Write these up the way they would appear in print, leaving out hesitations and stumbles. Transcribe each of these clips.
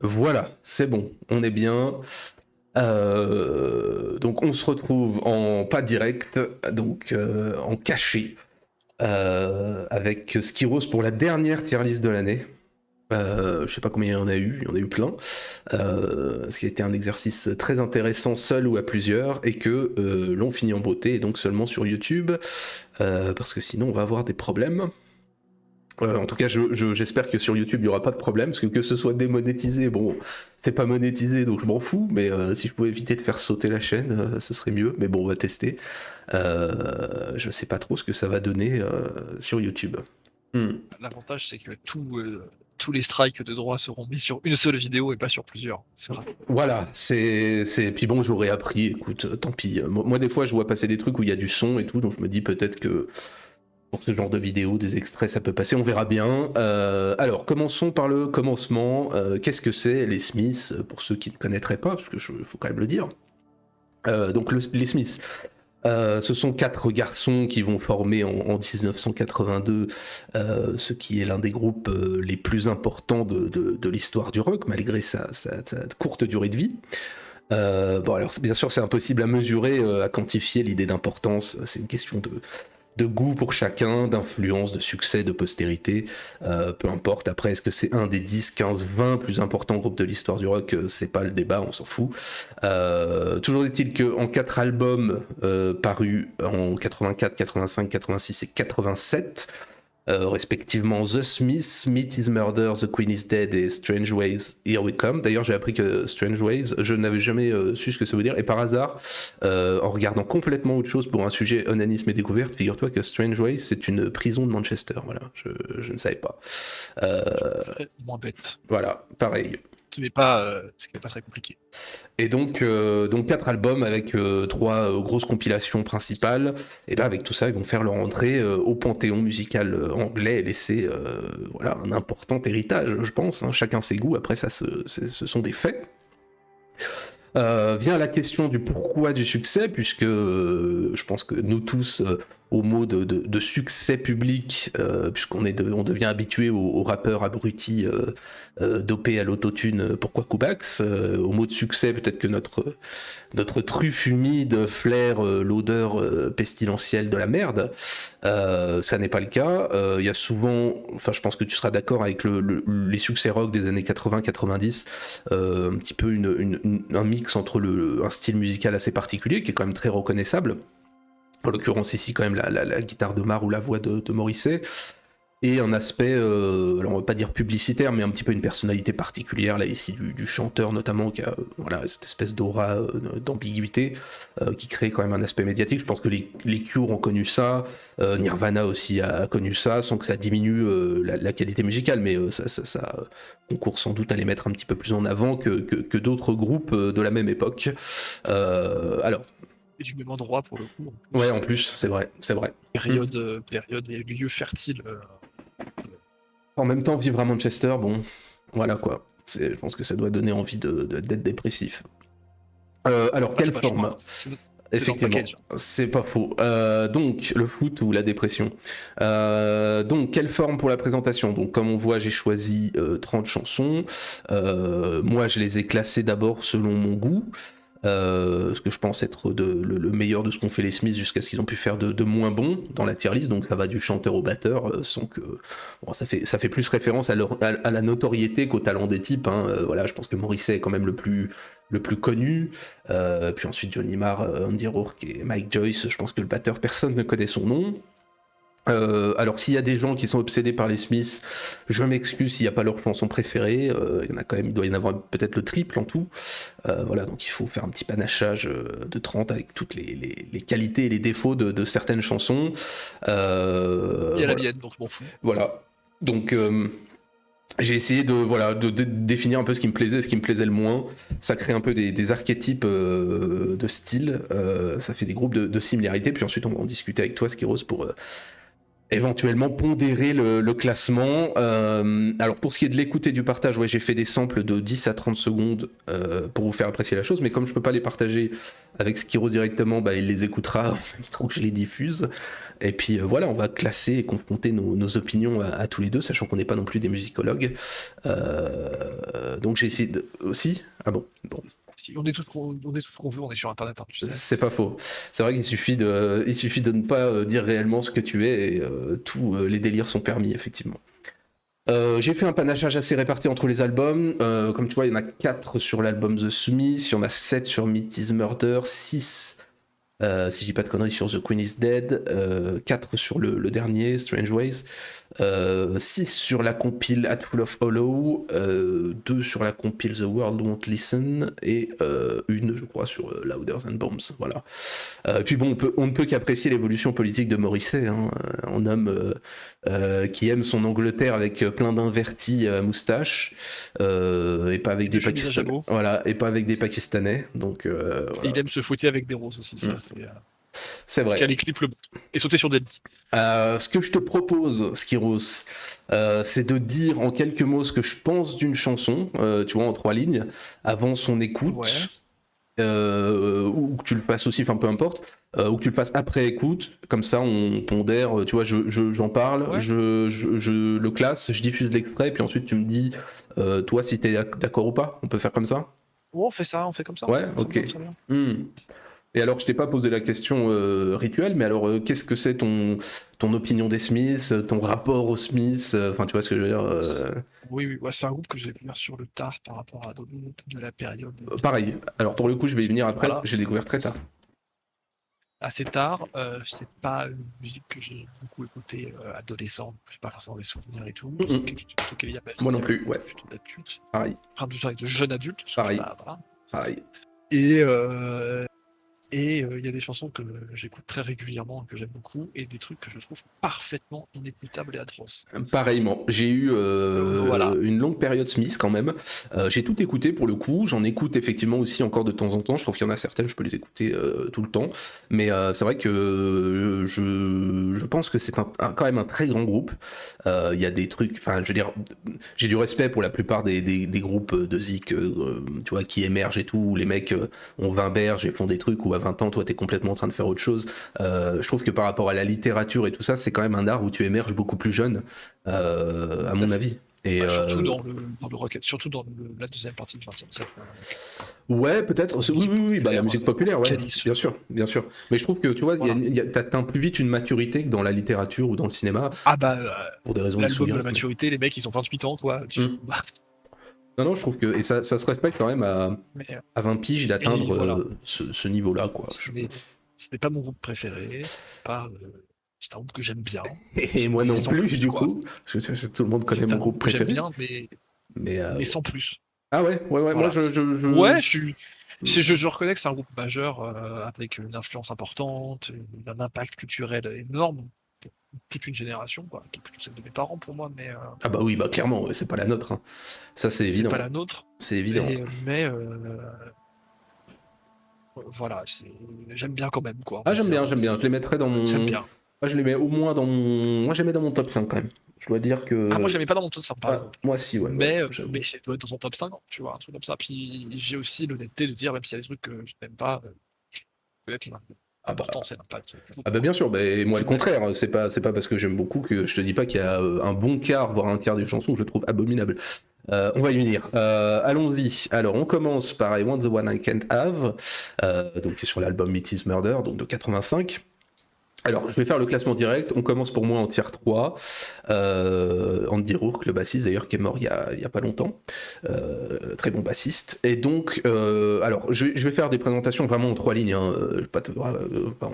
Voilà, c'est bon, on est bien. Donc on se retrouve en pas direct, donc en caché, avec Skiros pour la dernière tier list de l'année. Je sais pas combien il y en a eu plein. Ce qui a été un exercice très intéressant seul ou à plusieurs, et que l'on finit en beauté, et donc seulement sur YouTube, parce que sinon on va avoir des problèmes. En tout cas, j'espère que sur YouTube il n'y aura pas de problème, parce que ce soit démonétisé, bon, c'est pas monétisé donc je m'en fous, mais si je pouvais éviter de faire sauter la chaîne, ce serait mieux, mais bon, on va tester. Je sais pas trop ce que ça va donner sur YouTube. L'avantage, c'est que tous les strikes de droit seront mis sur une seule vidéo et pas sur plusieurs. C'est vrai. Voilà, puis bon, j'aurais appris, écoute, tant pis. Moi, des fois, je vois passer des trucs où il y a du son et tout, donc je me dis peut-être que pour ce genre de vidéo, des extraits, ça peut passer, on verra bien. Alors, commençons par le commencement. Qu'est-ce que c'est les Smiths, pour ceux qui ne connaîtraient pas, parce que faut quand même le dire. Donc les Smiths, ce sont 4 garçons qui vont former en 1982 ce qui est l'un des groupes les plus importants de l'histoire du rock, malgré sa courte durée de vie. Bon, alors bien sûr, c'est impossible à mesurer, à quantifier l'idée d'importance. C'est une question de goût pour chacun, d'influence, de succès, de postérité, peu importe. Après, est-ce que c'est un des 10, 15, 20 plus importants groupes de l'histoire du rock? C'est pas le débat, on s'en fout. Toujours est-il qu'en 4 albums parus en 84, 85, 86 et 87, respectivement The Smiths, Smith is Murder, The Queen is Dead et Strange Ways, Here We Come. D'ailleurs, j'ai appris que Strange Ways, je n'avais jamais su ce que ça veut dire, et par hasard, en regardant complètement autre chose pour un sujet onanisme et découverte, figure-toi que Strange Ways, c'est une prison de Manchester. Voilà, je ne savais pas. Moins bête. Voilà, pareil. Ce qui n'est pas très compliqué. Et donc 4 albums avec 3 grosses compilations principales. Et bien avec tout ça, ils vont faire leur entrée au panthéon musical anglais et laisser voilà, un important héritage, je pense. Hein. Chacun ses goûts, après ça, ce sont des faits. Vient la question du pourquoi du succès, puisque je pense que nous tous, au mot de succès public, puisqu'on on devient habitué aux rappeurs abrutis dopés à l'autotune, pourquoi Kubax, au mot de succès, peut-être que notre truffe humide flaire l'odeur pestilentielle de la merde. Ça n'est pas le cas. Il y a souvent, enfin je pense que tu seras d'accord avec les succès rock des années 80-90, un petit peu un mix entre un style musical assez particulier qui est quand même très reconnaissable. En l'occurrence ici quand même la guitare de Marr ou la voix de Morrissey. Et un aspect, alors on va pas dire publicitaire, mais un petit peu une personnalité particulière, là ici du chanteur notamment, qui a voilà, cette espèce d'aura d'ambiguïté, qui crée quand même un aspect médiatique. Je pense que les Cure ont connu ça, Nirvana aussi a connu ça, sans que ça diminue la qualité musicale, mais ça concourt sans doute à les mettre un petit peu plus en avant que d'autres groupes de la même époque. Alors, Et du même endroit pour le coup. ouais, en plus, c'est vrai. Période et lieu fertile. En même temps, vivre à Manchester, bon, voilà quoi. Je pense que ça doit donner envie d'être dépressif. Alors, quelle forme? Effectivement, c'est pas faux. Donc, le foot ou la dépression. Donc, quelle forme pour la présentation? Donc, comme on voit, j'ai choisi 30 chansons. Moi, je les ai classées d'abord selon mon goût. Ce que je pense être le meilleur de ce qu'ont fait les Smiths jusqu'à ce qu'ils ont pu faire de moins bon dans la tier list, donc ça va du chanteur au batteur, sans que bon, ça fait plus référence à la notoriété qu'au talent des types. Hein. Voilà, je pense que Morrissey est quand même le plus connu, puis ensuite Johnny Marr, Andy Rourke et Mike Joyce. Je pense que le batteur, personne ne connaît son nom. Alors s'il y a des gens qui sont obsédés par les Smiths, je m'excuse s'il n'y a pas leur chanson préférée, il y en a quand même, il doit y en avoir peut-être le triple en tout, voilà, donc il faut faire un petit panachage de 30 avec toutes les qualités et les défauts de certaines chansons. Il y a voilà. la mienne, donc je m'en fous. Voilà, donc j'ai essayé de définir un peu ce qui me plaisait, ce qui me plaisait le moins. Ça crée un peu des archétypes de style, ça fait des groupes de similarités, puis ensuite on va en discuter avec toi, Skiros, pour éventuellement pondérer le classement. Alors pour ce qui est de l'écoute et du partage, ouais, j'ai fait des samples de 10 à 30 secondes pour vous faire apprécier la chose, mais comme je peux pas les partager avec Skiro directement, bah, il les écoutera en même temps que je les diffuse. Et puis voilà, on va classer et confronter nos opinions à tous les deux, sachant qu'on n'est pas non plus des musicologues. Donc j'ai essayé de... Aussi. Ah bon. On est tout ce qu'on veut, on est sur Internet, hein, tu sais. C'est pas faux. C'est vrai qu'il suffit de ne pas dire réellement ce que tu es et tous les délires sont permis, effectivement. J'ai fait un panachage assez réparti entre les albums. Comme tu vois, il y en a 4 sur l'album The Smiths, il y en a 7 sur Meat is Murder, 6 si je dis pas de conneries sur The Queen is Dead, 4 sur le dernier, Strange Ways, 6 sur la compile Hatful of Hollow, 2 sur la compile The World Won't Listen, et 1, je crois, sur Louder Than Bombs. Voilà. Et puis bon, on ne peut qu'apprécier l'évolution politique de Morrissey, hein, un homme qui aime son Angleterre avec plein d'invertis à moustache, et pas avec des Pakistanais. Voilà, et pas avec des Pakistanais. Donc, voilà. Et il aime se fouetter avec des roses aussi, ça c'est vrai. Les clips et sauter sur des lits. Ce que je te propose, Skiros, c'est de dire en quelques mots ce que je pense d'une chanson, tu vois, en 3 lignes, avant son écoute. Ouais. Ou que tu le fasses aussi, enfin peu importe, ou que tu le fasses après écoute, comme ça on pondère, tu vois, j'en parle, Ouais. je le classe, je diffuse l'extrait, puis ensuite tu me dis, toi, si t'es d'accord ou pas, on peut faire comme ça? On fait comme ça. Ouais, ok. Très bien. Et alors, je t'ai pas posé la question rituelle, mais alors, qu'est-ce que c'est ton opinion des Smiths, ton rapport aux Smiths, enfin, tu vois ce que je veux dire Oui, ouais, c'est un groupe que j'ai découvert sur le tard par rapport à de la période. Pareil. Alors, pour le coup, je vais y venir après. Voilà. J'ai découvert très tard. Assez tard, c'est pas une musique que j'ai beaucoup écoutée adolescent, j'ai pas forcément des souvenirs et tout. C'est quelque chose plutôt qu'il y a Moi non plus, ouais. Plutôt d'adulte. Pareil. Enfin, de jeune adulte. Pareil. Voilà. Pareil. Et il y a des chansons que j'écoute très régulièrement, que j'aime beaucoup, et des trucs que je trouve parfaitement inécoutables et atroces. Pareillement, j'ai eu une longue période Smith quand même. J'ai tout écouté pour le coup, j'en écoute effectivement aussi encore de temps en temps. Je trouve qu'il y en a certaines, je peux les écouter tout le temps. Mais c'est vrai que je pense que c'est quand même un très grand groupe. Il y a des trucs, enfin je veux dire, j'ai du respect pour la plupart des groupes de zik, tu vois, qui émergent et tout, où les mecs ont 20 berges et font des trucs où à 20 ans, toi, t'es complètement en train de faire autre chose. Je trouve que par rapport à la littérature et tout ça, c'est quand même un art où tu émerges beaucoup plus jeune, à mon avis. Et surtout dans le rock, surtout dans la deuxième partie du 20e siècle. Ouais, peut-être. Oui, bah, la musique populaire, ouais. Bien sûr. Mais je trouve que, tu vois, t'atteins plus vite une maturité que dans la littérature ou dans le cinéma. Ah bah, pour des raisons l'album de la maturité, les mecs, ils ont 28 ans, quoi. Non, je trouve que... Et ça se respecte quand même à 20 piges d'atteindre voilà, ce niveau-là, quoi. Ce n'est pas mon groupe préféré, c'est un groupe que j'aime bien. Et moi non plus, du coup. Parce que tout le monde connaît mon groupe préféré. J'aime bien, mais sans plus. Ah ouais, voilà. Moi Ouais, je reconnais que c'est un groupe majeur, avec une influence importante, un impact culturel énorme. Toute une génération, quoi, qui est plutôt celle de mes parents pour moi, mais... Ah bah oui, bah clairement, ouais, c'est pas la nôtre, hein. Ça c'est évident. C'est pas la nôtre. C'est évident. Mais voilà, j'aime bien quand même, quoi. Ah j'aime bien, je les mettrais dans mon... J'aime bien. Moi je les mets au moins dans mon... Moi je les mets dans mon top 5 quand même. Je dois dire que... Ah moi je les mets pas dans mon top 5 par exemple. Moi si, ouais. Mais c'est dans son top 5, tu vois, un truc comme ça. Puis j'ai aussi l'honnêteté de dire, même s'il y a des trucs que je n'aime pas, peut-être là. Ah bah bien sûr, mais moi le contraire, c'est pas parce que j'aime beaucoup que je te dis pas qu'il y a un bon quart, voire un tiers des chansons que je trouve abominables. On va y venir. Allons-y. Alors on commence par I Want the One I Can't Have, donc qui est sur l'album Meat is Murder, donc de 85. Alors, je vais faire le classement direct. On commence pour moi en tier 3. Andy Rourke, le bassiste d'ailleurs, qui est mort il y a pas longtemps. Très bon bassiste. Et donc, alors, je vais faire des présentations vraiment en 3 lignes. Hein. Je vais pas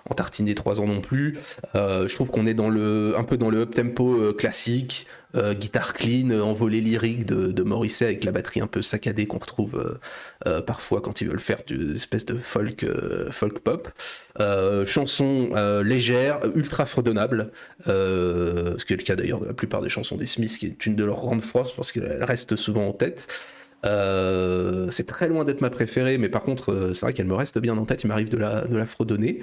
en tartiner 3 ans non plus. Je trouve qu'on est un peu dans le up-tempo classique. Guitare clean, envolée lyrique de Morrissey avec la batterie un peu saccadée qu'on retrouve parfois quand ils veulent faire une espèce de folk pop. Chanson légère, ultra fredonnable, ce qui est le cas d'ailleurs de la plupart des chansons des Smiths, qui est une de leurs grandes forces parce qu'elle reste souvent en tête. C'est très loin d'être ma préférée, mais par contre, c'est vrai qu'elle me reste bien en tête. Il m'arrive de la fredonner.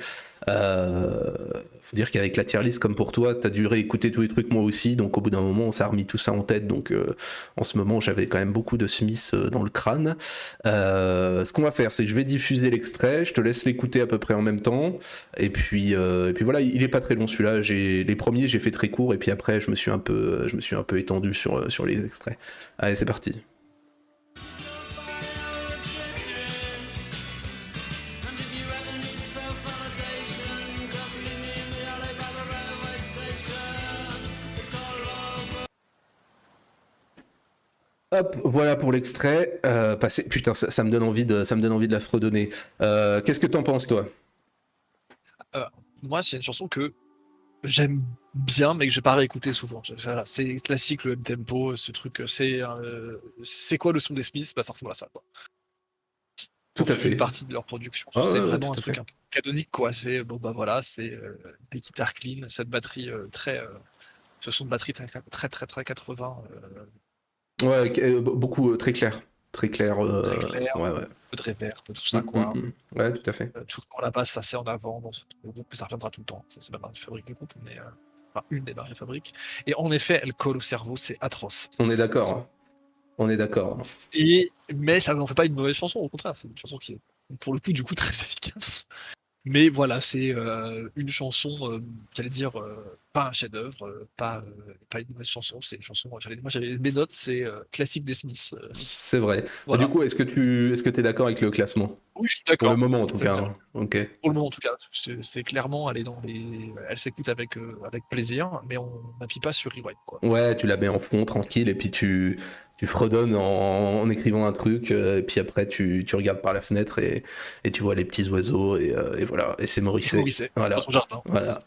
Faut dire qu'avec la tier list, comme pour toi, t'as dû réécouter tous les trucs moi aussi, donc au bout d'un moment, on s'est remis tout ça en tête. Donc en ce moment, j'avais quand même beaucoup de Smith dans le crâne. Ce qu'on va faire, c'est que je vais diffuser l'extrait, je te laisse l'écouter à peu près en même temps, et puis voilà, il est pas très long celui-là. Les premiers, j'ai fait très court, et puis après, je me suis un peu étendu sur les extraits. Allez, c'est parti. Hop, voilà pour l'extrait. Putain, ça me donne ça me donne envie de la fredonner. Qu'est-ce que t'en penses, toi? Moi, c'est une chanson que j'aime bien, mais que j'ai pas réécouté souvent. Voilà, c'est classique, le tempo, ce truc. C'est quoi le son des Smiths? Bah, ça ressemble à ça, quoi. Tout Pour à une fait. partie de leur production. Ah, C'est ouais, vraiment tout un à truc fait. un peu canonique, quoi. C'est bon, bah voilà, c'est des guitares clean, cette batterie ce son de batterie très 80, Ouais, beaucoup, très clair. Très clair, très clair, ouais, un ouais. peu de reverb, tout ça, quoi. Ouais, tout à fait. Toujours la basse assez en avant dans le groupe, mais ça reviendra tout le temps. C'est la marque de fabrique du groupe, mais enfin, une des marques de fabrique. Et en effet, elle colle au cerveau, c'est atroce. On est d'accord. On est d'accord. Mais ça n'en fait pas une mauvaise chanson, au contraire, c'est une chanson qui est, pour le coup, du coup, très efficace. Mais voilà, c'est une chanson, j'allais dire, pas un chef-d'œuvre, pas une mauvaise chanson, c'est une chanson. Moi, j'avais mes notes, c'est classique des Smiths. C'est vrai. Du Voilà. coup, est-ce que t'es d'accord avec le classement? Oui, je suis Pour le d'accord. moment, en tout Tout à cas, fait. hein. Ok. Pour le moment, en tout cas, c'est clairement, elle s'écoute avec plaisir, mais on n'appuie pas sur rewind, quoi. Ouais, tu la mets en fond, tranquille, et puis tu fredonnes en écrivant un truc, et puis après tu regardes par la fenêtre et tu vois les petits oiseaux, et voilà, et c'est Et Morrissey. Morrissey, dans Voilà, son jardin. voilà.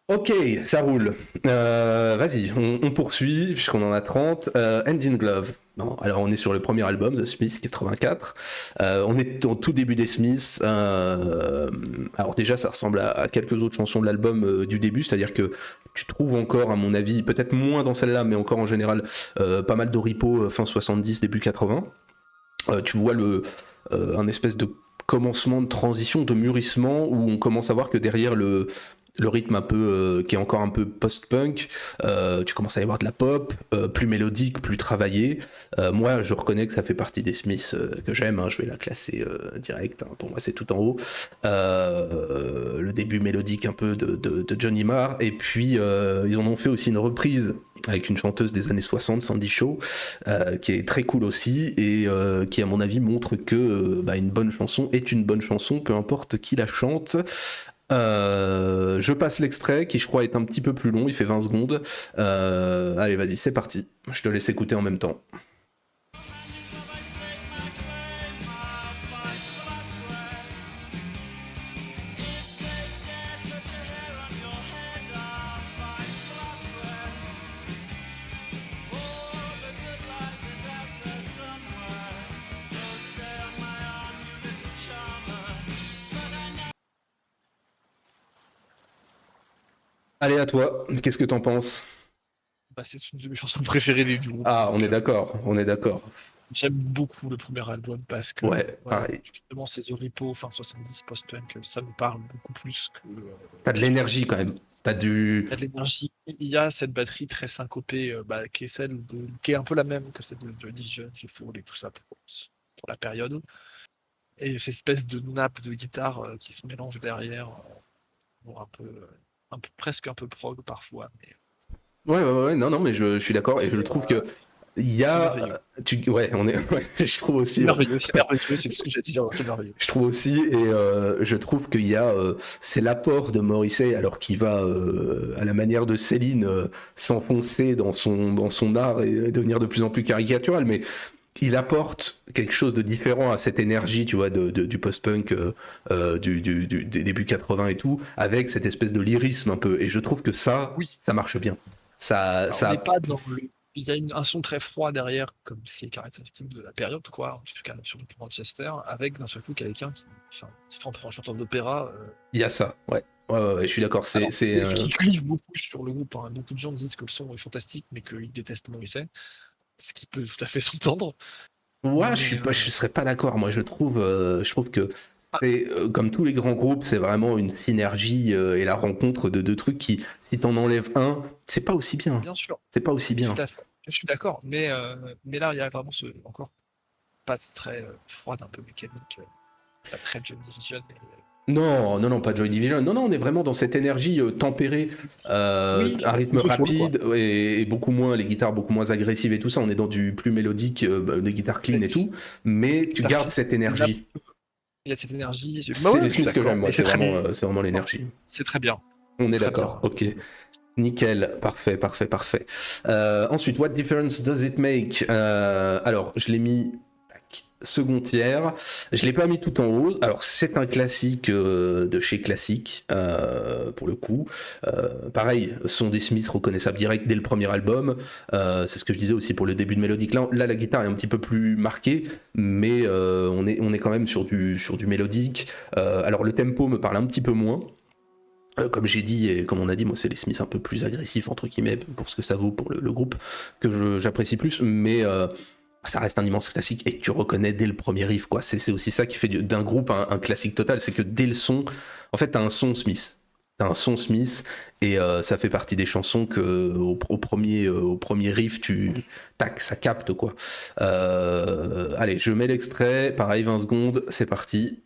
Ok, ça roule. Vas-y, on poursuit, puisqu'on en a 30. Hand in Glove. Non, alors on est sur le premier album, The Smiths, 84. On est au tout début des Smiths. Alors déjà, ça ressemble à quelques autres chansons de l'album du début, c'est-à-dire que tu trouves encore, à mon avis, peut-être moins dans celle-là, mais encore en général, pas mal d'Oripo fin 70, début 80. Tu vois un espèce de commencement de transition, de mûrissement, où on commence à voir que derrière le rythme un peu qui est encore un peu post-punk, tu commences à y avoir de la pop, plus mélodique, plus travaillée. Moi, je reconnais que ça fait partie des Smiths que j'aime, hein, je vais la classer direct, hein, pour moi c'est tout en haut. Le début mélodique un peu de Johnny Marr, et puis ils en ont fait aussi une reprise avec une chanteuse des années 60, Sandy Shaw, qui est très cool aussi, et qui à mon avis montre que une bonne chanson est une bonne chanson, peu importe qui la chante. Je passe l'extrait qui je crois est un petit peu plus long, il fait 20 secondes. Allez, vas-y, c'est parti. Je te laisse écouter en même temps. Allez, à toi, qu'est-ce que t'en penses? Bah, c'est une de mes chansons préférées du groupe. Ah, on Donc, est d'accord, on est d'accord. j'aime beaucoup le premier album parce que Ouais, voilà, pareil. justement, ces Oripo, fin 70, post-punk, ça me parle beaucoup plus que T'as de les l'énergie quand 70. même. T'as du... Il y a de l'énergie, il y a cette batterie très syncopée, qui est qui est un peu la même que celle de Johnny John, The Fall et tout ça pour la période. Et cette espèce de nappe de guitare qui se mélange derrière, pour un peu, presque un peu prog parfois, mais Ouais, non, non, mais je suis d'accord, et je trouve que il y c'est a... merveilleux. Ouais, on est... ouais, je trouve aussi... C'est merveilleux, c'est tout ce que j'ai à dire, c'est merveilleux. Je trouve aussi, et je trouve qu'il y a, c'est l'apport de Morrissey, alors qu'il va, à la manière de Céline, s'enfoncer dans son art et devenir de plus en plus caricatural, mais il apporte quelque chose de différent à cette énergie, tu vois, du post-punk, des débuts 80 et tout, avec cette espèce de lyrisme un peu, et je trouve que Oui, ça marche bien. alors, on n'est Ça... pas dans le. Il y a un son très froid derrière, comme ce qui est caractéristique de la période, quoi, en tout cas sur le Manchester, avec d'un seul coup quelqu'un qui se prend pour un chanteur d'opéra. Il y a ça, ouais. Ouais, je suis d'accord, Alors, c'est ce qui clive beaucoup sur le groupe, hein. Beaucoup de gens disent que le son est fantastique, mais qu'ils détestent Morrissey, ce qui peut tout à fait s'entendre. Ouais, Mais, je serais pas d'accord. Moi, je trouve que ah, c'est comme tous les grands groupes, c'est vraiment une synergie et la rencontre de deux trucs qui, si t'en enlèves un, c'est pas aussi bien. bien sûr, C'est pas aussi tout bien. à fait. Je suis d'accord, mais là, il y a vraiment encore pas très froide, un peu mécanique, pas très Joy Division. Non, non, non, pas Joy Division. Non, non, on est vraiment dans cette énergie tempérée, Oui, un rythme c'est sous-sol, quoi. rapide et beaucoup moins, les guitares beaucoup moins agressives et tout ça. On est dans du plus mélodique, des guitares clean et tout, mais tu gardes cette Il énergie. y a cette énergie. Bah C'est ouais, les je suis Smiths que j'aime, d'accord. moi, Et c'est très bien. c'est vraiment l'énergie. C'est très bien. On C'est est très d'accord, bien. ok. Nickel, parfait, parfait, parfait. Ensuite, What difference does it make? Alors, je l'ai mis tac, second tiers. Je l'ai pas mis tout en haut. Alors, c'est un classique de chez Classique, pour le coup. Pareil, son des Smiths reconnaissable direct dès le premier album. C'est ce que je disais aussi pour le début de Mélodique. Là, la guitare est un petit peu plus marquée, mais on est quand même sur du mélodique. Alors, le tempo me parle un petit peu moins. Comme j'ai dit et comme on a dit, moi c'est les Smiths un peu plus agressifs entre guillemets pour ce que ça vaut pour le groupe que j'apprécie plus, mais ça reste un immense classique et tu reconnais dès le premier riff quoi. C'est aussi ça qui fait d'un groupe un classique total, c'est que dès le son, en fait t'as un son Smith. T'as un son Smith et ça fait partie des chansons que au premier riff tac ça capte quoi. Allez je mets l'extrait, pareil 20 secondes, c'est parti.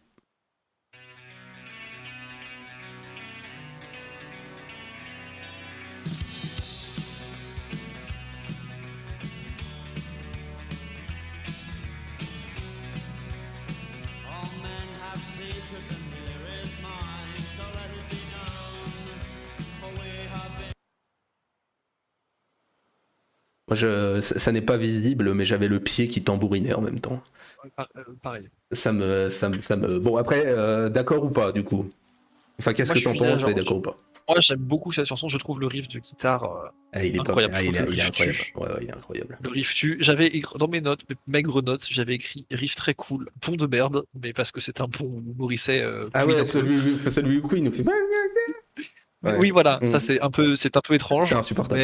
Moi, ça n'est pas visible, mais j'avais le pied qui tambourinait en même temps. Pareil. Bon, après, d'accord ou pas, du coup? Enfin, qu'est-ce Moi, que je t'en suis penses et d'accord ou pas? Moi, j'aime beaucoup cette chanson. Je trouve le riff de guitare Il est pas... incroyable. Je trouve que le il est riff incroyable. tue. Ouais, il est incroyable. Le riff tue. Dans mes notes, mes maigres notes, j'avais écrit riff très cool, pont de merde, mais parce que c'est un pont Morisset Ah Queen ouais, un peu. celui où Queen nous fait... Mais Ouais. oui, voilà, Mm. ça c'est un peu C'est étrange, insupportable.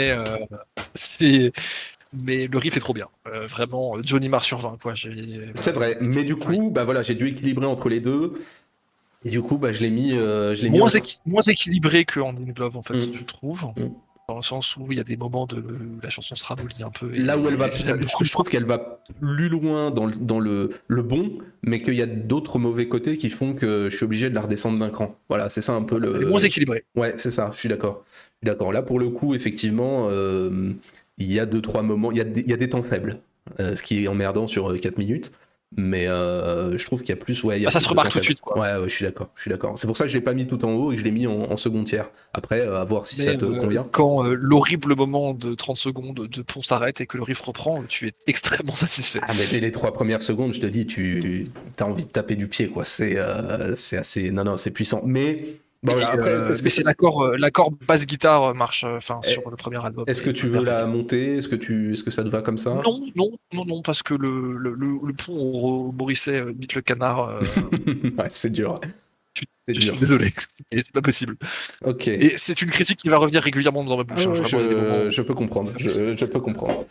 c'est, mais le riff est trop bien. Vraiment, Johnny Marr sur 20, quoi. C'est vrai, mais du Enfin, coup, bah voilà, j'ai dû équilibrer entre les deux. Et du coup, bah, je l'ai mis en... moins équilibré que en In Glove, en fait, Mm. je trouve. Mm. Dans le sens où il y a des moments de la chanson se ramollit un peu. Là où elle va, J'aime beaucoup je trouve qu'elle va plus loin dans le bon, mais qu'il y a d'autres mauvais côtés qui font que je suis obligé de la redescendre d'un cran. Voilà, c'est ça un peu Elle est moins équilibrée. Ouais, c'est ça, je suis d'accord. Je suis d'accord. Là, pour le coup, effectivement, il y a 2-3 moments, il y a des temps faibles, ce qui est emmerdant sur 4 minutes. Mais je trouve qu'il y a plus, ouais, il y a Ça plus se de remarque temps tout de faible. suite, quoi. Ouais, ouais, je suis d'accord, je suis d'accord. C'est pour ça que je l'ai pas mis tout en haut et que je l'ai mis en second tiers. Après, à voir si ça Mais te convient. quand l'horrible moment de 30 secondes de pont s'arrête et que le riff reprend, tu es extrêmement satisfait. Ah, mais dès les 3 premières secondes, je te dis, tu as envie de taper du pied, quoi. C'est assez. Non, non, c'est puissant. Mais, bon, voilà, après, Mais c'est l'accord basse-guitare marche sur le premier album. est-ce que tu veux la monter? Est-ce que ça te va comme ça? Non, non, non, non, parce que le pont au Morisset bite le canard. Ouais, c'est dur. C'est Je suis dur. désolé, et c'est pas possible. Ok. Et c'est une critique qui va revenir régulièrement dans ma bouche. Ah Hein. ouais, Vraiment, il y a des moments. je peux comprendre. Je peux comprendre.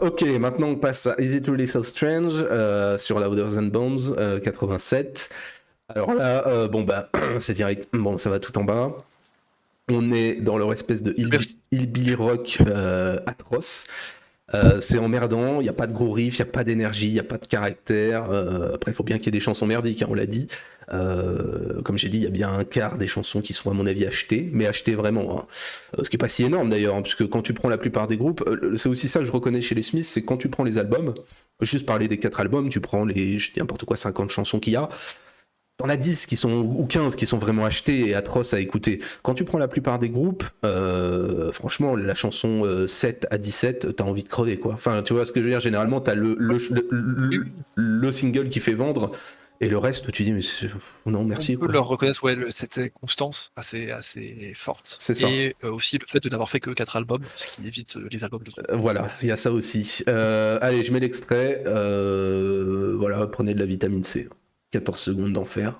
Ok, maintenant on passe à Is It Really So Strange sur Louder Than Bombs 87. Alors là, bon bah, c'est direct. Bon, ça va tout en bas. On est dans leur espèce de Merci. hillbilly rock atroce. C'est emmerdant, il n'y a pas de gros riff, il n'y a pas d'énergie, il n'y a pas de caractère. Après, il faut bien qu'il y ait des chansons merdiques, hein, on l'a dit. Comme j'ai dit, il y a bien un quart des chansons qui sont à mon avis achetées, mais achetées vraiment. Hein. Ce qui n'est pas si énorme d'ailleurs, hein, puisque quand tu prends la plupart des groupes, c'est aussi ça que je reconnais chez les Smiths, c'est quand tu prends les albums, juste parler des 4 albums, tu prends les, je dis n'importe quoi, 50 chansons qu'il y a, t'en as 10 qui sont, ou 15 qui sont vraiment achetés et atroces à écouter. Quand tu prends la plupart des groupes, franchement, la chanson 7 à 17, t'as envie de crever, quoi. Enfin, tu vois ce que je veux dire, généralement, t'as le single qui fait vendre, et le reste, tu dis, mais non, merci. On peut Quoi. leur reconnaître cette constance assez forte. C'est ça. Et aussi le fait de n'avoir fait que 4 albums, ce qui évite les albums de trop. Voilà, il y a ça aussi. Allez, je mets l'extrait. Voilà, prenez de la vitamine C. 14 secondes d'enfer.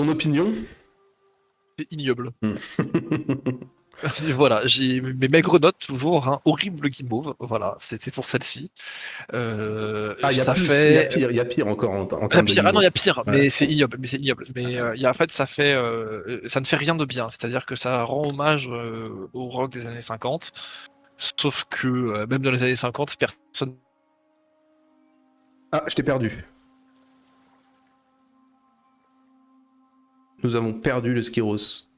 Ton opinion? C'est ignoble. Hmm. Et voilà, j'ai mes maigres notes toujours, hein, horrible guimauve, voilà, c'était pour celle-ci. Ah, il y a Ça plus, fait. il y a pire encore en Il y a termes de pire. Ah non, il y niveau. a pire, Ouais. mais c'est ignoble, Mais en fait, ça ne fait rien de bien. C'est-à-dire que ça rend hommage au rock des années 50, sauf que même dans les années 50, personne. Ah, je t'ai perdu. Nous avons perdu le Skiros.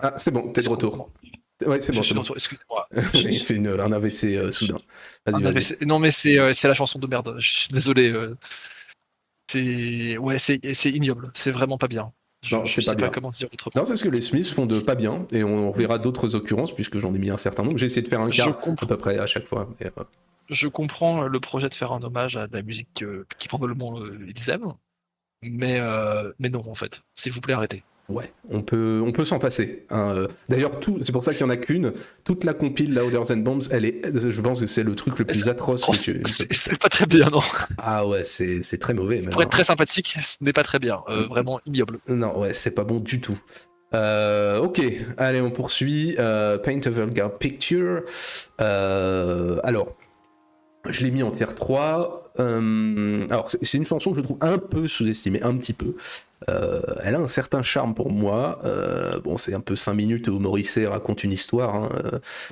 Ah, c'est bon, t'es de retour. Ouais, c'est Je bon, suis c'est de bon. retour, excusez-moi. Il fait un AVC soudain. Vas-y, Ah, non, mais vas-y. non, mais c'est la chanson de merde. Je suis désolé. C'est ignoble. C'est vraiment pas bien. Non, Je c'est pas sais pas bien. comment dire autrement. Non, c'est ce que les Smiths font de pas bien, et on verra d'autres occurrences, puisque j'en ai mis un certain nombre. J'ai essayé de faire un Je quart à comprends. peu près à chaque fois. Mais, Je comprends le projet de faire un hommage à de la musique qui probablement ils aiment, mais non en fait. S'il vous plaît, arrêtez. ouais, on peut s'en passer. Hein. D'ailleurs, c'est pour ça qu'il y en a qu'une. Toute la compile Louder Than Bombs, je pense que c'est le truc le plus atroce Oh, que tu. c'est pas très bien, non. Ah ouais, c'est très mauvais même. Pour être Hein. très sympathique, ce n'est pas très bien. Vraiment ignoble. Non, ouais, c'est pas bon du tout. Ok, allez, on poursuit. Paint a Vulgar Picture. Alors, je l'ai mis en tier 3. Alors, c'est une chanson que je trouve un peu sous-estimée, un petit peu. Elle a un certain charme pour moi. Bon, c'est un peu 5 minutes où Morrissey raconte une histoire, hein,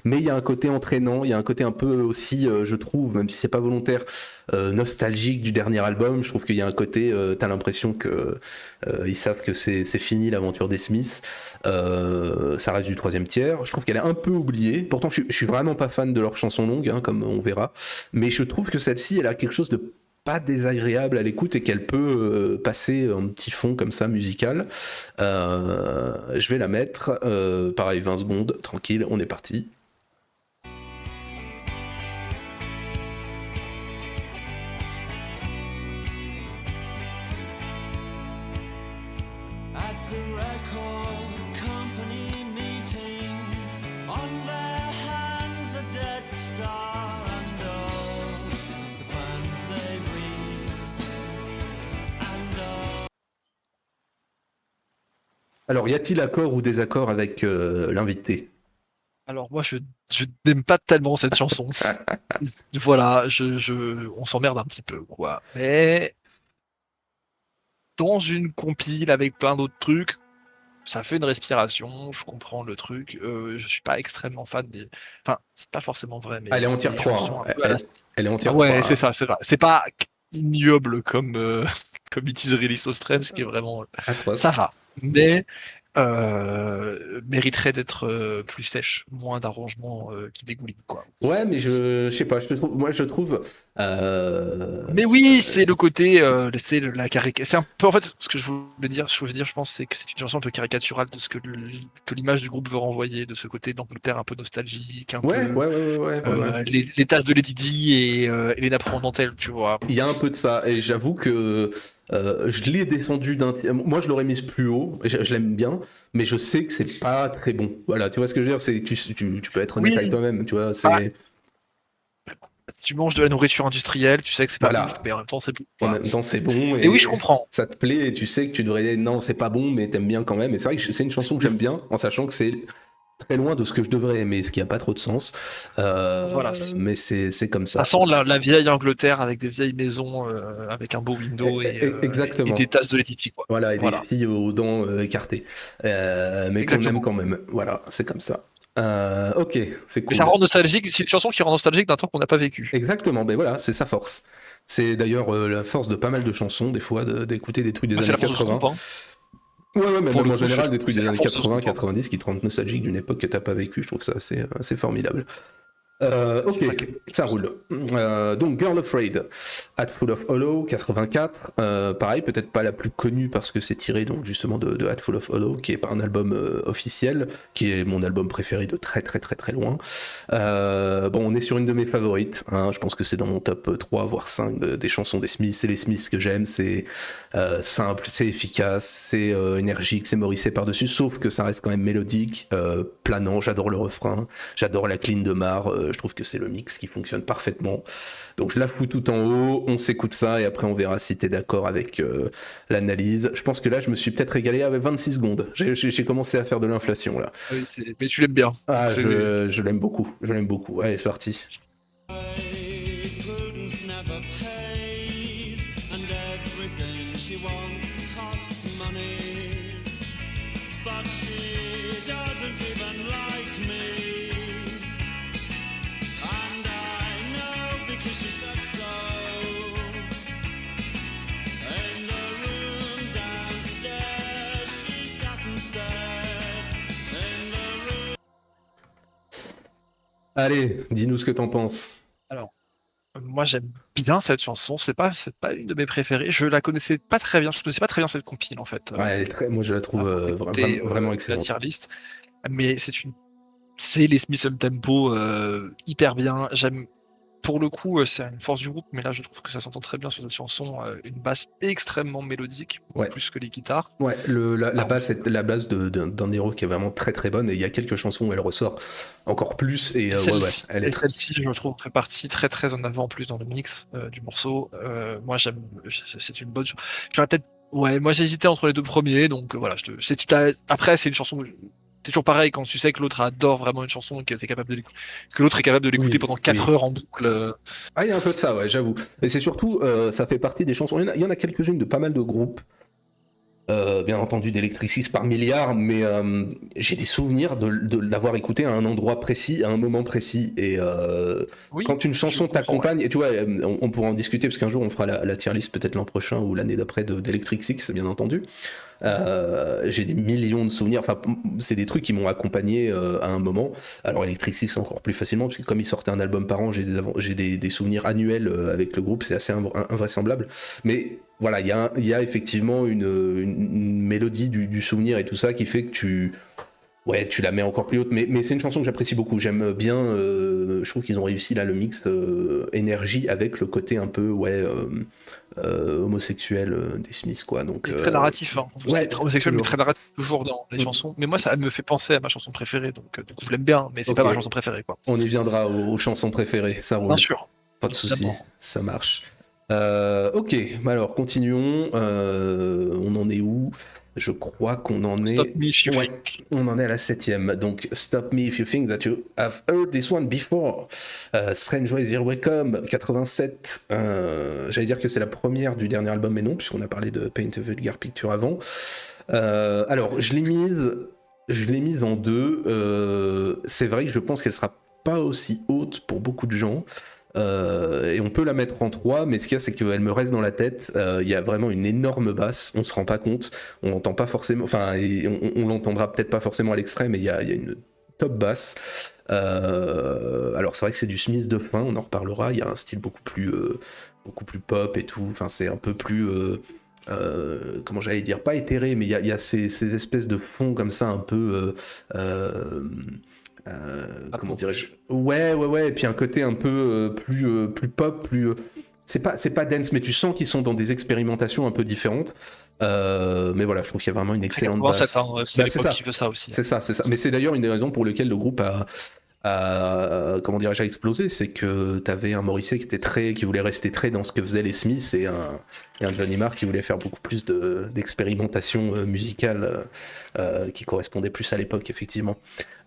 mais il y a un côté entraînant, il y a un côté un peu aussi, je trouve, même si c'est pas volontaire, nostalgique du dernier album. Je trouve qu'il y a un côté, t'as l'impression que ils savent que c'est fini l'aventure des Smiths. Ça reste du troisième tiers. Je trouve qu'elle est un peu oubliée. Pourtant, je suis vraiment pas fan de leurs chansons longues, hein, comme on verra. Mais je trouve que celle-ci, elle a quelque chose de pas désagréable à l'écoute et qu'elle peut passer un petit fond comme ça musical. Je vais la mettre, pareil 20 secondes, tranquille, on est parti. Alors, y a-t-il accord ou désaccord avec l'invité? Alors moi, je n'aime pas tellement cette chanson. Voilà, on s'emmerde un petit peu, quoi. Mais dans une compile avec plein d'autres trucs, ça fait une respiration, je comprends le truc. Je suis pas extrêmement fan des. Enfin, c'est pas forcément vrai, mais Elle est en tier des 3. chansons un Hein. peu à la. Elle est en tier Ah 3. ouais, Hein. c'est ça, c'est vrai. C'est pas ignoble comme, comme It Is Really So Strange, qui est vraiment. Ça Atroce. va. Mais mériterait d'être plus sèche, moins d'arrangements qui dégoulinent, quoi. Ouais, mais je sais pas, moi je trouve. Mais oui, c'est le côté, c'est la caricature. C'est un peu en fait ce que je voulais dire. Ce que je veux dire, je pense, c'est que c'est une chanson un peu caricaturale de ce que l'image du groupe veut renvoyer, de ce côté d'Angleterre un peu nostalgique, un Ouais, peu ouais. les tasses de Lady Di et les napperons en dentelle, tu vois. Il y a un peu de ça, et j'avoue que je l'ai descendu d'un tiers. Moi, je l'aurais mise plus haut, et je l'aime bien, mais je sais que c'est pas très bon. Voilà, tu vois ce que je veux dire, tu peux être honnête avec Oui, toi-même, tu vois, bah, c'est. tu manges de la nourriture industrielle, tu sais que c'est pas Voilà, ouf, mais en même temps c'est bon. en Voilà. même temps, c'est bon, Et oui, je et comprends. ça te plaît, et tu sais que tu devrais. Non, c'est pas bon, mais t'aimes bien quand même, et c'est vrai que c'est une chanson que j'aime bien, en sachant que c'est très loin de ce que je devrais aimer, ce qui a pas trop de sens. Voilà, Mais c'est comme ça ça. sent la vieille Angleterre avec des vieilles maisons avec un beau window et des Exactement. tasses de Lady Di, quoi. Voilà, et des Voilà, filles aux dents écartées. Mais qu'on aime exactement. quand même. Voilà, c'est comme ça. Ok, c'est Mais ça cool. rend nostalgique, c'est une chanson qui rend nostalgique d'un temps qu'on n'a pas vécu. Exactement, ben voilà, c'est sa force. C'est d'ailleurs la force de pas mal de chansons, des fois, d'écouter des trucs des Moi, c'est années la force de ce 80. groupe, hein. Ouais, mais Pour même le en coup, je général, trouve des que trucs c'est des la années force de ce 80, groupe, hein. 90 qui te rendent nostalgique d'une époque que t'as pas vécue. Je trouve ça assez formidable. C'est Ok, ça qui est ça roule. Donc Girl Afraid, Hat Full of Hollow, 84. Pareil, peut-être pas la plus connue parce que c'est tiré donc justement de Hat Full of Hollow, qui est pas un album officiel, qui est mon album préféré de très très très très loin. Bon, on est sur une de mes favorites. Hein, je pense que c'est dans mon top 3 voire 5 des chansons des Smiths. C'est les Smiths que j'aime. C'est simple, c'est efficace, c'est énergique, c'est Morrissey par-dessus. Sauf que ça reste quand même mélodique, planant. J'adore le refrain, j'adore la clean de Marr. je trouve que c'est le mix qui fonctionne parfaitement. Donc je la fous tout en haut, on s'écoute ça et après on verra si t'es d'accord avec l'analyse. Je pense que là je me suis peut-être régalé avec 26 secondes. J'ai commencé à faire de l'inflation là. Oui, mais tu l'aimes bien. Ah, C'est- je l'aime beaucoup, je l'aime beaucoup. Allez, c'est parti. Prudence never pays, and everything she wants costs money. But she doesn't even like me, and I know because she said so. In the room downstairs, she sat and stared. In the room. Allez, dis-nous ce que t'en penses. Alors, moi j'aime bien cette chanson, c'est pas une de mes préférées. Je la connaissais pas très bien, je connaissais pas très bien cette compile en fait. Ouais, elle est très, moi je la trouve vraiment La excellente. tier list. Mais c'est les Smiths up tempo hyper bien. J'aime pour le coup, c'est une force du groupe, mais là je trouve que ça s'entend très bien sur cette chanson, une basse extrêmement mélodique, beaucoup Ouais. plus que les guitares. Ouais, la basse est la base d'un héros qui est vraiment très très bonne et il y a quelques chansons où elle ressort encore plus et elle est très... Celle-ci, je trouve, fait partie très très en avant en plus dans le mix du morceau. Moi j'aime, c'est une bonne chose. J'aurais peut-être, ouais, moi j'ai hésité entre les deux premiers, donc voilà. Après c'est une chanson. C'est toujours pareil quand tu sais que l'autre adore vraiment une chanson et que l'autre est capable de l'écouter Oui, pendant 4 heures en boucle. Ah, il y a un peu de ça, ouais, j'avoue. Et c'est surtout, ça fait partie des chansons. Il y en a quelques-unes de pas mal de groupes. Bien entendu d'Electric Six par milliard, mais j'ai des souvenirs de l'avoir écouté à un endroit précis, à un moment précis. Et Oui, quand une chanson je comprends, t'accompagne, et tu vois, on pourra en discuter parce qu'un jour on fera la tier list peut-être l'an prochain ou l'année d'après d'Electric Six, bien entendu. J'ai des millions de souvenirs. Enfin, c'est des trucs qui m'ont accompagné à un moment. Alors Electric Six encore plus facilement parce que comme ils sortaient un album par an, j'ai des souvenirs annuels avec le groupe. C'est assez invraisemblable. Mais voilà, il y a effectivement une mélodie du souvenir et tout ça qui fait que tu la mets encore plus haute. Mais c'est une chanson que j'apprécie beaucoup. J'aime bien. Je trouve qu'ils ont réussi là le mix énergie avec le côté un peu homosexuel des Smiths, quoi. Donc très narratif, hein. Ouais, C'est très homosexuel, mais toujours. très narratif toujours dans les chansons. Mais moi, ça me fait penser à ma chanson préférée, donc du coup, je l'aime bien, mais c'est Ok. pas ma chanson préférée, quoi. On y viendra aux chansons préférées, ça roule. Bien sûr. Pas de souci, Évidemment. ça marche. Ok, alors continuons. On en est où? Je crois qu'on en est. Stop Me If You Ouais, Think. on en est à la 7ème. Donc, Stop Me If You Think That You Have Heard This One Before. Strange Ways Here We Come, 87. J'allais dire que c'est la première du dernier album, mais non, puisqu'on a parlé de Paint a Vulgar Picture avant. Alors, je l'ai mise en 2. C'est vrai que je pense qu'elle sera pas aussi haute pour beaucoup de gens. Et on peut la mettre en 3, mais ce qu'il y a, c'est qu'elle me reste dans la tête. Il y a vraiment une énorme basse, on se rend pas compte, on l'entend pas forcément, enfin, on l'entendra peut-être pas forcément à l'extrait, mais il y a une top basse. Alors, c'est vrai que c'est du Smith de fin, on en reparlera. Il y a un style beaucoup plus pop et tout, enfin, c'est un peu plus. Comment j'allais dire, pas éthéré, mais il y a ces espèces de fonds comme ça un peu comment dirais-je, ouais, et puis un côté un peu plus pop, c'est pas dense, mais tu sens qu'ils sont dans des expérimentations un peu différentes. Mais voilà, je trouve qu'il y a vraiment une excellente basse. C'est l'époque qui veut ça aussi. C'est ça. Mais c'est d'ailleurs une des raisons pour lesquelles le groupe a comment dirais-je, a explosé, c'est que t'avais un Morrissey qui voulait rester très dans ce que faisaient les Smiths et un Johnny Marr qui voulait faire beaucoup plus d'expérimentation musicale qui correspondait plus à l'époque, effectivement.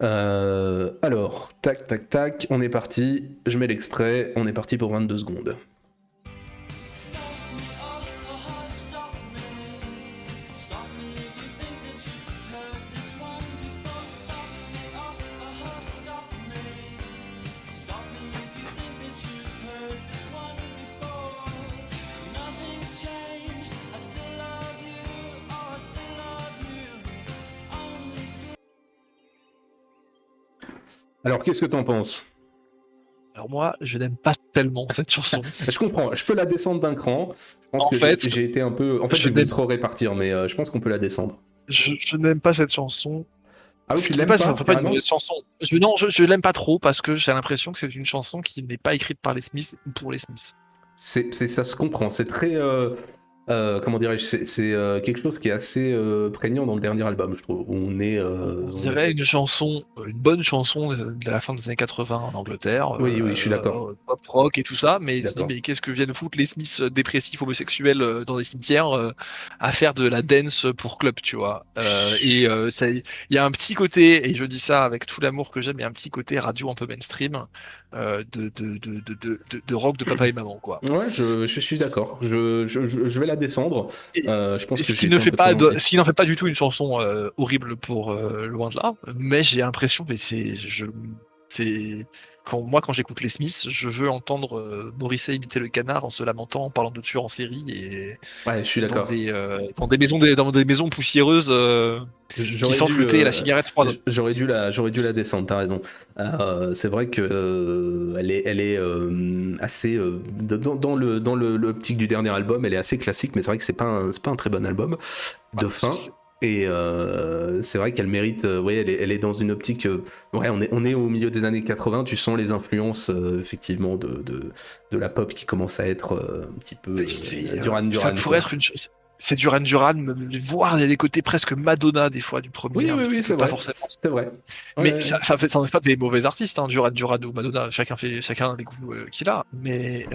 Alors, tac, on est parti, je mets l'extrait, on est parti pour 22 secondes. Alors, qu'est-ce que t'en penses? Alors moi, je n'aime pas tellement cette chanson. Je comprends, je peux la descendre d'un cran. Je pense j'ai été un peu... En fait, je vais trop répartir, mais je pense qu'on peut la descendre. Je n'aime pas cette chanson. Ah oui, tu l'aimes pas, ça fait pas une mauvaise chanson. Je l'aime pas trop parce que j'ai l'impression que c'est une chanson qui n'est pas écrite par les Smiths ou pour les Smiths. Ça se comprend, c'est très... comment dirais-je, c'est quelque chose qui est assez prégnant dans le dernier album, je trouve. Où on est. On dirait une bonne chanson de la fin des années 80 en Angleterre, Oui, oui, je suis d'accord. pop rock et tout ça, mais tu te dis, D'accord. mais qu'est-ce que viennent foutre les Smiths dépressifs homosexuels dans des cimetières à faire de la dance pour club, tu vois. Il y a un petit côté, et je dis ça avec tout l'amour que j'aime, il y a un petit côté radio un peu mainstream de rock de papa et maman, quoi. Ouais, je suis d'accord. Je vais la descendre. Et, Je pense et que ce j'ai qui ne été un fait peu trop pas gentil. ce qui n'en fait pas du tout une chanson horrible pour loin de là, mais j'ai l'impression, mais c'est quand j'écoute les Smiths, je veux entendre Morrissey imiter le canard en se lamentant, en parlant de tueurs en série et Ouais, je suis dans d'accord. des maisons poussiéreuses qui J'aurais sentent dû, le thé et la cigarette froide. j'aurais dû la descendre. T'as raison. C'est vrai que elle est assez dans l'optique du dernier album, elle est assez classique, mais c'est vrai que c'est pas un très bon album de Bah, fin. Et c'est vrai qu'elle mérite. Ouais, elle est dans une optique. Ouais, on est au milieu des années 80. Tu sens les influences effectivement de la pop qui commence à être un petit peu Duran Ça Duran, pourrait quoi. être une chose. C'est Duran Duran, voire il y a des côtés presque Madonna des fois du premier, Oui, un oui, petit oui, peu, c'est pas vrai. forcément. C'est vrai. Mais Ouais. ça en fait pas des mauvais artistes, hein, Duran Duran ou Madonna, chacun les goûts qu'il a. Mais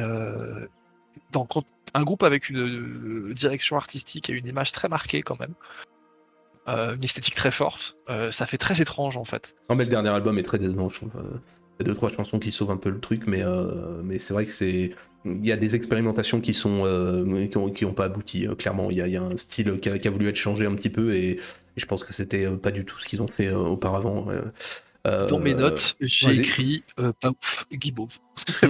quand un groupe avec une direction artistique et une image très marquée quand même, une esthétique très forte, ça fait très étrange en fait. Non, mais le dernier album est très décevant, je trouve. Il y a deux, trois chansons qui sauvent un peu le truc, mais c'est vrai que c'est. Il y a des expérimentations qui ont pas abouti, clairement. Il y a un style qui a voulu être changé un petit peu et je pense que c'était pas du tout ce qu'ils ont fait auparavant. Dans mes notes, j'ai Vas-y. écrit pas ouf, Guimauve.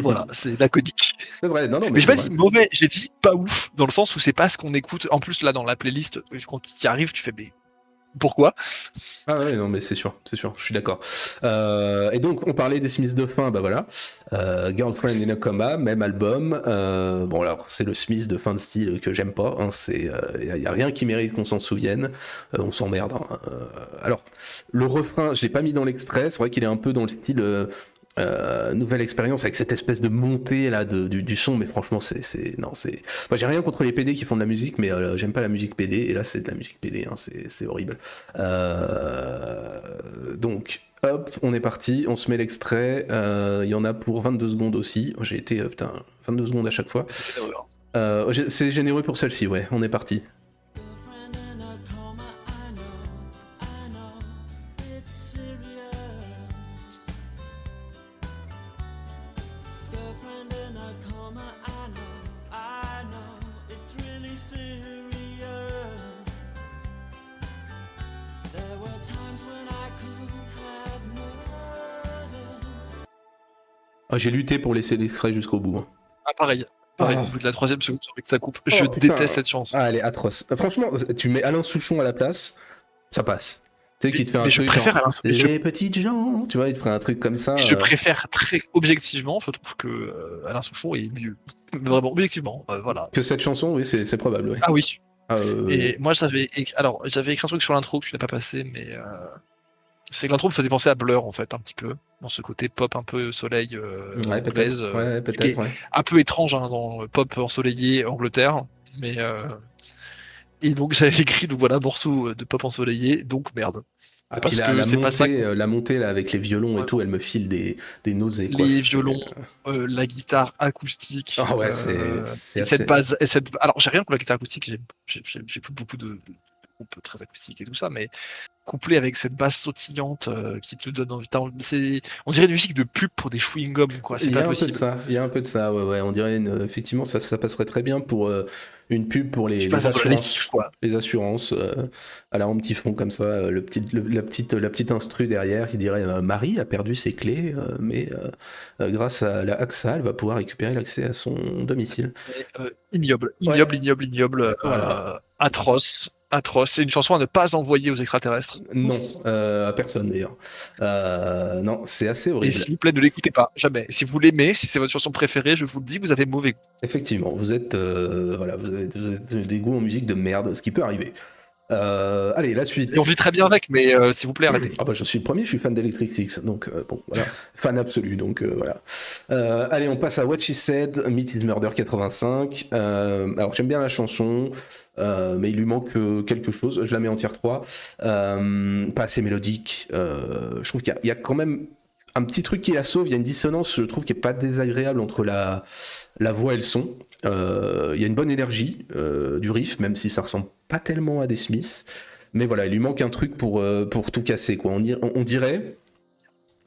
Voilà, c'est laconique. C'est vrai, non, non, mais Mais j'ai c'est pas vrai. dit mauvais, j'ai dit pas ouf, dans le sens où c'est pas ce qu'on écoute. En plus, là, dans la playlist, quand tu y arrives, tu fais, mais pourquoi? Ah ouais, non, mais c'est sûr, je suis d'accord. Et donc, on parlait des Smiths de fin, bah voilà. Girlfriend in a Coma, même album. Bon, alors, c'est le Smith de fin de style que j'aime pas. Hein, y a rien qui mérite qu'on s'en souvienne. On s'emmerde. Hein. Alors, le refrain, je l'ai pas mis dans l'extrait. C'est vrai qu'il est un peu dans le style. Nouvelle expérience avec cette espèce de montée là du son, mais franchement non, moi j'ai rien contre les PD qui font de la musique, mais j'aime pas la musique PD et là c'est de la musique PD, hein, c'est horrible. Donc hop, on est parti, on se met l'extrait. Il y en a pour 22 secondes aussi. J'ai été 22 secondes à chaque fois. C'est généreux pour celle-ci, ouais. On est parti. Girlfriend in a coma, I know, it's serious. Girlfriend in a coma, I know, it's really serious. There were times when I could have murdered. J'ai lutté pour laisser l'extrait jusqu'au bout. Hein. Ah, pareil. Pareil, Ah. au bout de la 3e seconde, j'ai envie que ça coupe. Je Oh, putain. déteste cette chanson. Ah, elle est atroce. Franchement, tu mets Alain Souchon à la place, ça passe. Tu sais, qui te fait un Mais je truc préfère genre, Alain Souchon. les petites gens, tu vois, il te ferait un truc comme ça. Je préfère très objectivement, je trouve que Alain Souchon est mieux. Vraiment, objectivement, voilà. Que cette chanson, oui, c'est probable, oui. Ah oui. Ah, Et moi, j'avais écrit un truc sur l'intro que je n'ai pas passé, mais c'est que l'intro me faisait penser à Blur, en fait, un petit peu, dans ce côté pop un peu soleil ouais, anglaise, peut-être. Ouais, ce qui est peut-être, ouais. un peu étrange hein, dans le pop ensoleillé Angleterre, mais et donc j'avais écrit donc voilà morceau de pop ensoleillé, donc merde. Ah, puis Parce que c'est pas ça que la montée là, avec les violons et ouais, tout, elle me file des nausées, quoi. les violons, la guitare acoustique, Ah ouais, c'est et cette assez. base, alors j'ai rien contre la guitare acoustique, j'écoute beaucoup de groupes très acoustiques et tout ça, mais couplé avec cette basse sautillante qui te donne envie, on dirait une musique de pub pour des chewing-gums, quoi, c'est Il y pas a un peu de possible. ça, ouais, ouais. On dirait effectivement, ça passerait très bien pour une pub pour Tu les passes dans de la assurances. lessive, quoi. Les assurances, alors en petit fond comme ça, la petite instru derrière qui dirait Marie a perdu ses clés, mais grâce à la AXA, elle va pouvoir récupérer l'accès à son domicile. Ignoble, Ouais. ignoble, Voilà. atroce. C'est une chanson à ne pas envoyer aux extraterrestres. Non, à personne d'ailleurs. Non, c'est assez Et horrible. s'il vous plaît, ne l'écoutez pas, jamais. Si vous l'aimez, si c'est votre chanson préférée, je vous le dis, vous avez mauvais goût. Effectivement, vous êtes des goûts en musique de merde, ce qui peut arriver. Allez, la suite. Et on vit très bien avec, mais s'il vous plaît, arrêtez. Ah bah je suis le premier, je suis fan d'Electric Six, donc bon voilà, fan absolu, donc voilà. Allez, on passe à What She Said, Meat is Murder 85. Alors j'aime bien la chanson, mais il lui manque quelque chose, je la mets en tier 3. Pas assez mélodique, je trouve qu'il y a quand même un petit truc qui la sauve, il y a une dissonance, je trouve, qui est pas désagréable entre la voix et le son. Il y a une bonne énergie du riff, même si ça ressemble pas tellement à des Smiths. Mais voilà, il lui manque un truc pour tout casser, quoi. On dirait,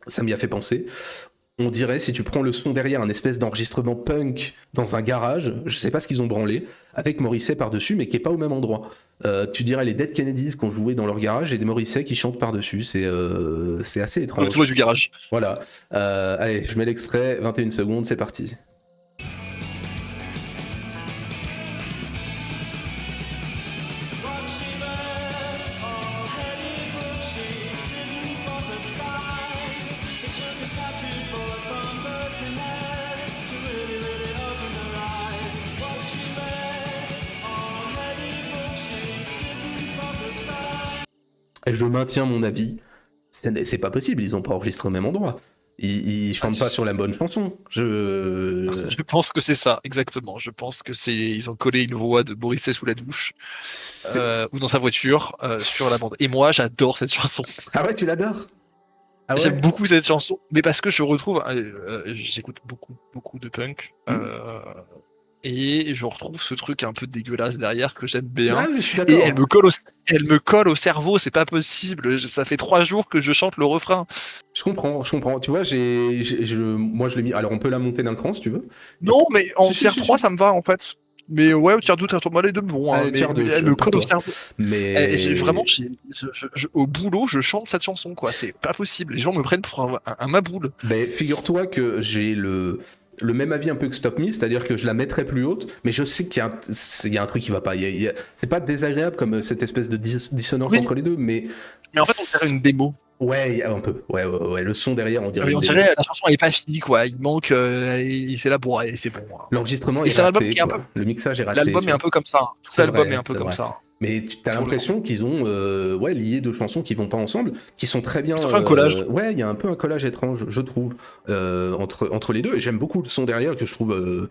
ça m'y a fait penser, on dirait si tu prends le son derrière un espèce d'enregistrement punk dans un garage, je sais pas ce qu'ils ont branlé, avec Morrissey par-dessus, mais qui est pas au même endroit. Tu dirais les Dead Kennedys qui ont joué dans leur garage et des Morrissey qui chantent par-dessus, c'est assez Comme étrange. toi du garage. Voilà. Allez, je mets l'extrait, 21 secondes, c'est parti. Et je maintiens mon avis, c'est pas possible, ils ont pas enregistré au même endroit. Ils chantent pas sur la bonne chanson. Je pense que c'est ça, exactement. Je pense que ils ont collé une voix de Morrissey sous la douche ou dans sa voiture sur la bande. Et moi, j'adore cette chanson. Ah ouais, tu l'adores? Ah ouais. J'aime beaucoup cette chanson, mais parce que je retrouve, j'écoute beaucoup de punk. Et je retrouve ce truc un peu dégueulasse derrière que j'aime bien. Ouais, mais je suis Et d'accord. elle me colle au cerveau, c'est pas possible. Ça fait 3 jours que je chante le refrain. Je comprends. Tu vois, moi je l'ai mis. Alors on peut la monter d'un cran si tu veux. Non, mais en Si, tier si, 3, si. ça me va en fait. Mais ouais, au tier 2, tier 3, les deux me vont. Hein, Allez, tier 2, mais elle me pour colle au toi. cerveau. Mais Vraiment, au boulot, je chante cette chanson, quoi. C'est pas possible. Les gens me prennent pour un maboule. ben, figure-toi que j'ai le même avis un peu que Stop Me, c'est-à-dire que je la mettrais plus haute, mais je sais qu'il y a un truc qui va pas. C'est pas désagréable comme cette espèce de dissonance Oui. entre les deux, mais Mais en fait, on dirait une démo. ouais, un peu. Ouais. Le son derrière, on dirait. On une démo. dirait la chanson elle est pas finie, quoi. Il manque, c'est là pour aller, c'est bon. Hein. L'enregistrement Et est c'est un album raté, qui est un quoi. Le mixage est raté. L'album est un peu comme ça. Tout C'est l'album vrai, est un peu c'est comme vrai. ça. Mais t'as Pour le l'impression qu'ils ont lié deux chansons qui vont pas ensemble, qui sont très bien. Ils ont fait un collage. Ouais, il y a un peu un collage étrange, je trouve, entre les deux. Et j'aime beaucoup le son derrière que je trouve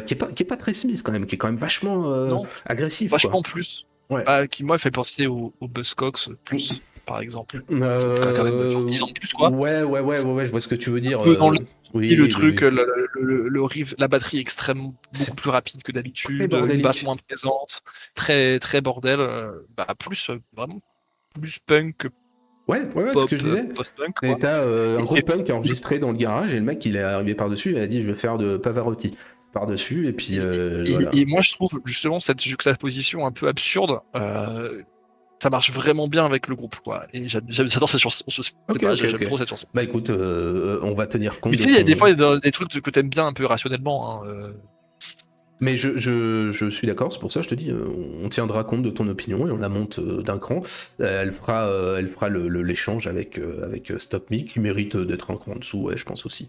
qui est pas très Smith quand même, qui est quand même vachement Non, agressif. vachement Quoi. plus. Ouais. Qui moi fait penser au Buzzcocks plus, par exemple. Qui a quand même genre 10 ans de plus, quoi. Ouais, je vois ce que tu veux dire. Un peu dans le- Oui, Et le oui, truc, oui. le riff, la batterie extrêmement C'est beaucoup plus rapide que très d'habitude, une bordélique. basse moins présente, très très bordel, plus vraiment plus punk que Ouais, c'est pop, ce que je disais. post-punk, Et quoi. t'as un Et gros c'est punk qui est trop enregistré dans le garage et le mec il est arrivé par-dessus et a dit je vais faire de Pavarotti par-dessus et puis voilà. Et moi je trouve justement cette juxtaposition un peu absurde, ça marche vraiment bien avec le groupe, quoi. Et j'adore cette chanson. Je sais Ok, pas, ok, j'aime ok. trop cette chanson. Bah écoute, on va tenir compte Mais de tu sais, il y a ton- des fois des trucs que t'aimes bien un peu rationnellement. Hein, Mais je suis d'accord, c'est pour ça que je te dis, on tiendra compte de ton opinion et on la monte d'un cran. Elle fera l'échange avec Stop Me, qui mérite d'être un cran en dessous, ouais, je pense aussi.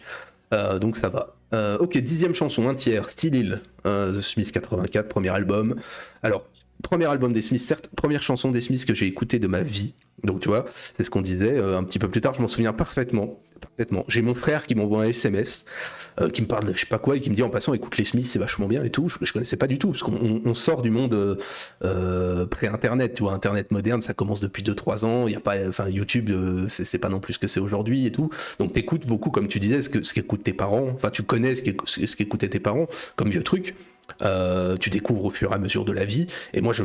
Donc ça va. Ok, 10e chanson, un tiers, Still Hill, The Smiths 84, premier album. Alors, premier album des Smiths, certes, première chanson des Smiths que j'ai écoutée de ma vie. Donc tu vois, c'est ce qu'on disait un petit peu plus tard, je m'en souviens parfaitement. J'ai mon frère qui m'envoie un SMS, qui me parle de je sais pas quoi et qui me dit en passant écoute les Smiths c'est vachement bien et tout. Je connaissais pas du tout parce qu'on sort du monde pré-internet, tu vois, internet moderne ça commence depuis 2-3 ans, il y a pas, enfin YouTube c'est pas non plus ce que c'est aujourd'hui et tout. Donc t'écoutes beaucoup comme tu disais ce qu'écoutent tes parents, enfin tu connais ce qu'écoutaient tes parents comme vieux truc. Tu découvres au fur et à mesure de la vie et moi je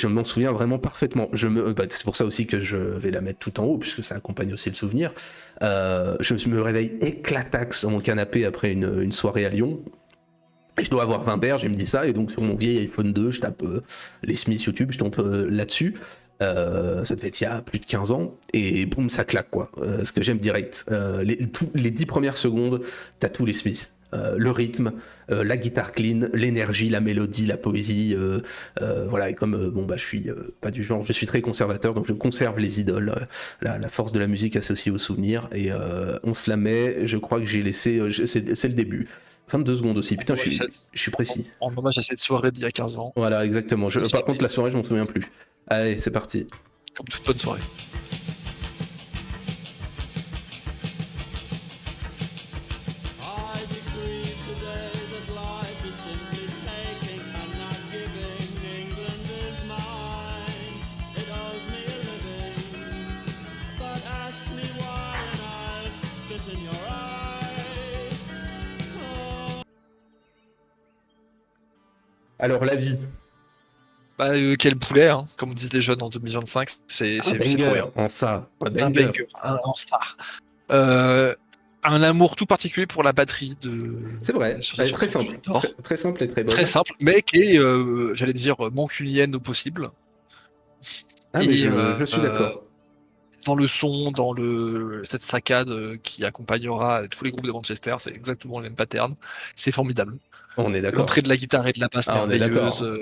m'en souviens vraiment parfaitement. C'est pour ça aussi que je vais la mettre tout en haut puisque ça accompagne aussi le souvenir. Je me réveille éclataxe sur mon canapé après une soirée à Lyon et je dois avoir 20 berges, il me dit ça et donc sur mon vieil iPhone 2 je tape les Smiths YouTube, je tombe là-dessus. Ça devait être il y a plus de 15 ans et boum ça claque quoi. Ce que j'aime direct, les 10 premières secondes t'as tous les Smiths. Le rythme, la guitare clean, l'énergie, la mélodie, la poésie, voilà. Et comme je suis pas du genre, je suis très conservateur, donc je conserve les idoles, la force de la musique associée aux souvenirs. Et on se la met. Je crois que j'ai laissé, c'est le début. 22 secondes aussi, putain, je Ouais, suis précis. En hommage à cette soirée d'il y a 15 ans, Voilà, exactement. Aussi. Par contre, la soirée, je m'en souviens plus. Allez, c'est parti. comme toute bonne soirée. I decree today that life is simply taking and not giving. England is mine, it owes me a living. But ask me why and I'll spit in your eye. Oh. Alors, la vie. Bah, quel poulet, hein, comme disent les jeunes en 2025, c'est Un trop banger bien. en ça. Un Un banger. banger, un star. Un amour tout particulier pour la batterie de. C'est vrai. sur Elle cette est très chanson, simple. j'adore. Très simple et très bonne. Très simple, mais qui est, j'allais dire, mancunienne au possible. Ah, mais Et, je suis d'accord. Dans le son, dans cette saccade qui accompagnera tous les groupes de Manchester, c'est exactement le même pattern. C'est formidable. On est d'accord. L'entrée de la guitare et de la basse Ah, on est merveilleuse. d'accord.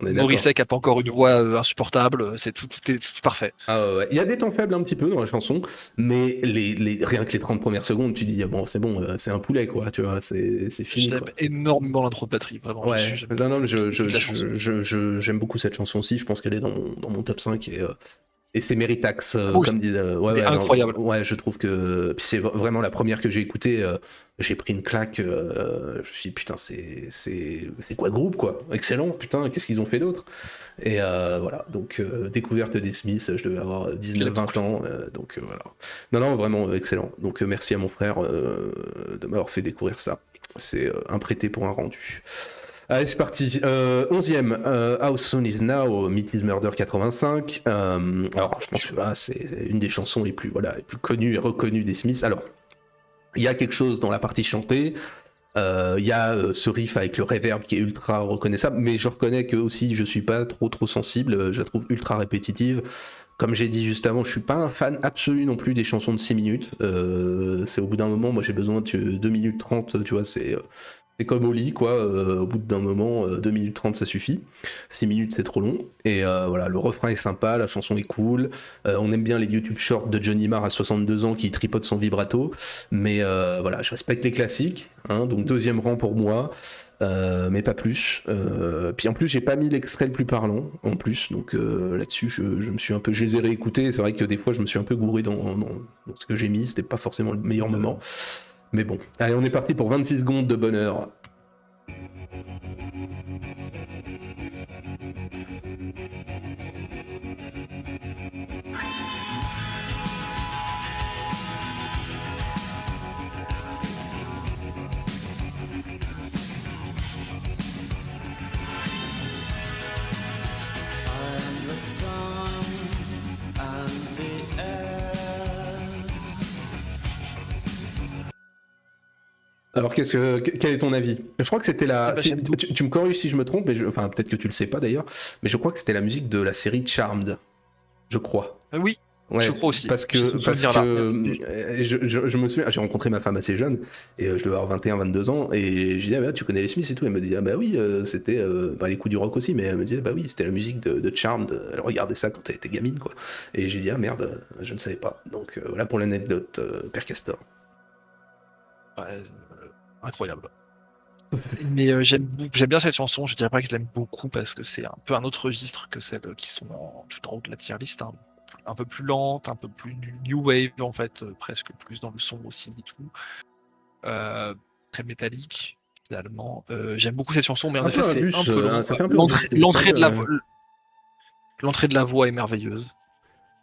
On est d'accord. Morissette n'a pas encore une voix insupportable. C'est tout est parfait. Ah ouais. Il y a des temps faibles un petit peu dans la chanson, mais rien que les 30 premières secondes, tu dis, ah bon, c'est bon, c'est un poulet, quoi, tu vois, c'est fini. J'aime Quoi. énormément l'intro de batterie, vraiment. Ouais, non, non, mais toute la chanson. j'aime beaucoup cette chanson aussi, je pense qu'elle est dans mon top 5 et c'est Meritax, Oui, comme disait. Ouais, mais ouais, non, incroyable. ouais, je trouve que. Puis c'est vraiment la première que j'ai écoutée, j'ai pris une claque, je me suis dit, putain, c'est quoi le groupe, quoi? Excellent, putain, qu'est-ce qu'ils ont fait d'autre? Et voilà, donc découverte des Smiths, je devais avoir 19-20 ans, donc voilà. Non, non, vraiment excellent. Donc merci à mon frère de m'avoir fait découvrir ça. C'est un prêté pour un rendu. Allez, c'est parti. 11e, How Soon Is Now, Meet Is Murder 85. Alors, je pense que là, c'est une des chansons les plus connues et reconnues des Smiths. Alors, il y a quelque chose dans la partie chantée. Il y a ce riff avec le reverb qui est ultra reconnaissable, mais je reconnais que aussi je suis pas trop sensible. Je la trouve ultra répétitive. Comme j'ai dit juste avant, je suis pas un fan absolu non plus des chansons de 6 minutes. C'est au bout d'un moment, moi j'ai besoin de 2 minutes 30, tu vois, c'est comme au lit, quoi. Au bout d'un moment, 2 minutes 30 ça suffit. 6 minutes c'est trop long. Et voilà, le refrain est sympa, la chanson est cool. On aime bien les YouTube Shorts de Johnny Marr à 62 ans qui tripote son vibrato. Mais voilà, je respecte les classiques. Hein, donc deuxième rang pour moi. Mais pas plus. Puis en plus, j'ai pas mis l'extrait le plus parlant en plus, donc là-dessus, je me suis un peu, je les ai réécoutés. C'est vrai que des fois, je me suis un peu gouré dans ce que j'ai mis. C'était pas forcément le meilleur moment, mais bon. Allez, on est parti pour 26 secondes de bonheur. And the sun and the air. Alors, quel est ton avis? Je crois que c'était Ah bah, j'aime beaucoup. tu me corriges si je me trompe, mais enfin peut-être que tu le sais pas d'ailleurs, mais je crois que c'était la musique de la série Charmed, je crois. Oui, Ouais, je crois aussi. parce J'ai que, ce parce souvenir-là. que je me souviens, j'ai rencontré ma femme assez jeune, et je devais avoir 21-22 ans, et je disais, ah, bah, tu connais les Smiths et tout, elle me dit, ah bah oui, c'était les coups du rock aussi, mais elle me disait, bah oui, c'était la musique de Charmed, elle regardait ça quand elle était gamine, quoi. Et j'ai dit, ah merde, je ne savais pas. Donc voilà pour l'anecdote, Père Castor. Ouais, incroyable. Mais j'aime bien cette chanson, je dirais pas que je l'aime beaucoup parce que c'est un peu un autre registre que celles qui sont tout en haut de la tier list, hein. Un peu plus lente, un peu plus new wave en fait, presque plus dans le son aussi et tout. Très métallique finalement. J'aime beaucoup cette chanson, mais en Un effet peu c'est Indus, un peu long. ça fait un peu L'entrée de Indus, l'entrée de la voix est merveilleuse.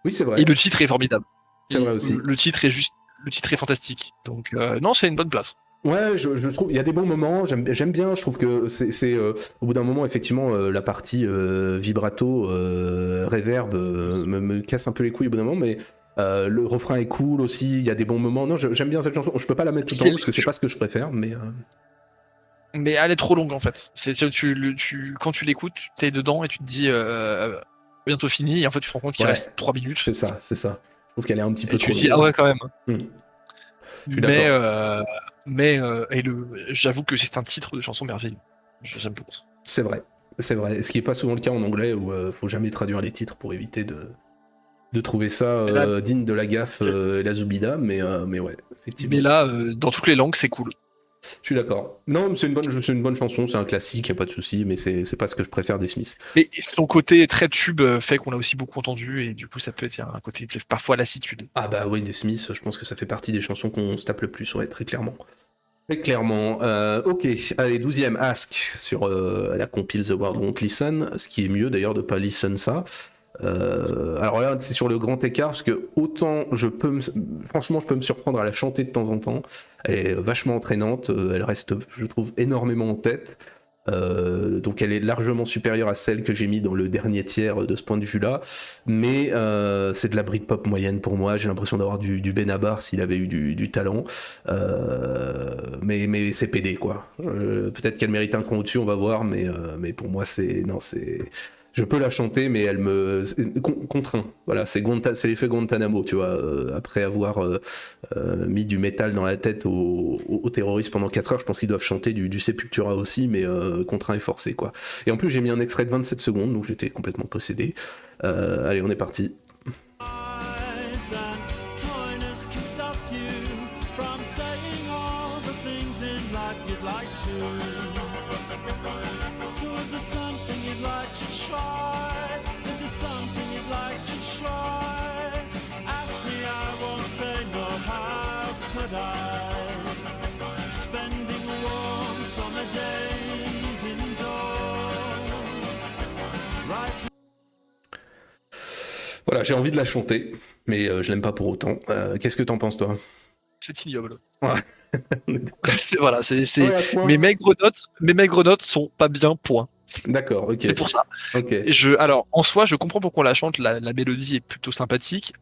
Oui, c'est vrai. Et le titre est formidable. C'est vrai aussi. Le titre est fantastique. Donc non, c'est une bonne place. Ouais, je trouve, il y a des bons moments, j'aime bien, je trouve que c'est au bout d'un moment, effectivement, la partie vibrato, reverb, me casse un peu les couilles au bout d'un moment, mais le refrain est cool aussi, il y a des bons moments. Non, j'aime bien cette chanson, je peux pas la mettre tout le temps parce que c'est pas ce que je préfère, mais... Mais elle est trop longue en fait. Quand tu l'écoutes, t'es dedans et tu te dis bientôt fini, et en fait tu te rends compte qu'il Ouais. reste 3 minutes. C'est ça. Je trouve qu'elle est un petit peu Et tu trop te dis, longue. ah ouais, quand même. Je suis d'accord. J'avoue que c'est un titre de chanson merveilleux. J'aime beaucoup. C'est vrai. Ce qui est pas souvent le cas en anglais où faut jamais traduire les titres pour éviter de trouver ça Mais là- digne de la gaffe et la Zoubida, mais ouais, effectivement. Mais là, dans toutes les langues, c'est cool. Je suis d'accord. Non, mais c'est une bonne chanson, c'est un classique, y a pas de souci, mais c'est pas ce que je préfère des Smiths. Mais son côté très tube fait qu'on l'a aussi beaucoup entendu, et du coup, ça peut être un côté parfois lassitude. Ah bah oui, des Smiths, je pense que ça fait partie des chansons qu'on se tape le plus, ouais, très clairement. Très clairement. Ok, allez, 12e, Ask, sur la compile The World Won't Listen, ce qui est mieux d'ailleurs de pas listen ça. Alors là, c'est sur le grand écart, parce que autant franchement, je peux me surprendre à la chanter de temps en temps. Elle est vachement entraînante, elle reste, je trouve, énormément en tête. Donc elle est largement supérieure à celle que j'ai mis dans le dernier tiers de ce point de vue-là. Mais c'est de la Britpop moyenne pour moi. J'ai l'impression d'avoir du Benabar s'il avait eu du talent. Mais c'est PD, quoi. Peut-être qu'elle mérite un cran au-dessus, on va voir. Mais pour moi, c'est... Je peux la chanter, mais elle me contraint. Voilà, c'est l'effet Guantanamo, tu vois. Après avoir mis du métal dans la tête aux terroristes pendant 4 heures, je pense qu'ils doivent chanter du Sepultura aussi, mais contraint et forcé, quoi. Et en plus, j'ai mis un extrait de 27 secondes, donc j'étais complètement possédé. Allez, on est parti. Eyes and pointers can stop you from saying all the things in life you'd like to. So if there's something you'd like to try, if there's something you'd like to try, ask me, I won't say no, how could I? Spending warm summer days indoors, right. Voilà, j'ai envie de la chanter, mais je l'aime pas pour autant. Qu'est-ce que t'en penses, toi? C'est ignoble. Ouais. Voilà, Ouais, à ce point. mes maigres notes sont pas bien, point. D'accord, ok. C'est pour ça. Ok. Alors, en soi, je comprends pourquoi on la chante. La mélodie est plutôt sympathique.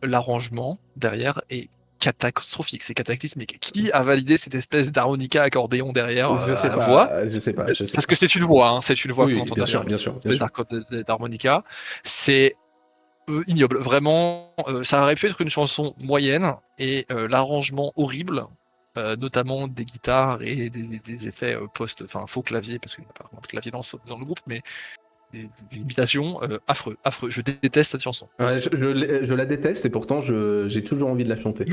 L'arrangement derrière est catastrophique, c'est cataclysmique. Qui a validé cette espèce d'harmonica accordéon derrière Je sais la pas, voix? je sais pas. Parce que c'est une voix, hein, c'est une voix Oui, qu'on entend bien sûr, derrière. bien sûr, bien Les sûr. accords d'harmonica, c'est ignoble. Vraiment, ça aurait pu être une chanson moyenne, et l'arrangement horrible, notamment des guitares et des effets faux clavier, parce qu'il n'y a pas vraiment de clavier dans le groupe, mais des imitations affreux. Je déteste cette chanson. Ouais, je la déteste et pourtant j'ai toujours envie de la chanter.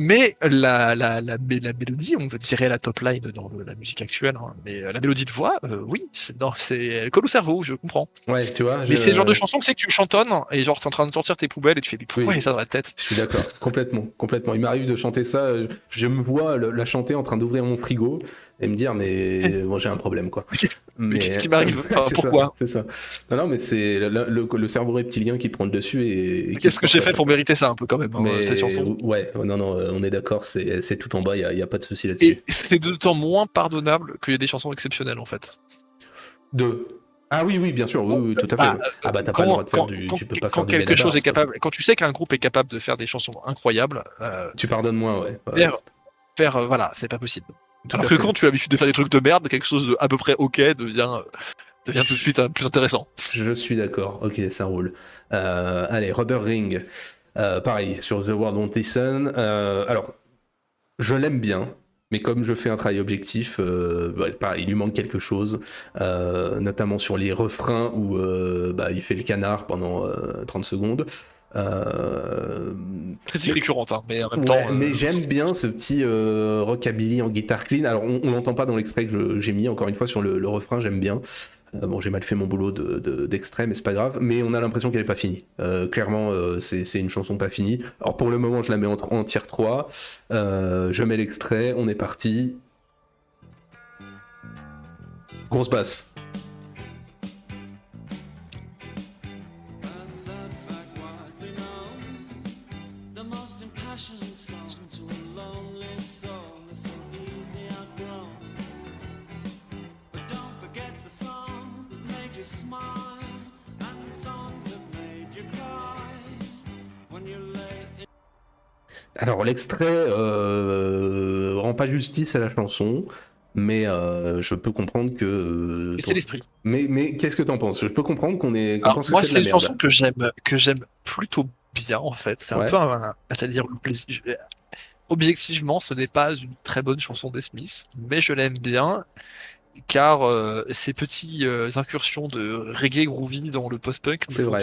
Mais la mélodie, on veut tirer la top line dans la musique actuelle, hein, mais la mélodie de voix, oui, elle colle au cerveau, je comprends. Ouais, tu vois. Mais c'est le genre de chanson que c'est que tu chantonnes et genre t'es en train de sortir tes poubelles et tu fais, mais pourquoi il y a ça dans la tête? Je suis d'accord, complètement. Il m'arrive de chanter ça, je me vois la chanter en train d'ouvrir mon frigo et me dire, mais bon, j'ai un problème, quoi. Mais qu'est-ce qui m'arrive? Enfin, pourquoi? C'est ça. Non, mais c'est le cerveau reptilien qui prend le dessus et qu'est-ce que j'ai fait pour mériter ça un peu quand même, mais cette chanson? Ouais, non, on est d'accord, c'est tout en bas, il y a pas de souci là-dessus. Et c'est d'autant moins pardonnable qu'il y a des chansons exceptionnelles en fait. Ah oui, bien sûr, oui, tout à fait. Ah bah t'as pas le droit de faire tu peux pas faire du quelque chose est Benabar, capable, quand tu sais qu'un groupe est capable de faire des chansons incroyables, tu pardonnes moins, ouais. voilà, c'est pas possible. Tout Alors à que fait. quand tu as l'habitude de faire des trucs de merde, quelque chose de à peu près ok devient tout de suite plus intéressant. Je suis d'accord, ok, ça roule. Allez, Rubber Ring, pareil, sur The World Won't Listen. Alors, je l'aime bien, mais comme je fais un travail objectif, pareil, il lui manque quelque chose, notamment sur les refrains où il fait le canard pendant 30 secondes. Très récurrente, hein, mais en même temps. Mais j'aime bien ce petit rockabilly en guitare clean. Alors on l'entend pas dans l'extrait que j'ai mis, encore une fois, sur le refrain, j'aime bien. Bon, j'ai mal fait mon boulot d'extrait, mais c'est pas grave. Mais on a l'impression qu'elle est pas finie. Clairement, c'est une chanson pas finie. Alors pour le moment, je la mets en tier 3. Je mets l'extrait, on est parti. Grosse basse. Alors l'extrait rend pas justice à la chanson, mais je peux comprendre que. C'est l'esprit. Mais qu'est-ce que t'en penses? Je peux comprendre qu'on pense moi, que c'est c'est de la une merde. chanson que j'aime plutôt bien en fait. C'est un peu c'est-à-dire le plaisir. Objectivement, ce n'est pas une très bonne chanson des Smiths, mais je l'aime bien. Car ces petits incursions de reggae groovy dans le post-punk me font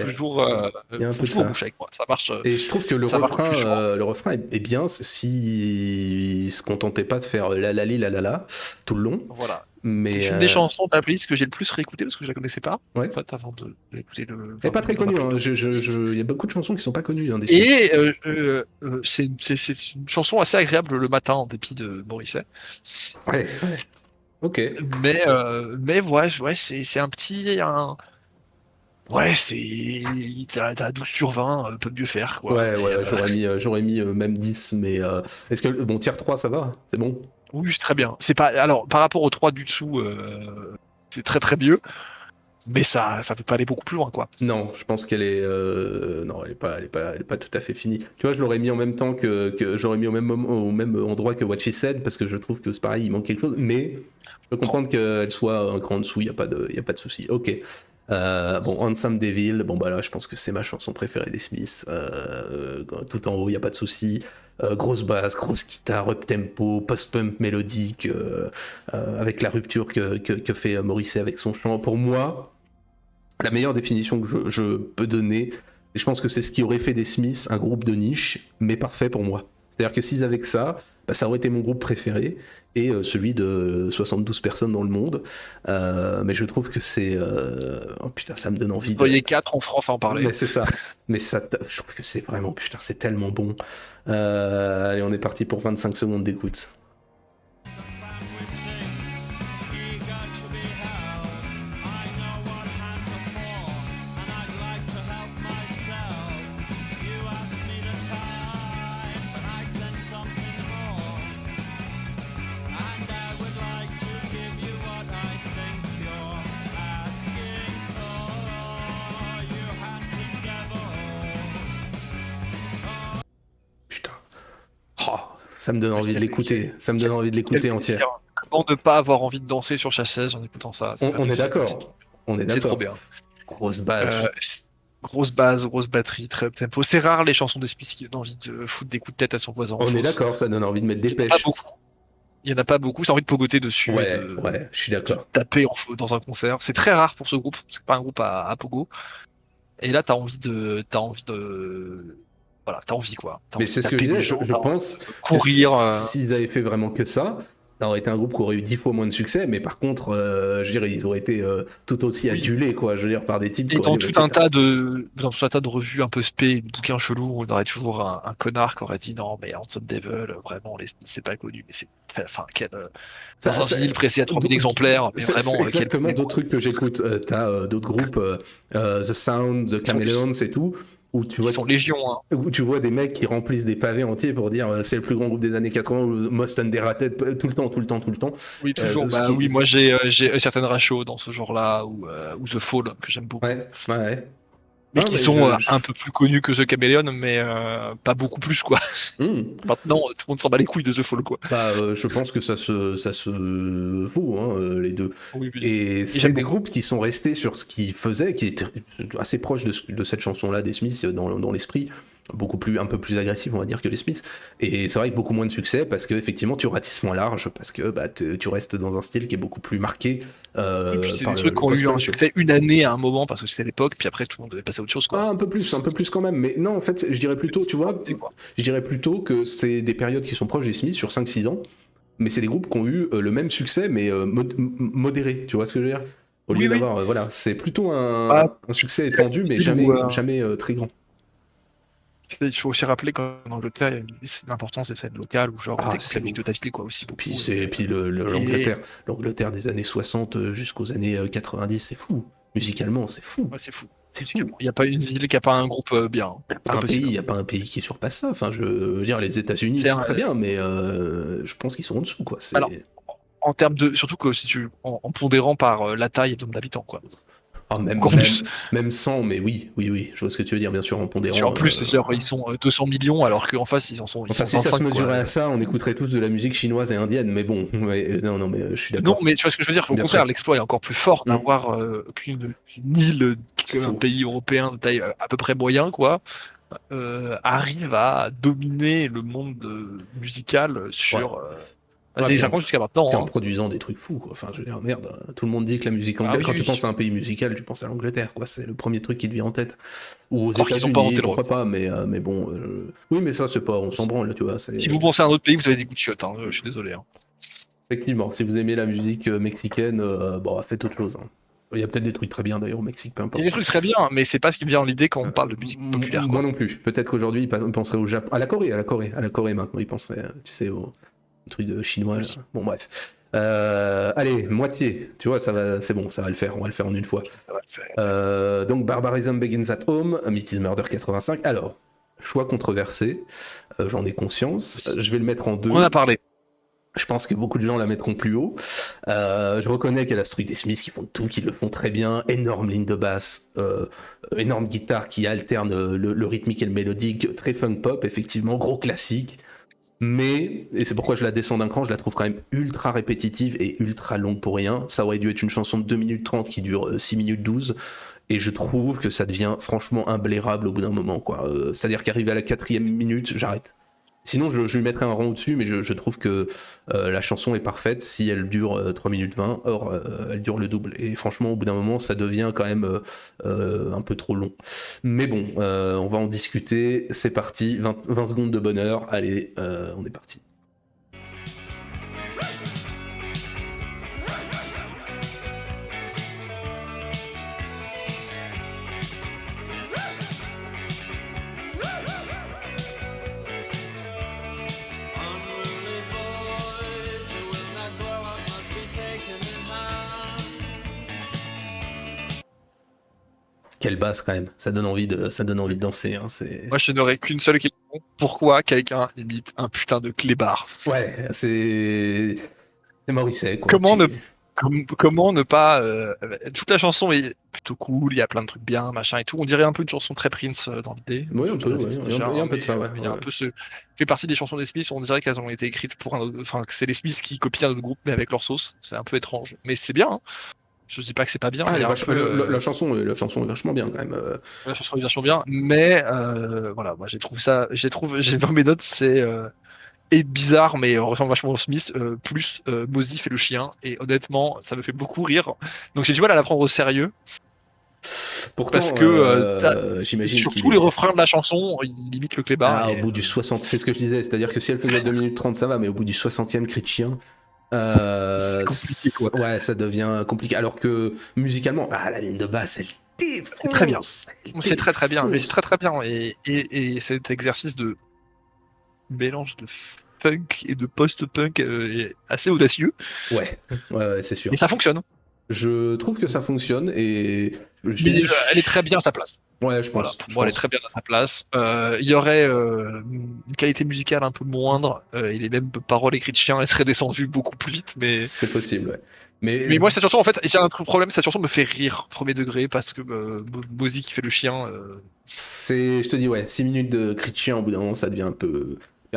toujours boucher avec moi. Ça marche. Et je trouve que le refrain est bien si se contentait pas de faire la la li la la la tout le long. Voilà. Mais C'est une des chansons de la playlist que j'ai le plus réécouté parce que je la connaissais pas. Ouais. En fait, avant de l'écouter le. elle est pas très dans ma connue. Hein. playlist. Il y a beaucoup de chansons qui sont pas connues. Hein, des Smiths. Et c'est une chanson assez agréable le matin en dépit de Morrissey. Ouais. Ok. Mais ouais, c'est un petit. Ouais, t'as 12 sur 20, peut mieux faire, quoi. Ouais, j'aurais mis même 10, mais est-ce que bon, tier 3 ça va? C'est bon? Oui, c'est très bien. C'est pas. Alors, par rapport aux 3 du dessous, c'est très très mieux. Mais ça peut pas aller beaucoup plus loin, quoi. Non, je pense qu'elle est non, elle est pas tout à fait finie. Tu vois, je l'aurais mis en même temps que j'aurais mis au même moment, au même endroit que What She Said parce que je trouve que c'est pareil, il manque quelque chose, mais je peux comprendre qu'elle soit un cran en dessous, il y a pas de souci. OK. Bon, Handsome Devil, bon bah là, je pense que c'est ma chanson préférée des Smiths. Tout en haut, il y a pas de souci. Grosse basse, grosse guitare, up tempo, post-punk mélodique, avec la rupture que fait Morrissey avec son chant. Pour moi, la meilleure définition que je peux donner, et je pense que c'est ce qui aurait fait des Smiths un groupe de niche, mais parfait pour moi. C'est-à-dire que s'ils avaient que ça, bah, ça aurait été mon groupe préféré, et celui de 72 personnes dans le monde. Mais je trouve que c'est... Oh putain, ça me donne envie Vous voyez 4 en France à en parler. Mais c'est ça. Mais ça, je trouve que c'est vraiment... Putain, c'est tellement bon. Allez, on est parti pour 25 secondes d'écoute. Putain. Oh, ça me donne envie de l'écouter. Ça me donne envie de l'écouter entière. Comment ne pas avoir envie de danser sur chasse en écoutant ça? C'est pas On est possible. d'accord. On est C'est trop d'accord. bien. Grosse base. Grosse base, grosse batterie, très tempo. C'est rare les chansons de Smith qui donnent envie de foutre des coups de tête à son voisin. On est d'accord, ça donne envie de mettre des Il n'y en a pêches. pas beaucoup. Il y en a pas beaucoup. C'est envie de pogoter dessus. Ouais, et de ouais, je suis d'accord. taper dans un concert. C'est très rare pour ce groupe. C'est pas un groupe à pogo. Et là, t'as envie de, voilà, t'as envie quoi. T'as Mais envie c'est de ce que je taper disais, des gens, je t'as envie pense de courir. que s'ils avaient fait vraiment que ça aurait été un groupe qui aurait eu 10 fois moins de succès, mais par contre, je veux dire, ils auraient été tout aussi Oui. adulés, quoi, je veux dire, par des types Et qui dans auraient tout été- un tas de revues un peu spé, de bouquins chelous, on aurait toujours un connard qui aurait dit non, mais Handsome Devil, vraiment, c'est pas connu, mais c'est, enfin, Ça- dans un ça- vinyle pressé à 3000 exemplaires, mais C'est vraiment, quel exactement problème. d'autres trucs que j'écoute. T'as d'autres groupes, The Sound, The Chameleons et tout, où tu Ils vois sont légion, hein. où tu vois des mecs qui remplissent des pavés entiers pour dire c'est le plus grand groupe des années 80 ou le most underrated tout le temps. Oui, toujours. Ce qui- Oui, moi j'ai certaines ratios dans ce genre-là, ou The Fall, que j'aime beaucoup. Ouais. Mais Non, qui mais sont un peu plus connus que The Chameleon, mais pas beaucoup plus, quoi. Hmm. Maintenant, tout le monde s'en bat les couilles de The Fall, quoi. Bah, je pense que ça se vaut, hein, les deux. Oui, oui. Et c'est j'aime des beaucoup. groupes qui sont restés sur ce qu'ils faisaient, qui étaient assez proches de cette chanson-là des Smiths dans l'esprit, un peu plus agressif, on va dire, que les Smiths. Et c'est vrai que beaucoup moins de succès parce que effectivement tu ratisses moins large, parce que bah, tu restes dans un style qui est beaucoup plus marqué. Et puis c'est par des le trucs qui ont eu un post-punk. succès une année à un moment, parce que c'était l'époque, puis après tout le monde devait passer à autre chose, quoi. Ah, un peu plus quand même. Mais non, en fait, je dirais plutôt, tu vois, Quoi. je dirais plutôt que c'est des périodes qui sont proches des Smiths sur 5-6 ans, mais c'est des groupes qui ont eu le même succès, mais modéré, tu vois ce que je veux dire? Au lieu Oui, oui. d'avoir, voilà, c'est plutôt Ah, un succès étendu, mais style jamais, où, jamais très grand. Il faut aussi rappeler qu'en Angleterre, il y a l'importance des scènes locales, où genre, Ah, t'écoutes c'est la musique de ouf. ta ville, quoi, aussi beaucoup. Puis l'Angleterre des années 60 jusqu'aux années 90, c'est fou. Musicalement, c'est fou. Ouais, c'est fou. C'est fou. Il n'y a pas une ville qui a pas un groupe bien. Il n'y a pas un pays qui surpasse ça. Enfin, je veux dire, les États-Unis, C'est c'est un- très bien, mais je pense qu'ils sont en dessous, quoi. Alors, en termes de, surtout que si en pondérant par la taille et le nombre d'habitants, quoi. Ah, Encore plus. même 100, mais oui, je vois ce que tu veux dire, bien sûr, en pondérant. En plus, c'est-à-dire, ils sont 200 millions, alors qu'en face, ils sont Enfin, si ça 25, se mesurait quoi. à ça, on écouterait tous de la musique chinoise et indienne, mais bon, non, mais je suis d'accord. Non, mais tu vois ce que je veux dire. Au Bien contraire, sûr. l'exploit est encore plus fort Mm. d'avoir qu'une île, qu'un sûr. pays européen de taille à peu près moyen, quoi, arrive à dominer le monde musical sur des Ouais, années puis 50 jusqu'à maintenant. Puis en Hein. produisant des trucs fous, quoi. Enfin, je veux dire, merde, tout le monde dit que la musique anglaise, oui, quand oui, tu oui. penses à un pays musical, tu penses à l'Angleterre, quoi. C'est le premier truc qui te vient en tête. Ou aux Encore qu'ils ont pas États-Unis, inventé le pourquoi rock. pas, mais bon. Oui, mais ça, c'est pas. On s'en branle, tu vois. Si vous pensez à un autre pays, vous avez des goûts de chiottes, hein, je suis désolé. Hein. Effectivement, si vous aimez la musique mexicaine, bon, faites autre chose. Hein. Il y a peut-être des trucs très bien d'ailleurs au Mexique, peu Il y importe. a des trucs très bien, mais c'est pas ce qui me vient en l'idée quand on parle de musique populaire. Moi Quoi. non plus. Peut-être qu'aujourd'hui, ils penseraient au Japon. À la Corée maintenant, ils penseraient, tu sais, au truc de chinois. Là. Bon, bref. Allez, moitié. Tu vois, ça va, c'est bon, ça va le faire. On va le faire en une fois. Ça va le faire. Donc, Barbarism Begins at Home, Meat is Murder 85. Alors, choix controversé. J'en ai conscience. Je vais le mettre en deux. On en a parlé. Je pense que beaucoup de gens la mettront plus haut. Je reconnais qu'il y a la Street des Smiths qui font tout, qui le font très bien. Énorme ligne de basse, énorme guitare qui alterne le rythmique et le mélodique. Très funk pop, effectivement, gros classique. Mais, et c'est pourquoi je la descends d'un cran, je la trouve quand même ultra répétitive et ultra longue pour rien. Ça aurait dû être une chanson de 2 minutes 30 qui dure 6 minutes 12. Et je trouve que ça devient franchement imblairable au bout d'un moment, quoi. C'est-à-dire qu'arrivé à la 4e minute, j'arrête. Sinon, je lui mettrais un rang au-dessus, mais je trouve que la chanson est parfaite si elle dure 3 minutes 20, or elle dure le double. Et franchement, au bout d'un moment, ça devient quand même un peu trop long. Mais bon, on va en discuter. C'est parti, 20 secondes de bonheur. Allez, on est parti. Unruly boys who will not grow up must be taken in hand. Quelle basse quand même. Ça donne envie de danser. Hein, c'est... Moi, je n'aurais qu'une seule question. Pourquoi quelqu'un imite un putain de clébard? Ouais, c'est Morrissey, quoi. Comment ne pas... toute la chanson est plutôt cool, il y a plein de trucs bien, machin et tout. On dirait un peu une chanson très Prince dans l'idée. Oui, un Je peu, l'avais ouais. dit Il y a un peu de ça, ouais. Il y a un peu ce... fait partie des chansons des Smiths, on dirait qu'elles ont été écrites pour un autre... Enfin, que c'est les Smiths qui copient un autre groupe, mais avec leur sauce. C'est un peu étrange. Mais c'est bien, hein. Je dis pas que c'est pas bien. Ah, mais un peu, la chanson est vachement bien quand même. la chanson est vachement bien, mais voilà, moi j'ai dans mes notes, c'est et bizarre, mais ressemble vachement au Smith, plus Mozzie fait le chien, et honnêtement, ça me fait beaucoup rire. Donc j'ai du mal à la prendre au sérieux, Pourtant, parce que j'imagine sur qu'il tous les refrains de la chanson, il imite le clébard. Ah, et, au bout du 60, c'est ce que je disais, c'est-à-dire que si elle faisait 2 minutes 30, ça va, mais au bout du 60e cri de chien, c'est compliqué, quoi. Ouais, ça devient compliqué. Alors que musicalement, la ligne de basse, elle défonce. C'est très bien. elle C'est très bien, mais défonce. c'est très bien. Et cet exercice de mélange de punk et de post-punk est assez audacieux, Ouais, c'est sûr. et ça fonctionne. Je trouve que ça fonctionne et Mais elle est très bien à sa place. Ouais, je Voilà, pense. pour je moi, elle est pense. très bien à sa place. Il y aurait une qualité musicale un peu moindre, et les mêmes paroles écrites de chien, elles seraient descendues beaucoup plus vite. C'est possible, ouais. Mais moi, cette chanson, en fait, j'ai un problème. Cette chanson me fait rire, premier degré, parce que Mozzie qui fait le chien. je te dis, ouais, 6 minutes de cri de chien, au bout d'un moment, ça devient un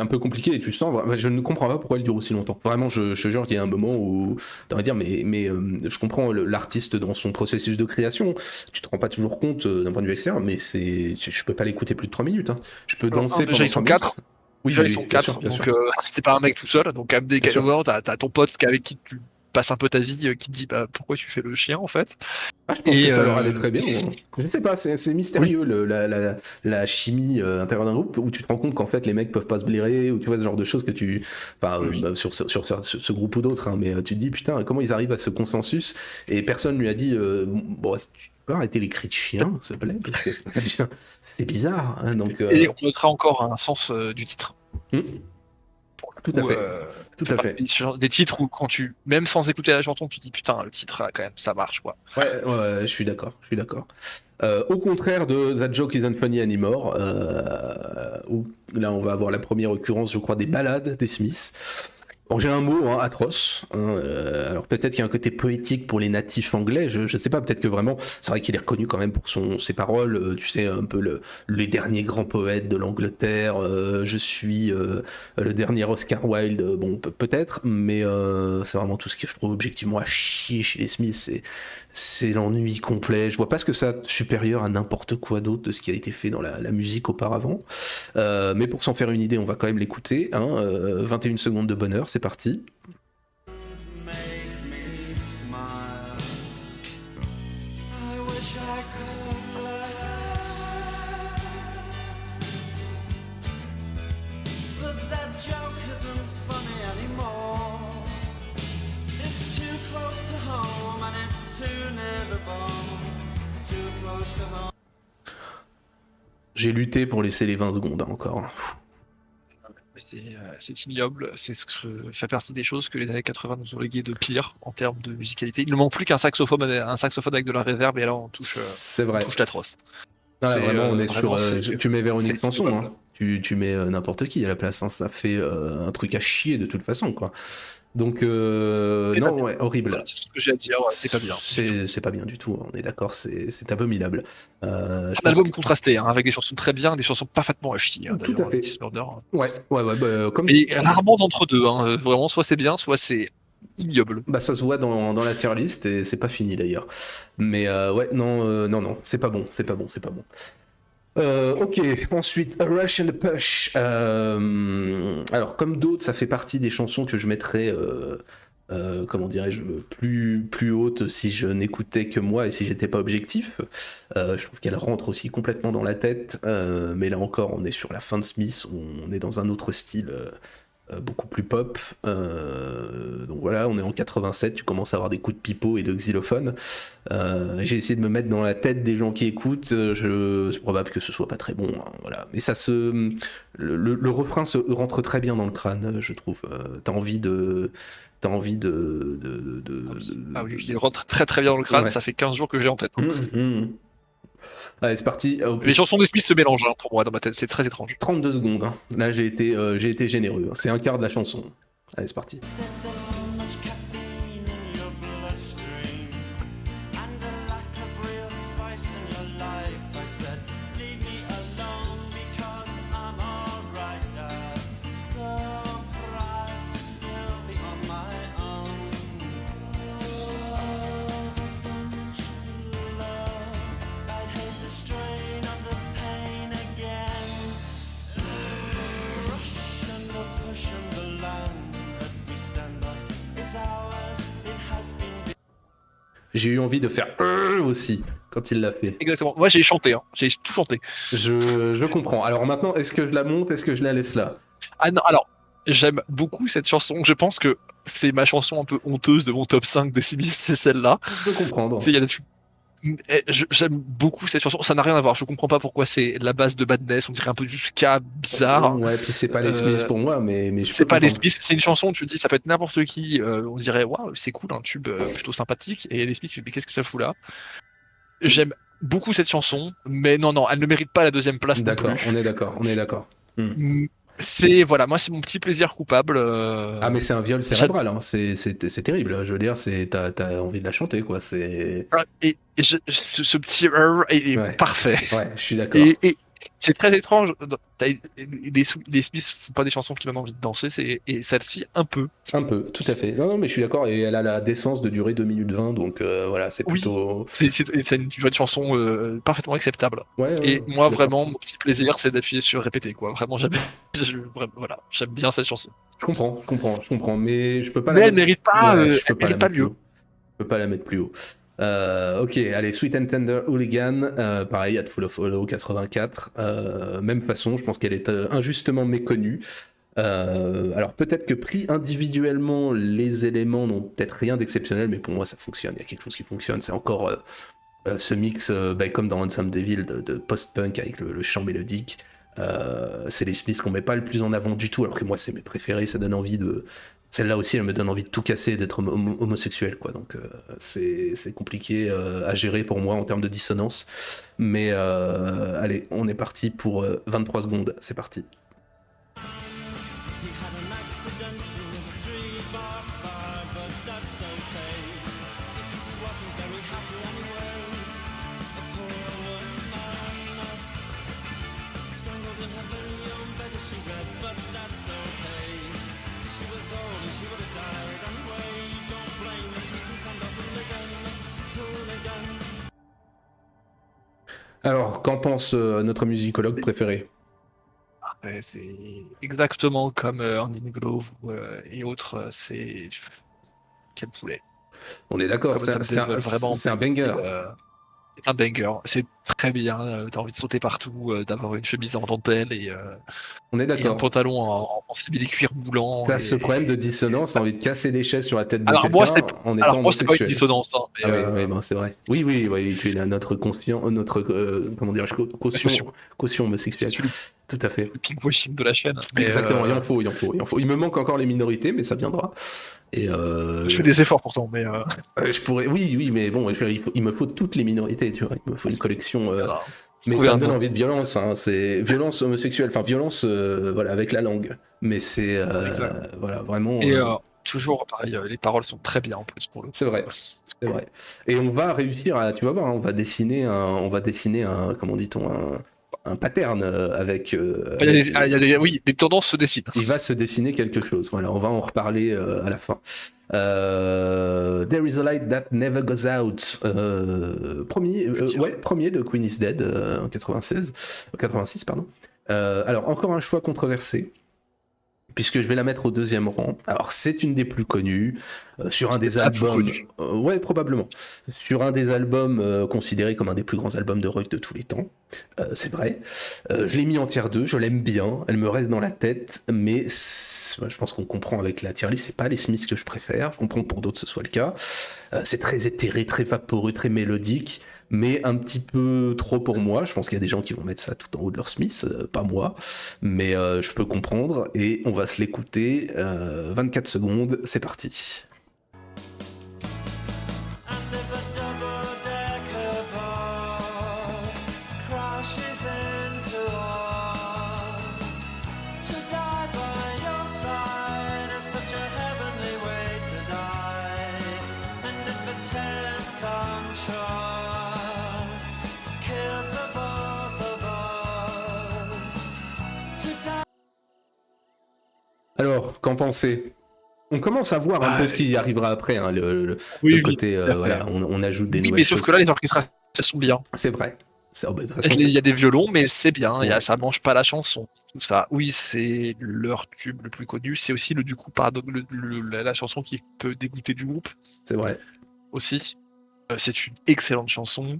peu compliqué et tu sens, je ne comprends pas pourquoi elle dure aussi longtemps. Vraiment, je te jure qu'il y a un moment où tu vas dire, mais je comprends l'artiste dans son processus de création. Tu te rends pas toujours compte d'un point de vue extérieur, mais je peux pas l'écouter plus de 3 minutes. Hein. Je peux danser Déjà, pendant ils sont 3 minutes. 4. Oui, Déjà, oui, ils sont bien 4, sûr, bien donc sûr. c'est pas un mec tout seul. Donc, à des Bien sûr. moments, t'as ton pote avec qui tu passes un peu ta vie, qui te dit pourquoi tu fais le chien, en fait. Je pense Et, que ça leur allait très bien. Hein. Je sais pas, c'est mystérieux la chimie intérieure d'un groupe où tu te rends compte qu'en fait les mecs peuvent pas se blairer ou tu vois ce genre de choses que tu. Enfin, sur ce groupe ou d'autres, hein, mais tu te dis putain, comment ils arrivent à ce consensus et personne lui a dit bon, tu peux arrêter les cris de chien, s'il te plaît, parce que c'est bizarre. Hein, donc, Et on notera encore un sens du titre. Tout à fait. Tout à fait. Des titres où quand même sans écouter la chanson, tu te dis putain, le titre quand même, ça marche quoi. Ouais, je suis d'accord. Au contraire de That Joke Isn't Funny Anymore, où là on va avoir la première occurrence, je crois, des ballades des Smiths. Bon, j'ai un mot atroce. Alors peut-être qu'il y a un côté poétique pour les natifs anglais. Je sais pas. Peut-être que vraiment, c'est vrai qu'il est reconnu quand même pour ses paroles. Tu sais, un peu les derniers grands poètes de l'Angleterre. Je suis le dernier Oscar Wilde. Bon, peut-être, mais c'est vraiment tout ce que je trouve objectivement à chier chez les Smiths. C'est l'ennui complet. Je vois pas ce que ça a de supérieur à n'importe quoi d'autre de ce qui a été fait dans la musique auparavant. Mais pour s'en faire une idée, on va quand même l'écouter. 21 secondes de bonheur. C'est c'est parti. Make me smile. I wish I could laugh, but that joke isn't funny anymore. It's too close to home and it's too near the bone. It's too close to home. J'ai lutté pour laisser les 20 secondes encore. C'est ignoble, fait partie des choses que les années 80 nous ont légué de pire en termes de musicalité. Il ne manque plus qu'un saxophone avec de la reverb et là on touche, C'est vrai. l'atroce. Ah, C'est, vraiment, on est vraiment, sur. Tu mets Véronique c'est Sanson, ignoble. hein. Tu mets n'importe qui à la place, hein. Ça fait un truc à chier de toute façon, quoi. Donc, C'est pas non, bien. ouais, horrible. Voilà, c'est tout ce que j'ai à dire, ouais, c'est pas bien. C'est pas bien du tout, on est d'accord, c'est abominable. Je Un pense album que- contrasté, hein, avec des chansons très bien, des chansons parfaitement à chier, hein, Tout d'ailleurs, à fait. This Murder, hein. Ouais, bah, comme. Et rarement d'entre deux, hein, vraiment, soit c'est bien, soit c'est ignoble. Bah, ça se voit dans la tier list et c'est pas fini d'ailleurs. Mais ouais, non, c'est pas bon, c'est pas bon. Ok, ensuite, A Rush and a Push. Alors, comme d'autres, ça fait partie des chansons que je mettrais, comment dirais-je, plus hautes si je n'écoutais que moi et si j'étais pas objectif. Je trouve qu'elle rentre aussi complètement dans la tête, mais là encore, on est sur la fin de Smith, on est dans un autre style. Beaucoup plus pop. Donc voilà, on est en 87, tu commences à avoir des coups de pipeau et de xylophone. J'ai essayé de me mettre dans la tête des gens qui écoutent. C'est probable que ce soit pas très bon, hein, voilà. Mais ça le refrain se rentre très bien dans le crâne, je trouve. T'as envie de. Ah oui, il rentre très très bien dans le crâne, Ouais. ça fait 15 jours que j'ai en tête, hein. Allez, c'est parti. Les chansons des Smiths se mélangent, hein, pour moi dans ma tête, c'est très étrange. 32 secondes, hein. Là, j'ai été généreux, hein. C'est un quart de la chanson. Allez, c'est parti. Said there's too much caffeine in your bloodstream and a lack of real spice in your life. I said, leave me alone because I'm alright, Dad. Surprised to still be on my own. I'd hate the strain of the pain again. Rush and the push and the land that we stand on is ours. It has been. J'ai eu envie de faire aussi quand il l'a fait. Exactement, moi j'ai chanté, hein. J'ai tout chanté. Je comprends. Alors maintenant, est-ce que je la monte, est-ce que je la laisse là? Ah non, alors, j'aime beaucoup cette chanson, je pense que c'est ma chanson un peu honteuse de mon top 5 des Smiths, c'est celle-là. Je peux comprendre. Tu sais, il y a là-dessus. J'aime beaucoup cette chanson, ça n'a rien à voir, je comprends pas pourquoi c'est la base de Badness, on dirait un peu du ska bizarre. Ouais, puis c'est pas les Smiths pour moi, mais je C'est peux pas les comprendre. Smiths, c'est une chanson, tu te dis ça peut être n'importe qui, on dirait waouh, c'est cool, un tube plutôt sympathique, et les Smiths, tu te dis mais qu'est-ce que ça fout là? J'aime beaucoup cette chanson, mais non, elle ne mérite pas la deuxième place non D'accord, plus. on est d'accord. C'est, voilà, moi c'est mon petit plaisir coupable. Ah, mais c'est un viol cérébral, hein. C'est terrible. Je veux dire, t'as envie de la chanter, quoi. C'est. Et ce petit est Ouais. parfait. Ouais, je suis d'accord. Et c'est très étrange. Les Smiths font pas des chansons qui donnent envie de danser, et celle-ci un peu. Un peu, tout à fait. Non, mais je suis d'accord. Et elle a la décence de durer 2 minutes 20, donc voilà, c'est Oui. plutôt. C'est une chanson parfaitement acceptable. Ouais, Et je moi suis vraiment, mon petit plaisir, c'est d'appuyer sur répéter, quoi. Vraiment, voilà, j'aime bien cette chanson. d'accord. Je comprends. Mais je peux pas Mais la elle mettre. mérite pas, Ouais, je peux elle mérite la pas mettre plus mieux. haut. Je peux pas la mettre plus haut. Ok, allez, Sweet and Tender Hooligan, pareil, At Full of Hollow 84. Même façon, je pense qu'elle est injustement méconnue. Alors peut-être que pris individuellement, les éléments n'ont peut-être rien d'exceptionnel, mais pour moi ça fonctionne. Il y a quelque chose qui fonctionne. C'est encore ce mix, comme dans Handsome Devil, de post-punk avec le chant mélodique. C'est les Smiths qu'on met pas le plus en avant du tout, alors que moi c'est mes préférés. Ça donne envie de. Celle-là aussi, elle me donne envie de tout casser, d'être homosexuel, quoi. Donc c'est compliqué à gérer pour moi en termes de dissonance. Mais allez, on est parti pour 23 secondes. C'est parti. He had an accidental 3-bar fire, but that's okay because he wasn't very happy anyway. A poor woman strangled in her very own bed as she read, but that's okay because she was old and she would have died anyway. Don't blame the sweet and tender hooligan. Alors, qu'en pense notre musicologue préféré? C'est exactement comme Ending Glove et autres. Quel poulet. On est d'accord, Comme ça me développe vraiment. c'est un banger. C'est un banger. C'est très bien. T'as envie de sauter partout, d'avoir une chemise en dentelle et On est un d'accord. pantalon en simili-cuir moulant. T'as ce problème de dissonance, t'as envie de casser des chaises sur la tête de Alors quelqu'un en étant moi, c'est pas une homosexuel. dissonance. Hein, mais, Ah oui, ben, c'est vrai. Oui, tu es notre conscient, notre comment dire, caution homosexuelle. c'est le Tout à fait. pinkwashing de la chaîne. Mais, Exactement, il en faut. Il me manque encore les minorités, mais ça viendra. Et je fais des efforts pourtant, mais je pourrais, oui, mais bon, il me faut toutes les minorités, tu vois. Il me faut une collection. Mais trouver ça un me donne nom. envie de violence, hein. C'est violence homosexuelle, enfin violence, voilà, avec la langue. Mais c'est, Exact. voilà, vraiment. Et toujours pareil, les paroles sont très bien en plus pour le coup. C'est vrai. C'est vrai. Et on va réussir à, tu vas voir, hein, on va dessiner un, comment dit-on, un pattern avec. Oui, les tendances se dessinent. Il va se dessiner quelque chose. Voilà, on va en reparler à la fin. There is a light that never goes out. Premier de Queen is Dead en 86, pardon. Alors encore un choix controversé, puisque je vais la mettre au deuxième rang. Alors c'est une des plus connues, sur un des albums, ouais probablement, sur un des albums considérés comme un des plus grands albums de rock de tous les temps, c'est vrai. Je l'ai mis en tier 2, je l'aime bien, elle me reste dans la tête, mais je pense qu'on comprend avec la tier list, c'est pas les Smiths que je préfère, je comprends que pour d'autres ce soit le cas. C'est très éthéré, très vaporeux, très mélodique, mais un petit peu trop pour moi. Je pense qu'il y a des gens qui vont mettre ça tout en haut de leur Smith, pas moi, mais je peux comprendre, et on va se l'écouter. 24 secondes, c'est parti. And if a double-decker bus crashes into us, to die by your side is such a heavenly way to die. And if a 10-ton truck kills the both of us, to die. Alors, qu'en pensez ? On commence à voir un peu ce qui arrivera après, hein, le côté, voilà, on ajoute des nouvelles mais sauf choses. que là, les orchestrations sont bien. C'est vrai. De toute façon, Il y a des violons, mais c'est bien. Ouais. Ça mange pas la chanson. Tout ça. Oui, c'est leur tube le plus connu. C'est aussi du coup la chanson qui peut dégoûter du groupe c'est vrai. aussi. C'est une excellente chanson.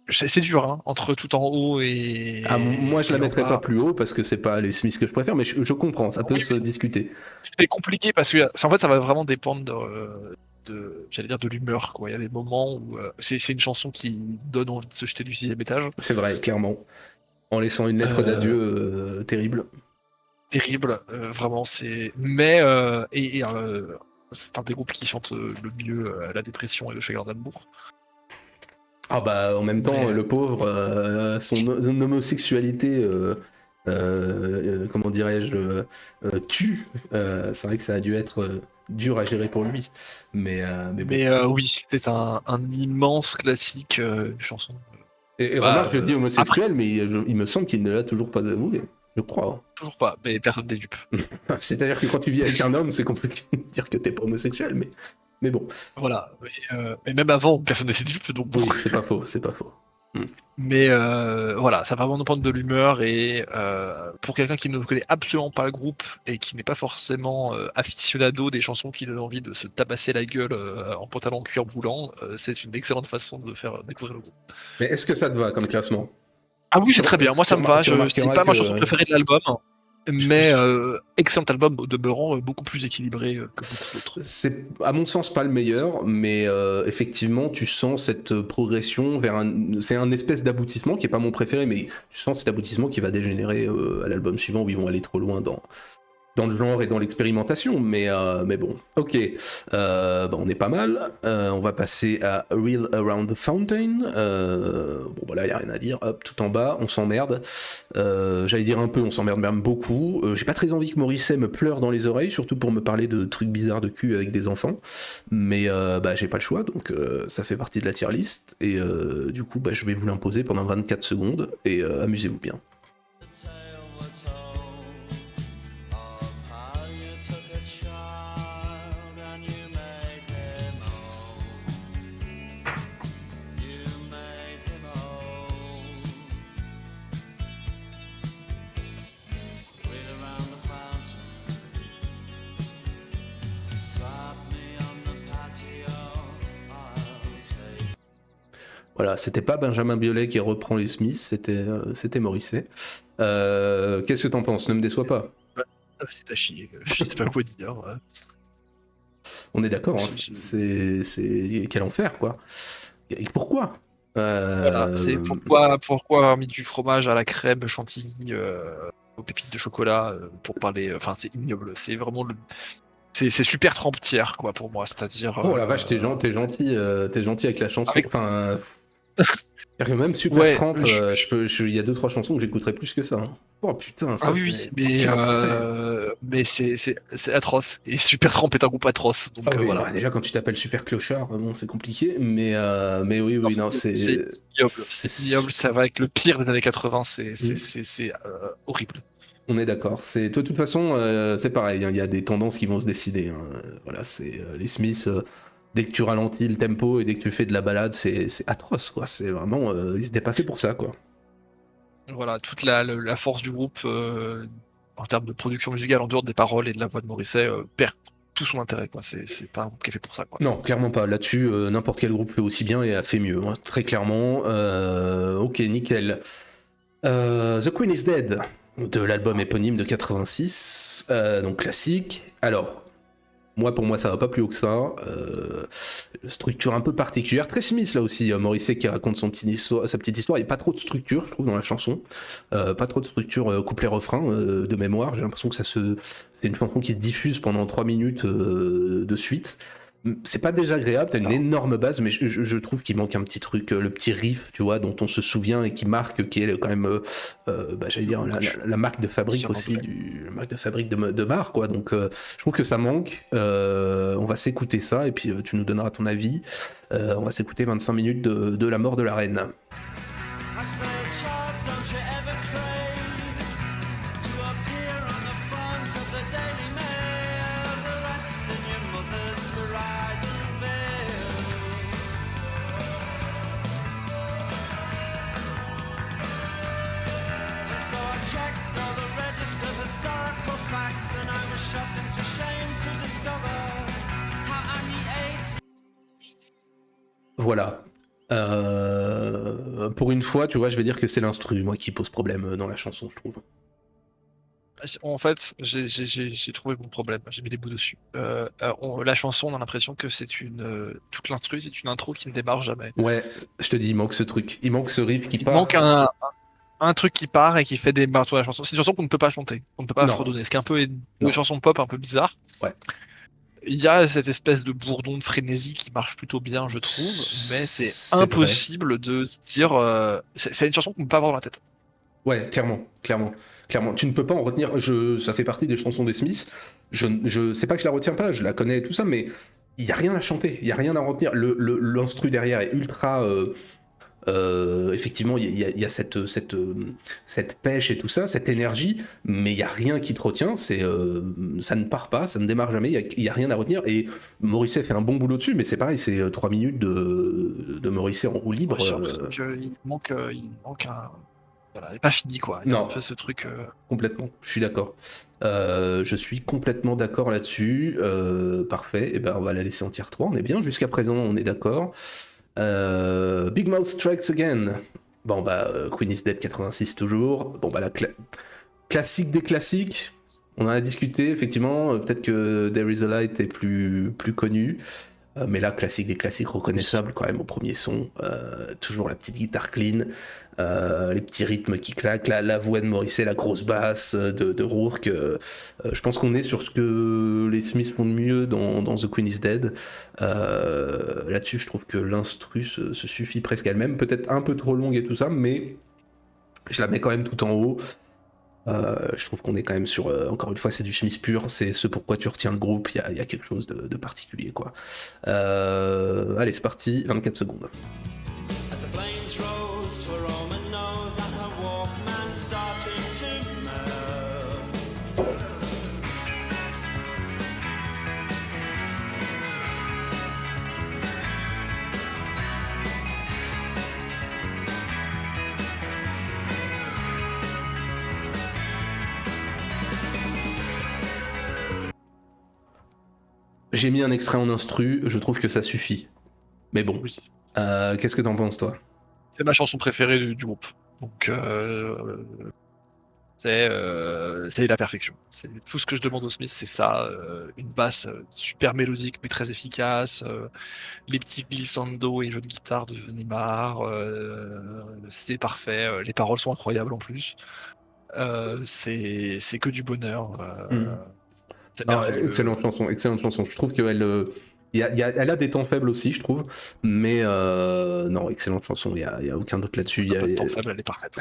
C'est dur, hein, entre tout en haut et. Ah, moi, je la et en mettrais bas. pas plus haut parce que c'est pas les Smiths que je préfère, mais je comprends, ça peut Oui, se discuter. C'est compliqué parce que en fait, ça va vraiment dépendre de l'humeur, quoi. Il y a des moments où c'est une chanson qui donne envie de se jeter du 6e étage. C'est vrai, clairement. En laissant une lettre d'adieu terrible. Terrible, vraiment. Mais c'est un des groupes qui chante le mieux la dépression et le chagrin d'amour. Ah bah en même temps, Mais, le pauvre, son homosexualité, comment dirais-je, tue. C'est vrai que ça a dû être dur à gérer pour lui. Mais bon. oui, c'est un immense classique, une chanson. Et Bah, remarque, je dis homosexuel, mais il me semble qu'il ne l'a toujours pas avoué. Je crois. Toujours pas, mais personne n'est dupe. C'est-à-dire que quand tu vis avec un homme, c'est compliqué de dire que t'es pas homosexuel, mais bon. Voilà. Mais même avant, personne n'était dupe, donc bon. Oui, c'est pas faux. Mais voilà, ça va vraiment dépendre de l'humeur et pour quelqu'un qui ne connaît absolument pas le groupe et qui n'est pas forcément aficionado des chansons qui donnent envie de se tabasser la gueule en pantalon cuir boulant, c'est une excellente façon de faire découvrir le groupe. Mais est-ce que ça te va comme classement ? Ah oui, c'est très bien, moi ça me va, tu c'est remarqueras pas ma que- chanson préférée de l'album, mais excellent album demeurant beaucoup plus équilibré que beaucoup d'autres. C'est à mon sens pas le meilleur, mais effectivement tu sens cette progression vers c'est un espèce d'aboutissement qui est pas mon préféré, mais tu sens cet aboutissement qui va dégénérer à l'album suivant où ils vont aller trop loin dans le genre et dans l'expérimentation, mais bon, ok, on est pas mal. On va passer à Real Around the Fountain. Bon bah là y a rien à dire, hop, tout en bas, on s'emmerde. J'allais dire un peu, on s'emmerde même beaucoup. J'ai pas très envie que Morrissey me pleure dans les oreilles, surtout pour me parler de trucs bizarres de cul avec des enfants, mais j'ai pas le choix, donc ça fait partie de la tier list, et du coup je vais vous l'imposer pendant 24 secondes, et amusez-vous bien. The tale were told of how you took a child and you made him old. You made him old. Voilà, c'était pas Benjamin Biolay qui reprend les Smiths, c'était Morrissey. Qu'est-ce que t'en penses? Ne me déçois pas. C'est à chier. Je sais pas quoi dire. On est d'accord, hein, C'est- c'est quel enfer, quoi. Et pourquoi? Voilà, c'est pourquoi avoir mis du fromage à la crème chantilly, aux pépites de chocolat, pour parler. Enfin, c'est ignoble. C'est vraiment c'est super trempetière, quoi, pour moi. C'est-à-dire. Oh la vache, t'es gentil avec la chanson. Avec- Enfin, c'est-à-dire que même Super Ouais, Tramp, il y a 2-3 chansons que j'écouterais plus que ça. Hein. Oh putain, ça Ah oui, c'est. oui, Quel enfer. mais c'est atroce. Et Supertramp est un groupe atroce. Donc Ah oui, voilà. bah, déjà quand tu t'appelles Super Clochard, bon, c'est compliqué, mais oui, Non, non, c'est ignoble. C'est ignoble. Ça va avec le pire des années 80. Mm. C'est horrible. On est d'accord. De toute façon, c'est pareil. Hein, il y a des tendances qui vont se décider. Hein. Voilà, c'est les Smiths. Dès que tu ralentis le tempo et dès que tu fais de la balade, c'est atroce, quoi. C'est vraiment, ils étaient pas faits pour ça, quoi. Voilà, toute la force du groupe en termes de production musicale, en dehors des paroles et de la voix de Morrissey, perd tout son intérêt, quoi. C'est pas un groupe qui est fait pour ça, quoi. Non, clairement pas. Là-dessus, n'importe quel groupe fait aussi bien et a fait mieux. Hein. Très clairement. Ok, nickel. The Queen is Dead, de l'album éponyme de 86, donc classique. Alors, pour moi, ça va pas plus haut que ça. Structure un peu particulière, très Smith là aussi. Morrissey qui raconte sa petite histoire. Il n'y a pas trop de structure, je trouve, dans la chanson. Pas trop de structure couplet-refrain de mémoire. J'ai l'impression que c'est une chanson qui se diffuse pendant 3 minutes de suite. C'est pas désagréable, t'as une énorme base, mais je trouve qu'il manque un petit truc, le petit riff, tu vois, dont on se souvient et qui marque, qui est quand même, j'allais dire, la marque de fabrique aussi, la marque de fabrique de bar, quoi. Donc, je trouve que ça manque. On va s'écouter ça, et puis tu nous donneras ton avis. On va s'écouter 25 minutes de La mort de la reine. I say, Charles, don't you ever crave to appear on the front of the Daily Mail, dressed in your mother's bridal veil? And so I checked all the registered historical facts, and I was shocked into shame to discover how Annie ate. Voilà. Pour une fois, tu vois, je vais dire que c'est l'instru, moi, qui pose problème dans la chanson, je trouve. En fait, j'ai trouvé mon problème. J'ai mis des bouts dessus. La chanson, on a l'impression que c'est toute l'instru, c'est une intro qui ne démarre jamais. Ouais, je te dis, il manque ce truc. Il manque ce riff qui Il part. manque un truc qui part et qui fait des barres sur la chanson. C'est une chanson qu'on ne peut pas chanter, qu'on ne peut pas Non. fredonner. Ce qui est un peu Non. une chanson pop un peu bizarre. Ouais. Il y a cette espèce de bourdon de frénésie qui marche plutôt bien, je trouve, mais c'est C'est impossible de se dire. C'est une chanson qu'on ne peut pas avoir dans la tête. Ouais, clairement. Tu ne peux pas en retenir. Ça fait partie des chansons des Smiths. Je sais pas que je la retiens pas, je la connais et tout ça, mais il y a rien à chanter, il y a rien à retenir. L'instru derrière est ultra. Effectivement, il y a cette pêche et tout ça, cette énergie, mais il y a rien qui te retient. Ça ne part pas, ça ne démarre jamais. Il y a rien à retenir. Et Morrissey fait un bon boulot dessus, mais c'est pareil, c'est 3 minutes de Morrissey en roue libre. Il manque un. Voilà, elle n'est pas finie, quoi. Il y a un peu ce truc. Complètement, je suis d'accord. Je suis complètement d'accord là-dessus. Parfait. Et ben on va la laisser en tier 3. On est bien jusqu'à présent, on est d'accord. Big Mouth Strikes Again. Bon bah Queen is Dead 86 toujours. Bon bah la classique des classiques. On en a discuté effectivement. Peut-être que There Is a Light est plus connu. Mais là, classique des classiques, reconnaissable quand même au premier son. Toujours la petite guitare clean, les petits rythmes qui claquent, la voix de Morrissey, la grosse basse de Rourke. Je pense qu'on est sur ce que les Smiths font de mieux dans The Queen is Dead. Là-dessus, je trouve que l'instru se suffit presque elle-même. Peut-être un peu trop longue et tout ça, mais je la mets quand même tout en haut. Je trouve qu'on est quand même sur, encore une fois, c'est du Smith pur, c'est ce pourquoi tu retiens le groupe, il y a quelque chose de particulier, quoi. Allez, c'est parti, 24 secondes. As the flames rose to a Roman nose and her Walkman started to melt. J'ai mis un extrait en instru, je trouve que ça suffit. Mais bon, Oui. Qu'est-ce que t'en penses, toi? C'est ma chanson préférée du groupe. Donc, c'est la perfection. C'est tout ce que je demande au Smith, c'est ça. Une basse super mélodique, mais très efficace. Les petits glissando et jeux de guitare de Neymar. C'est parfait. Les paroles sont incroyables en plus. C'est que du bonheur. C'est Ah, merveilleux. excellente chanson, excellente chanson. Je trouve qu'elle elle a des temps faibles aussi, je trouve. Mais non, excellente chanson, il y a aucun doute là-dessus. Pas de temps faible, elle est parfaite.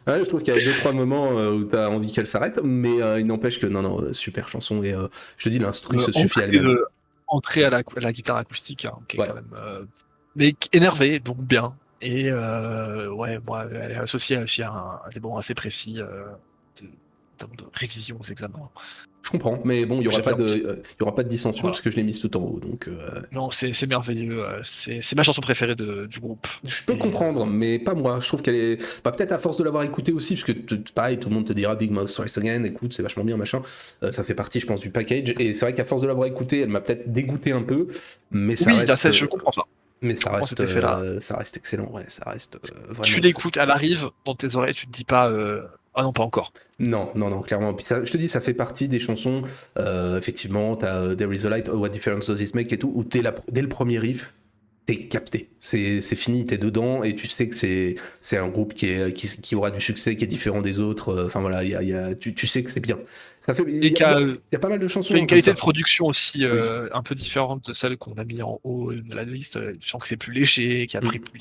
Ouais, je trouve qu'il y a 2-3 moments où t'as envie qu'elle s'arrête, mais il n'empêche que non, super chanson. Et je te dis, l'instru se suffit à elle-même. Entrée à la guitare acoustique, hein, qui est Ouais. quand même. Mais énervé, donc bien. Et ouais, moi, elle est associée aussi à des moments assez précis en termes de révision aux examens. Je comprends, mais bon, il y aura J'aime bien y aura pas de dissension Voilà. parce que je l'ai mise tout en haut. Donc, Non, c'est merveilleux. C'est ma chanson préférée du groupe. je peux Et, comprendre, mais pas moi. Je trouve qu'elle est. Bah, peut-être à force de l'avoir écoutée aussi, parce que pareil, tout le monde te dira Big Mouth Twice Again, écoute, c'est vachement bien, machin. Ça fait partie, je pense, du package. Et c'est vrai qu'à force de l'avoir écoutée, elle m'a peut-être dégoûté un peu, mais ça oui, reste. je comprends ça. Mais Je comprends cet effet-là. ça reste excellent, ouais, ça reste vraiment. Tu l'écoutes, elle arrive dans tes oreilles, tu te dis pas ah non, pas encore. Non, clairement. Puis ça, je te dis, ça fait partie des chansons. Effectivement, t'as There Is a Light, oh, What Difference Does This Make et tout, où dès le premier riff, t'es capté. C'est fini, t'es dedans et tu sais que c'est un groupe qui aura du succès, qui est différent des autres. Enfin voilà, tu sais que c'est bien. Ça fait, Et il y a pas mal de chansons. qui a une comme qualité ça. de production aussi Oui. un peu différente de celle qu'on a mis en haut de la liste. Je sens que c'est plus léger, il y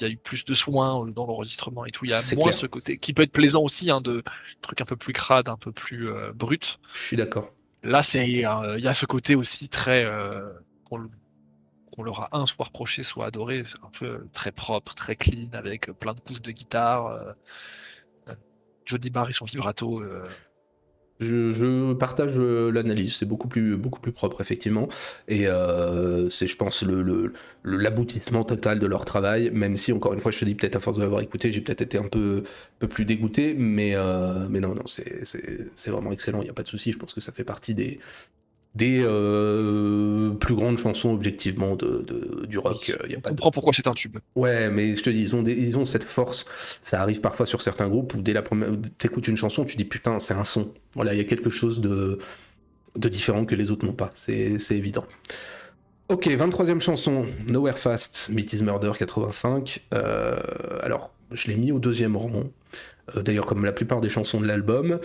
a eu plus de soins dans l'enregistrement et tout. Il y a C'est moins clair. ce côté qui peut être plaisant aussi, hein, de trucs un peu plus crades, un peu plus brut. Je suis d'accord. Là, il y a ce côté aussi très qu'on leur a soit reproché, soit adoré. C'est un peu très propre, très clean, avec plein de couches de guitare. Johnny Marr et son vibrato. Je partage l'analyse, c'est beaucoup plus propre effectivement, et c'est je pense l'aboutissement total de leur travail, même si encore une fois je te dis peut-être à force de l'avoir écouté j'ai peut-être été un peu plus dégoûté, mais non c'est vraiment excellent, il n'y a pas de souci, je pense que ça fait partie des plus grandes chansons objectivement du rock. Y a On pas de... comprend pourquoi c'est un tube. Ouais, mais je te dis, ils ont cette force. Ça arrive parfois sur certains groupes où dès la première, t'écoutes une chanson, tu dis putain, c'est un son. Voilà, il y a quelque chose de différent que les autres n'ont pas. C'est évident. Ok, 23e chanson, Nowhere Fast, Meat is Murder 85. Alors, je l'ai mis au 2e rang. D'ailleurs, comme la plupart des chansons de l'album.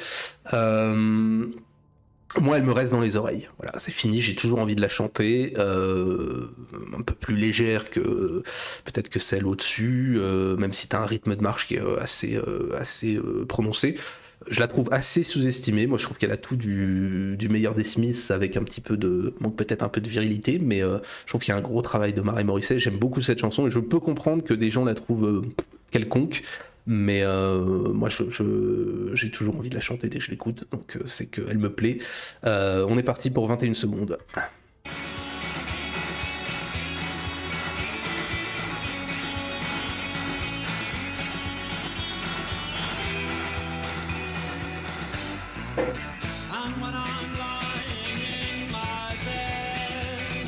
Moi, elle me reste dans les oreilles. Voilà, c'est fini. J'ai toujours envie de la chanter, un peu plus légère que peut-être que celle au-dessus, même si t'as un rythme de marche qui est assez prononcé. Je la trouve assez sous-estimée. Moi, je trouve qu'elle a tout du meilleur des Smiths avec un petit peu manque peut-être un peu de virilité, mais je trouve qu'il y a un gros travail de Maren Morrissey. J'aime beaucoup cette chanson et je peux comprendre que des gens la trouvent quelconque. Mais moi, j'ai toujours envie de la chanter dès que je l'écoute, donc c'est qu'elle me plaît. On est parti pour 21 secondes. And when I'm lying in my bed,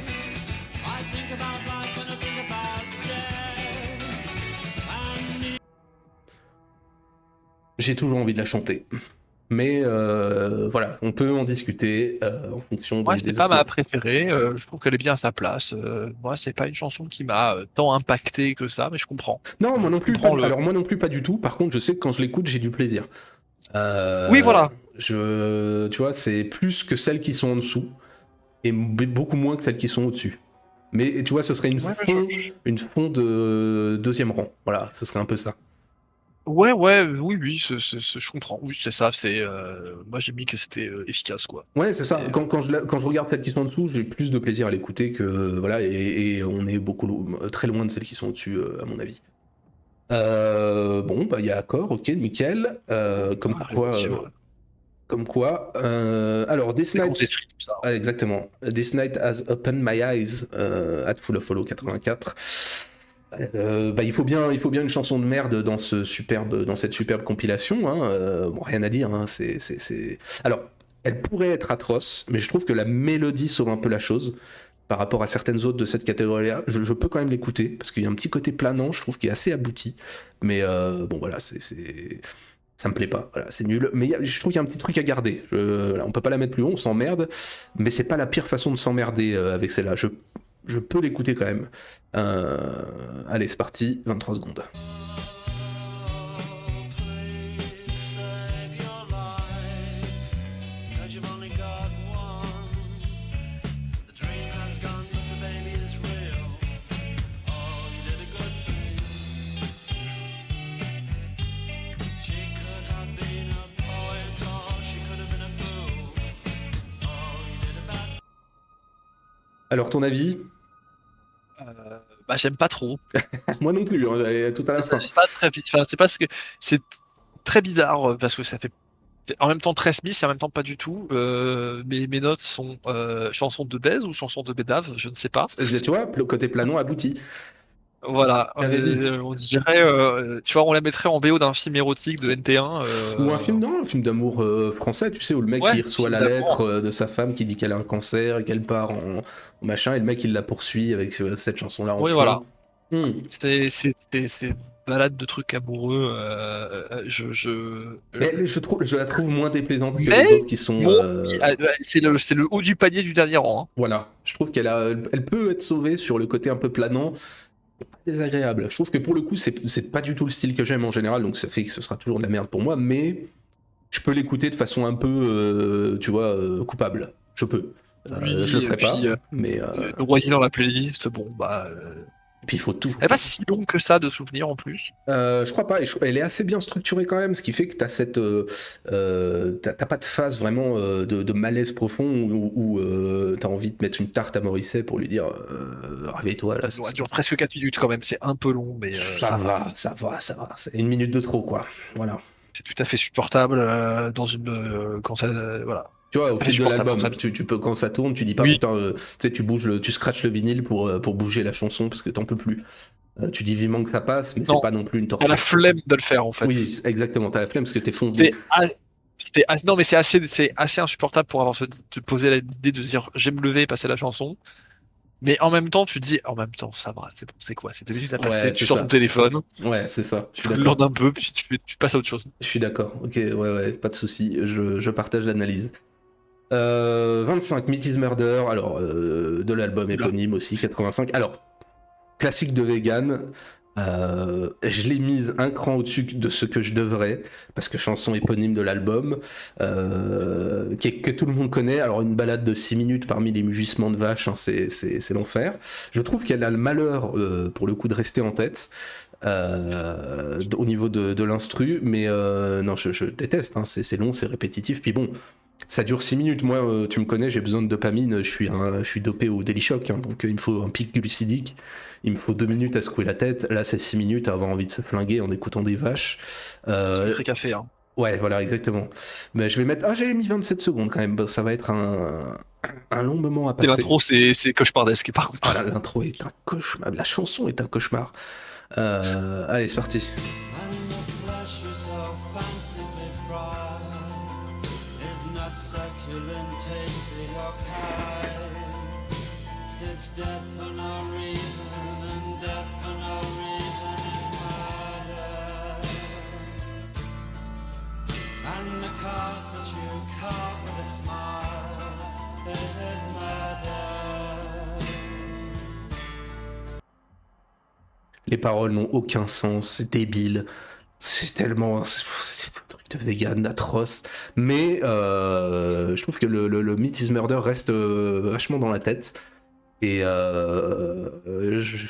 I think about life and I think about death. And J'ai toujours envie de la chanter. Mais voilà, on peut en discuter en fonction Moi, des c'est pas ma opinions. préférée. Je trouve qu'elle est bien à sa place. Moi, c'est pas une chanson qui m'a tant impacté que ça, mais je comprends. Non, moi Je non plus. comprends Alors moi non plus, pas du tout. Par contre, je sais que quand je l'écoute, j'ai du plaisir. Oui, voilà. Tu vois, c'est plus que celles qui sont en dessous et beaucoup moins que celles qui sont au-dessus. Mais tu vois, ce serait une fond de 2e rang. Voilà, ce serait un peu ça. Oui, je comprends. Oui, c'est ça. Moi, j'ai mis que c'était efficace, quoi. Ouais, c'est ça. Et, Quand je regarde celles qui sont en dessous, j'ai plus de plaisir à l'écouter que voilà, et on est très loin de celles qui sont au-dessus, à mon avis. Bon, bah il y a accord, ok, nickel. Comme quoi. Alors, This c'est Night. ancestry, tout ça. Ah, exactement. This Night Has Opened My Eyes, at Full of Follow 84. Bah, il faut bien une chanson de merde dans cette superbe compilation. Hein. Bon, rien à dire. Hein. Alors, elle pourrait être atroce, mais je trouve que la mélodie sauve un peu la chose. par rapport à certaines autres de cette catégorie-là. Je peux quand même l'écouter, parce qu'il y a un petit côté planant, je trouve, qui est assez abouti. Mais bon, voilà, ça me plaît pas, voilà, c'est nul. Mais je trouve qu'il y a un petit truc à garder. Voilà, on peut pas la mettre plus haut, on s'emmerde, mais c'est pas la pire façon de s'emmerder avec celle-là. Je peux l'écouter quand même. Allez, c'est parti, 23 secondes. Please save your life, 'cause you've only got one. The dream has gone, but the baby is real. Oh, you did a good thing. She could have been a poet, or she could have been a fool. Oh, you did a bad. Alors, ton avis? Bah, j'aime pas trop. Moi non plus, hein, tout à la fin. C'est pas très, enfin, c'est pas ce que c'est très bizarre parce que ça fait en même temps très Smith et en même temps pas du tout. Mes notes sont chansons de baise ou chansons de bédave, je ne sais pas. Tu vois, le côté planant abouti. Voilà, J'avais dit. on dirait, tu vois, on la mettrait en BO d'un film érotique de NT1. Ou un film, non, un film d'amour français, tu sais, où le mec Ouais, il reçoit film la d'amour. lettre de sa femme qui dit qu'elle a un cancer et qu'elle part en machin, et le mec il la poursuit avec cette chanson-là en Oui, fond. voilà. Hmm. C'est balade de trucs amoureux. Mais je la trouve moins déplaisante que Mais les autres qui sont. bon, c'est le haut du panier du dernier rang. Hein. Voilà, je trouve elle peut être sauvée sur le côté un peu planant, pas désagréable. Je trouve que pour le coup, c'est pas du tout le style que j'aime en général, donc ça fait que ce sera toujours de la merde pour moi, mais je peux l'écouter de façon un peu, tu vois, coupable. Je peux. Oui, Je le ferai et puis, pas, mais noyé dans la playlist, bon, bah. puis il faut tout. Elle est pas si longue que ça de souvenirs en plus. Je crois pas, elle est assez bien structurée quand même, ce qui fait que t'as t'as pas de phase vraiment de malaise profond où t'as envie de mettre une tarte à Morisset pour lui dire réveille-toi là. Ça dure presque 4 minutes quand même, c'est un peu long, mais Ça va. C'est 1 minute de trop quoi. Voilà. c'est tout à fait supportable dans une quand ça voilà. Tu vois, au Très fil de supportable, l'album, ça. tu peux, quand ça tourne, tu dis pas Oui. putain, tu sais, tu scratches le vinyle pour bouger la chanson parce que t'en peux plus. Tu dis vivement que ça passe, mais Non. c'est pas non plus une T'as torture. la flemme de le faire en fait. Oui, exactement, t'as la flemme parce que t'es foncé. Non mais c'est assez insupportable pour avoir te poser l'idée de dire j'aime me lever et passer la chanson. Mais en même temps, tu te dis, en même temps, ça va, c'est bon, c'est quoi? C'est 2 minutes à passer, Ouais, tu c'est sors ça. ton téléphone, Ouais, c'est ça. Je suis tu d'accord. l'ordes un peu, puis tu passes à autre chose. Je suis d'accord. Ok, ouais, pas de souci. Je partage l'analyse. 25, Meat is Murder. Alors, de l'album Oula. éponyme aussi, 85. Alors, classique de vegan. Je l'ai mise un cran au-dessus de ce que je devrais, parce que chanson éponyme de l'album, que tout le monde connaît. Alors, une balade de 6 minutes parmi les mugissements de vaches, hein, c'est l'enfer. Je trouve qu'elle a le malheur, pour le coup, de rester en tête. Au niveau de l'instru, mais non, je déteste, hein, c'est long, c'est répétitif, puis bon, ça dure 6 minutes, moi, tu me connais, j'ai besoin de dopamine, je suis dopé au Daily Shock, hein, donc il me faut un pic glucidique, il me faut 2 minutes à secouer la tête, là c'est 6 minutes à avoir envie de se flinguer en écoutant des vaches. C'est le café, hein. Ouais, voilà, exactement. Mais je vais mettre... Ah, j'ai mis 27 secondes quand même, ça va être un long moment à Et passer. l'intro, c'est cauchemardesque, par contre. Ah, là, l'intro est un cauchemar, la chanson est un cauchemar. Allez, c'est parti. And the flesh is so fancifully fried, is not succulent, tasty or kind. It's death for no reason, and death for no reason is murder. And the cock that you caught with a smile, it is murder. Les paroles n'ont aucun sens, c'est débile, c'est tellement... C'est un truc de vegan atroce. Mais je trouve que le Meat is Murder reste vachement dans la tête. Et je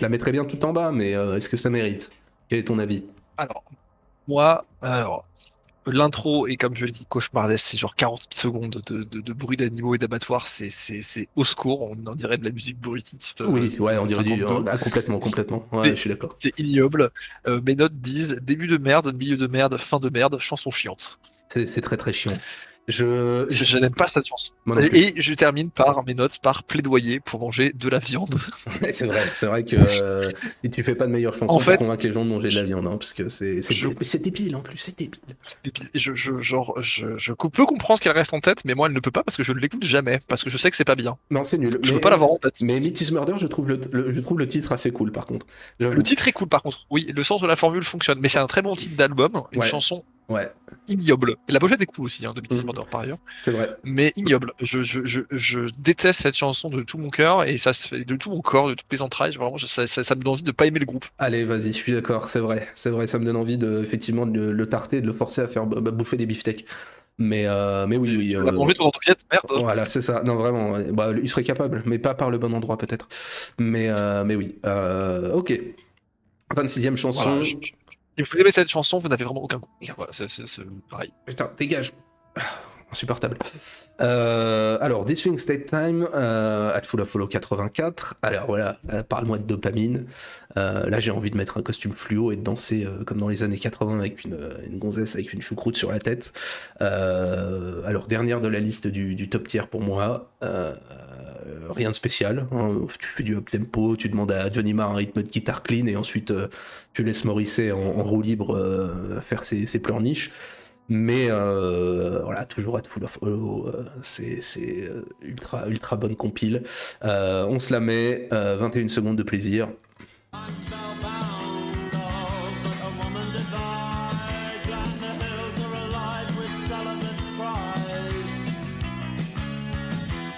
la mettrais bien tout en bas, mais est-ce que ça mérite? Quel est ton avis? Alors, l'intro est, comme je l'ai dit, cauchemardesque, c'est genre 40 secondes de bruit d'animaux et d'abattoirs, c'est au secours, on en dirait de la musique bruitiste. Oui, ouais, on dirait 52. complètement. Ouais, je suis d'accord. C'est ignoble. Mes notes disent début de merde, milieu de merde, fin de merde, chanson chiante. C'est très très chiant. Je n'aime pas cette chanson. Moi non plus. Et je termine par mes notes par plaidoyer pour manger de la viande. Ouais, c'est vrai que et tu fais pas de meilleure chanson En pour fait, convaincre les gens de manger de la viande, hein, parce que je- c'est débile en plus, c'est débile. C'est débile. Je peux comprendre qu'elle reste en tête, mais moi elle ne peut pas parce que je ne l'écoute jamais, parce que je sais que c'est pas bien. Non, c'est nul. Je veux pas l'avoir en tête. Mais Meat is Murder, je trouve je trouve le titre assez cool par contre. J'avoue. Le titre est cool par contre, oui, le sens de la formule fonctionne, mais c'est un très bon titre d'album, une Ouais. chanson Ouais, ignoble. Et la pochette est cool aussi, de Beatles Mhm. Murder par ailleurs, c'est vrai. mais ignoble. Je déteste cette chanson de tout mon cœur, et ça se fait de tout mon corps, de toutes mes entrailles, vraiment, ça me donne envie de pas aimer le groupe. Allez, vas-y, je suis d'accord, c'est vrai, ça me donne envie effectivement de le tarter, et de le forcer à faire bouffer des beefsteaks. Mais oui, Tu vas la manger ton andouillette, merde. voilà, c'est ça. Non, vraiment, bah, il serait capable, mais pas par le bon endroit peut-être. Mais oui, ok. 26e chanson. Voilà, si vous aimez cette chanson, vous n'avez vraiment aucun goût. Voilà, c'est pareil. Putain, dégage. Insupportable. Alors, This Thing's Take Time, at Full of Follow 84. Alors voilà, parle-moi de dopamine. Là, j'ai envie de mettre un costume fluo et de danser comme dans les années 80 avec une gonzesse avec une choucroute sur la tête. Alors, dernière de la liste du top tier pour moi. Rien de spécial. Hein. Tu fais du up-tempo, tu demandes à Johnny Marr un rythme de guitare clean et ensuite tu laisses Morrissey en roue libre faire ses pleurniches. Mais voilà, toujours at Full of Hollow, c'est ultra bonne compile. On se la met, 21 secondes de plaisir. I'm spellbound of a woman divide, and the hills are alive with celibate cries.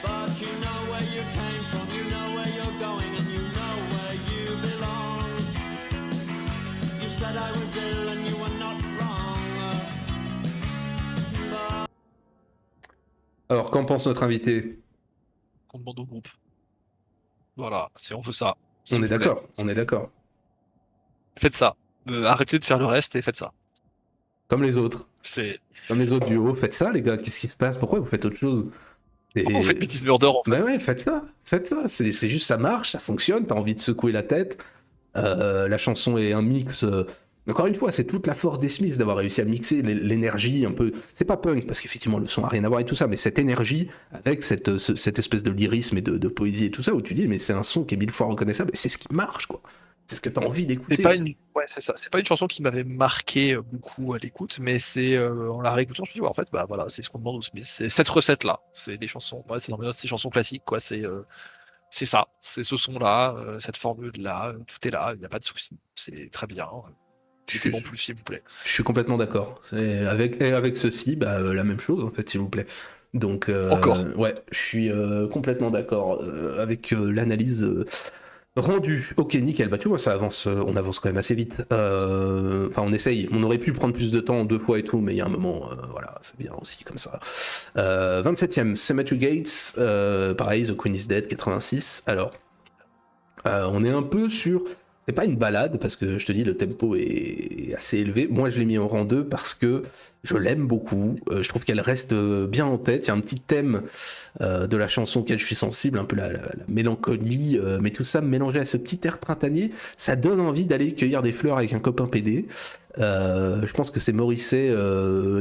But you know where you came from, you know where you're going, and you know where you belong. You said I was ill and you were not wrong. Alors, qu'en pense notre invité? On demande au groupe. Voilà, on veut ça. s'il On vous est plaît. d'accord, on est d'accord. Faites ça. Arrêtez de faire le reste et faites ça. Comme les autres. C'est. Comme les autres duos. Faites ça, les gars, qu'est-ce qui se passe? Pourquoi vous faites autre chose? Pourquoi on fait Beatles Murder en fait? Bah ouais, faites ça. C'est juste, ça marche, ça fonctionne, t'as envie de secouer la tête. La chanson est un mix. Encore une fois, c'est toute la force des Smiths d'avoir réussi à mixer l'énergie un peu. C'est pas punk, parce qu'effectivement, le son a rien à voir avec tout ça, mais cette énergie avec cette espèce de lyrisme et de poésie et tout ça, où tu dis, mais c'est un son qui est 1000 fois reconnaissable, et c'est ce qui marche, quoi. C'est ce que t'as envie d'écouter. C'est pas une. Ouais, c'est ça. C'est pas une chanson qui m'avait marqué beaucoup à l'écoute, mais c'est en la réécoutant, je me dis, ouais, en fait, bah voilà, c'est ce qu'on demande aux Smiths. C'est cette recette-là. C'est des chansons. Ouais, c'est dans mes notes, c'est des chansons classiques, quoi. C'est ça. C'est ce son-là, cette formule-là. Tout est là. Il n'y a pas de souci. C'est très bien. Je Mettez-moi plus, s'il vous plaît. suis complètement d'accord. Avec ceci, bah, la même chose, en fait, s'il vous plaît. Donc, Encore. ouais, je suis complètement d'accord avec l'analyse rendue. Ok, nickel. Bah, tu vois, ça avance, on avance quand même assez vite. Enfin, on essaye. On aurait pu prendre plus de temps 2 fois et tout, mais il y a un moment, voilà, c'est bien aussi comme ça. 27e, Cemetery Gates. Pareil, The Queen is Dead, 86. Alors, on est un peu sur. C'est pas une balade, parce que je te dis, le tempo est assez élevé. Moi, je l'ai mis en rang 2 parce que je l'aime beaucoup. Je trouve qu'elle reste bien en tête. Il y a un petit thème de la chanson auquel je suis sensible, un peu la mélancolie, mais tout ça mélangé à ce petit air printanier, ça donne envie d'aller cueillir des fleurs avec un copain PD. Je pense que c'est Morrissey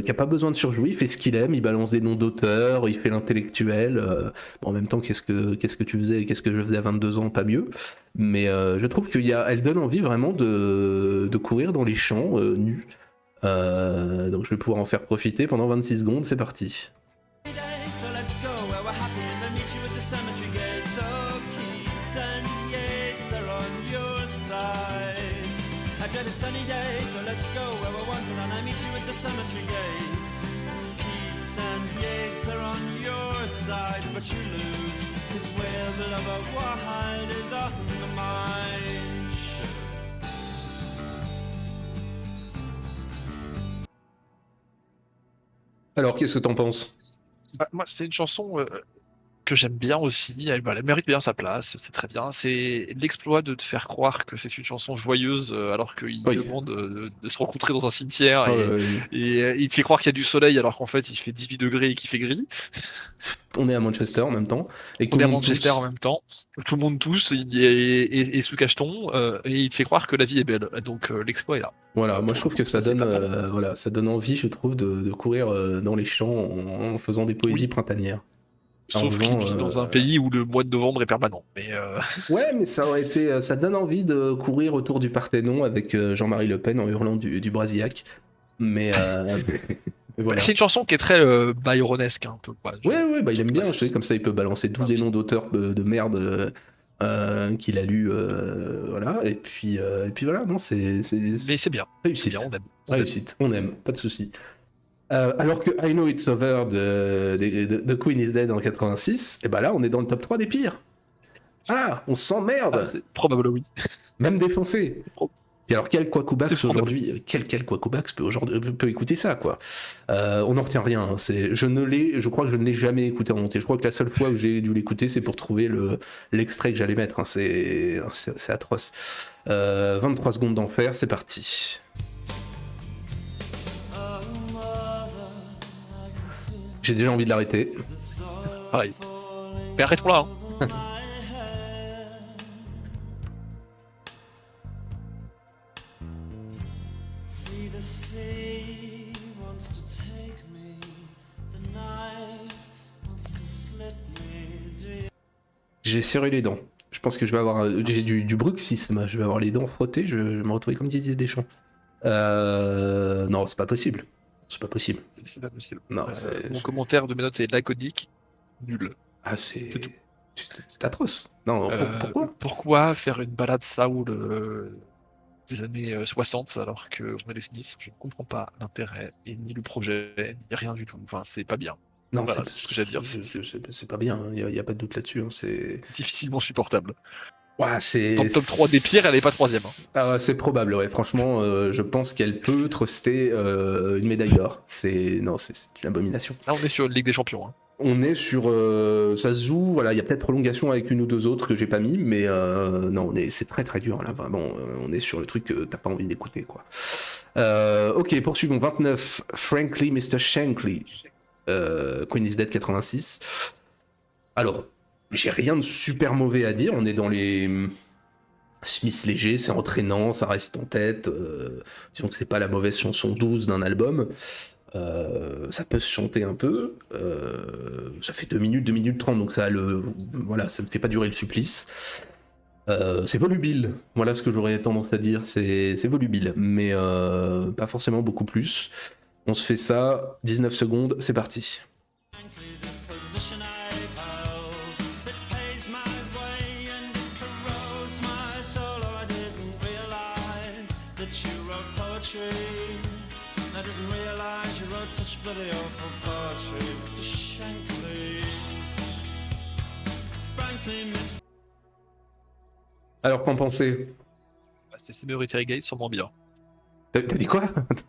qui a pas besoin de surjouer, il fait ce qu'il aime, il balance des noms d'auteurs, il fait l'intellectuel. Bon, en même temps, qu'est-ce que tu faisais, qu'est-ce que je faisais à 22 ans, pas mieux. Mais je trouve qu'elle donne envie vraiment de courir dans les champs nus. Donc je vais pouvoir en faire profiter pendant 26 secondes, c'est parti. So let's go where we're happy and then meet you at the cemetery gate. So Keats and Yeats are on your side. I dreaded sunny day, so let's go where we're wanted and I meet you at the cemetery gates. Keats and Yeats are on your side, but you lose. His way of love of wild is on mine. Alors, qu'est-ce que t'en penses? Bah, moi, c'est une chanson que j'aime bien aussi. Elle mérite bien sa place, c'est très bien. C'est l'exploit de te faire croire que c'est une chanson joyeuse alors qu'il Oui. demande de se rencontrer dans un cimetière Ah, et il te fait croire qu'il y a du soleil alors qu'en fait il fait 18 degrés et qu'il fait gris. on est à Manchester en même temps. Et que On tout est le à monde Manchester tousse. en même temps. Tout le monde tousse et sous cacheton et il te fait croire que la vie est belle. Donc l'exploit est là. Voilà, moi je trouve que ça c'est donne, pas mal. voilà, ça donne envie, je trouve, de courir dans les champs en faisant des poésies Oui. printanières. En Sauf faisant, qu'il vit dans un pays où le mois de novembre est permanent. Mais Ouais, mais ça aurait été, ça donne envie de courir autour du Parthénon avec Jean-Marie Le Pen en hurlant du Brasillac. Mais, mais voilà. c'est une chanson qui est très byronesque un peu. Quoi. Ouais, bah il aime bien, sais je sais, comme ça il peut balancer 12 Ah oui. noms d'auteurs de merde qu'il a lu, voilà. Et puis voilà, non, c'est Mais c'est bien. C'est réussite. bien, on aime. On aime. Réussite, on aime, pas de souci. Alors que I Know It's Over de Queen is Dead en 86, et bah là on est dans le top 3 des pires. Voilà, on s'emmerde, Ah, c'est probable, oui. même défoncé. Pro- Et alors quel Quacoubax C'est probable. aujourd'hui, quel Quacoubax peut écouter ça quoi. On n'en retient rien. Je crois que je ne l'ai jamais écouté en entier. Je crois que la seule fois où j'ai dû l'écouter, c'est pour trouver l'extrait que j'allais mettre. C'est atroce. 23 secondes d'enfer, c'est parti. J'ai déjà envie de l'arrêter. Pareil. Mais arrêtons là. Hein. See the sea wants to take me, the knife wants to slit me. Do you J'ai serré les dents. Je pense que je vais avoir j'ai du bruxisme. Je vais avoir les dents frottées. Je vais me retrouver comme Didier Deschamps. Non, c'est pas possible. C'est pas possible. C'est pas possible. Non, Mon commentaire de mes notes est laconique, nul. Ah, C'est tout. c'est atroce. Non, pourquoi Pourquoi faire une balade Saoul des années 60 alors qu'on est les Smiths? Je ne comprends pas l'intérêt, et ni le projet, ni rien du tout. Enfin, c'est pas bien. Non, Voilà, c'est ce que j'ai à dire. c'est pas bien. Il y a pas de doute là-dessus. Hein, c'est. Difficilement supportable. Ouais, c'est. Dans le top 3 des pires, elle est pas troisième. Hein. Ah, c'est probable, ouais. Franchement, je pense qu'elle peut truster une médaille d'or. Non, c'est une abomination. Là, on est sur une Ligue des Champions. Hein. On est sur. Ça se joue, voilà, il y a peut-être prolongation avec une ou deux autres que j'ai pas mis, mais non, c'est très très dur là, vraiment. On est sur le truc que t'as pas envie d'écouter, quoi. Ok, poursuivons. 29, Frankly Mr. Shankly. Queen is Dead 86. Alors, j'ai rien de super mauvais à dire, on est dans les. Smith léger, c'est entraînant, ça reste en tête. Disons que c'est pas la mauvaise chanson 12 d'un album. Ça peut se chanter un peu. Ça fait 2 minutes 30, donc voilà, ça ne fait pas durer le supplice. C'est volubile, voilà ce que j'aurais tendance à dire. C'est volubile, mais pas forcément beaucoup plus. On se fait ça, 19 secondes, c'est parti. frankly, this position I've held, it pays my way and it corrodes my soul. Oh, I didn't realize that you wrote poetry. I didn't realize you wrote such bloody awful poetry, Mr. Shankly. Frankly, Mr. Alors, qu'en pensez? Bah, c'est Cemetery Gates sont moins bien. T'as dit quoi?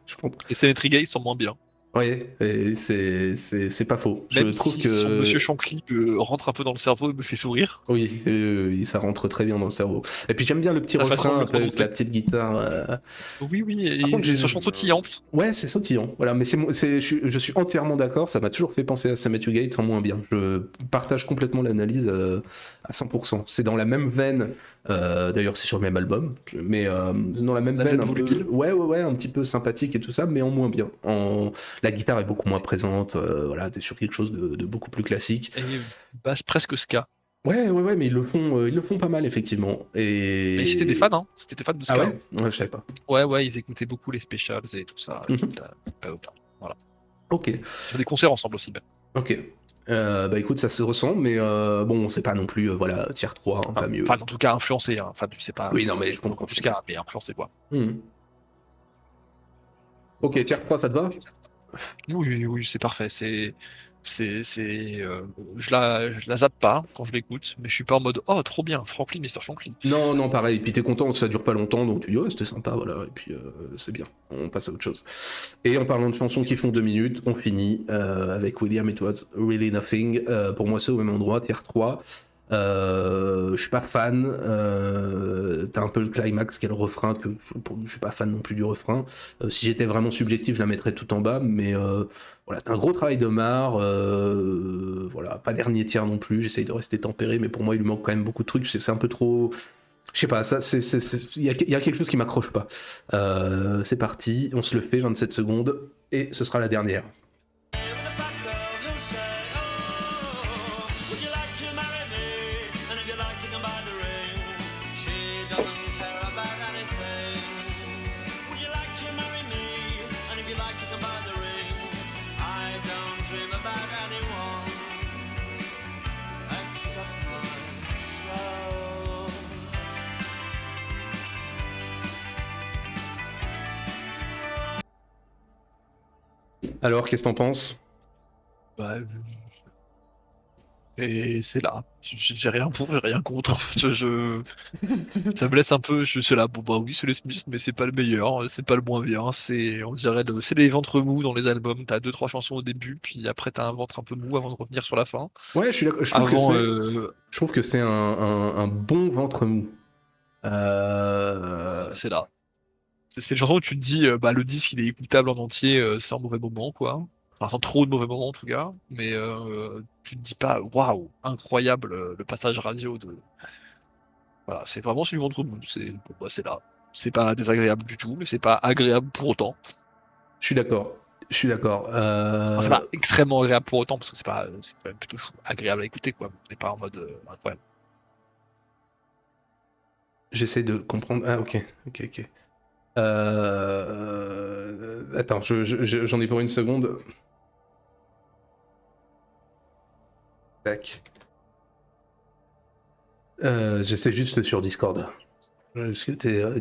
Je pense. Les Cemetery Gates sont moins bien. Ouais, et c'est pas faux. Même Je trouve si que son Monsieur Shankly rentre un peu dans le cerveau et me fait sourire. oui, ça rentre très bien dans le cerveau. Et puis j'aime bien le petit La façon de refrain le un peu avec prononcer. la petite guitare. Oui, et Par contre, c'est une chanson sautillante. Ouais, c'est sautillant. Voilà, mais je suis entièrement d'accord. Ça m'a toujours fait penser à Cemetery Gates en moins bien. Je partage complètement l'analyse à 100%. C'est dans la même veine. D'ailleurs, c'est sur le même album, mais dans la même La veine veine un peu. volubile. Ouais, un petit peu sympathique et tout ça, mais en moins bien. La guitare est beaucoup moins présente. Voilà, t'es sur quelque chose de beaucoup plus classique. Et basse presque ska. Ouais, mais ils le font pas mal effectivement. Et c'était des fans, hein. C'était des fans de ska. Ah ouais, je savais pas. Ouais, ils écoutaient beaucoup les specials et tout ça. Mhm. Toute cette période-là. Voilà. Ok. Ils faisaient des concerts ensemble aussi. Même. Ok. Bah écoute, ça se ressent, mais bon, c'est pas non plus, voilà, tier 3, hein, pas mieux. Enfin, en tout cas, influencé. Hein. Enfin, je sais pas. Oui, non, mais je comprends. Du ska, mais influencé quoi. Hmm. Ok, tier 3, ça te va? Oui, c'est parfait. Je la zappe pas quand je l'écoute, mais je suis pas en mode oh trop bien, Franklin, Mr. Shankly. Non, pareil, puis t'es content, ça dure pas longtemps, donc tu dis, ouais, c'était sympa, voilà, et puis c'est bien, on passe à autre chose. Et en parlant de chansons qui font 2 minutes, on finit avec William It Was Really Nothing, pour moi c'est au même endroit, tier 3. Je suis pas fan. T'as un peu le climax qui est le refrain, je suis pas fan non plus du refrain. Si j'étais vraiment subjectif, je la mettrais tout en bas, mais voilà, t'as un gros travail de Mar. Voilà, pas dernier tiers non plus. J'essaye de rester tempéré, mais pour moi, il lui manque quand même beaucoup de trucs. C'est un peu trop. Je sais pas, il y a quelque chose qui m'accroche pas. C'est parti, on se le fait, 27 secondes, et ce sera la dernière. Even the fat girls who say, oh, would you like to marry me? And if you like, you can buy the ring. She doesn't care about anything. Would you like to marry me? And if you like, you can buy the ring. I don't dream about anyone except myself. Alors, qu'est-ce que t'en penses? Bah, et c'est là. J'ai rien pour, j'ai rien contre. Ça me laisse un peu. Je suis là. Bon bah oui, c'est les Smiths, mais c'est pas le meilleur, c'est pas le moins bien. On dirait, c'est les ventres mous dans les albums. T'as 2-3 chansons au début, puis après t'as un ventre un peu mou avant de revenir sur la fin. Ouais, je suis d'accord. Avant, Je trouve que c'est un bon ventre mou. c'est là. C'est une chanson où tu te dis, bah le disque il est écoutable en entier, sans mauvais moment quoi. Enfin, sans trop de mauvais moments en tout cas. Mais tu te dis pas, waouh, incroyable le passage radio de. Voilà, c'est vraiment sur du ventre mou. Bon, bah, c'est là. C'est pas désagréable du tout, mais c'est pas agréable pour autant. Je suis d'accord. Je suis d'accord. Enfin, c'est pas extrêmement agréable pour autant, parce que c'est quand même plutôt agréable à écouter, quoi. On n'est pas en mode incroyable. J'essaie de comprendre. Ah, ok. Attends, j'en ai pour une seconde. Tac. J'essaie juste sur Discord.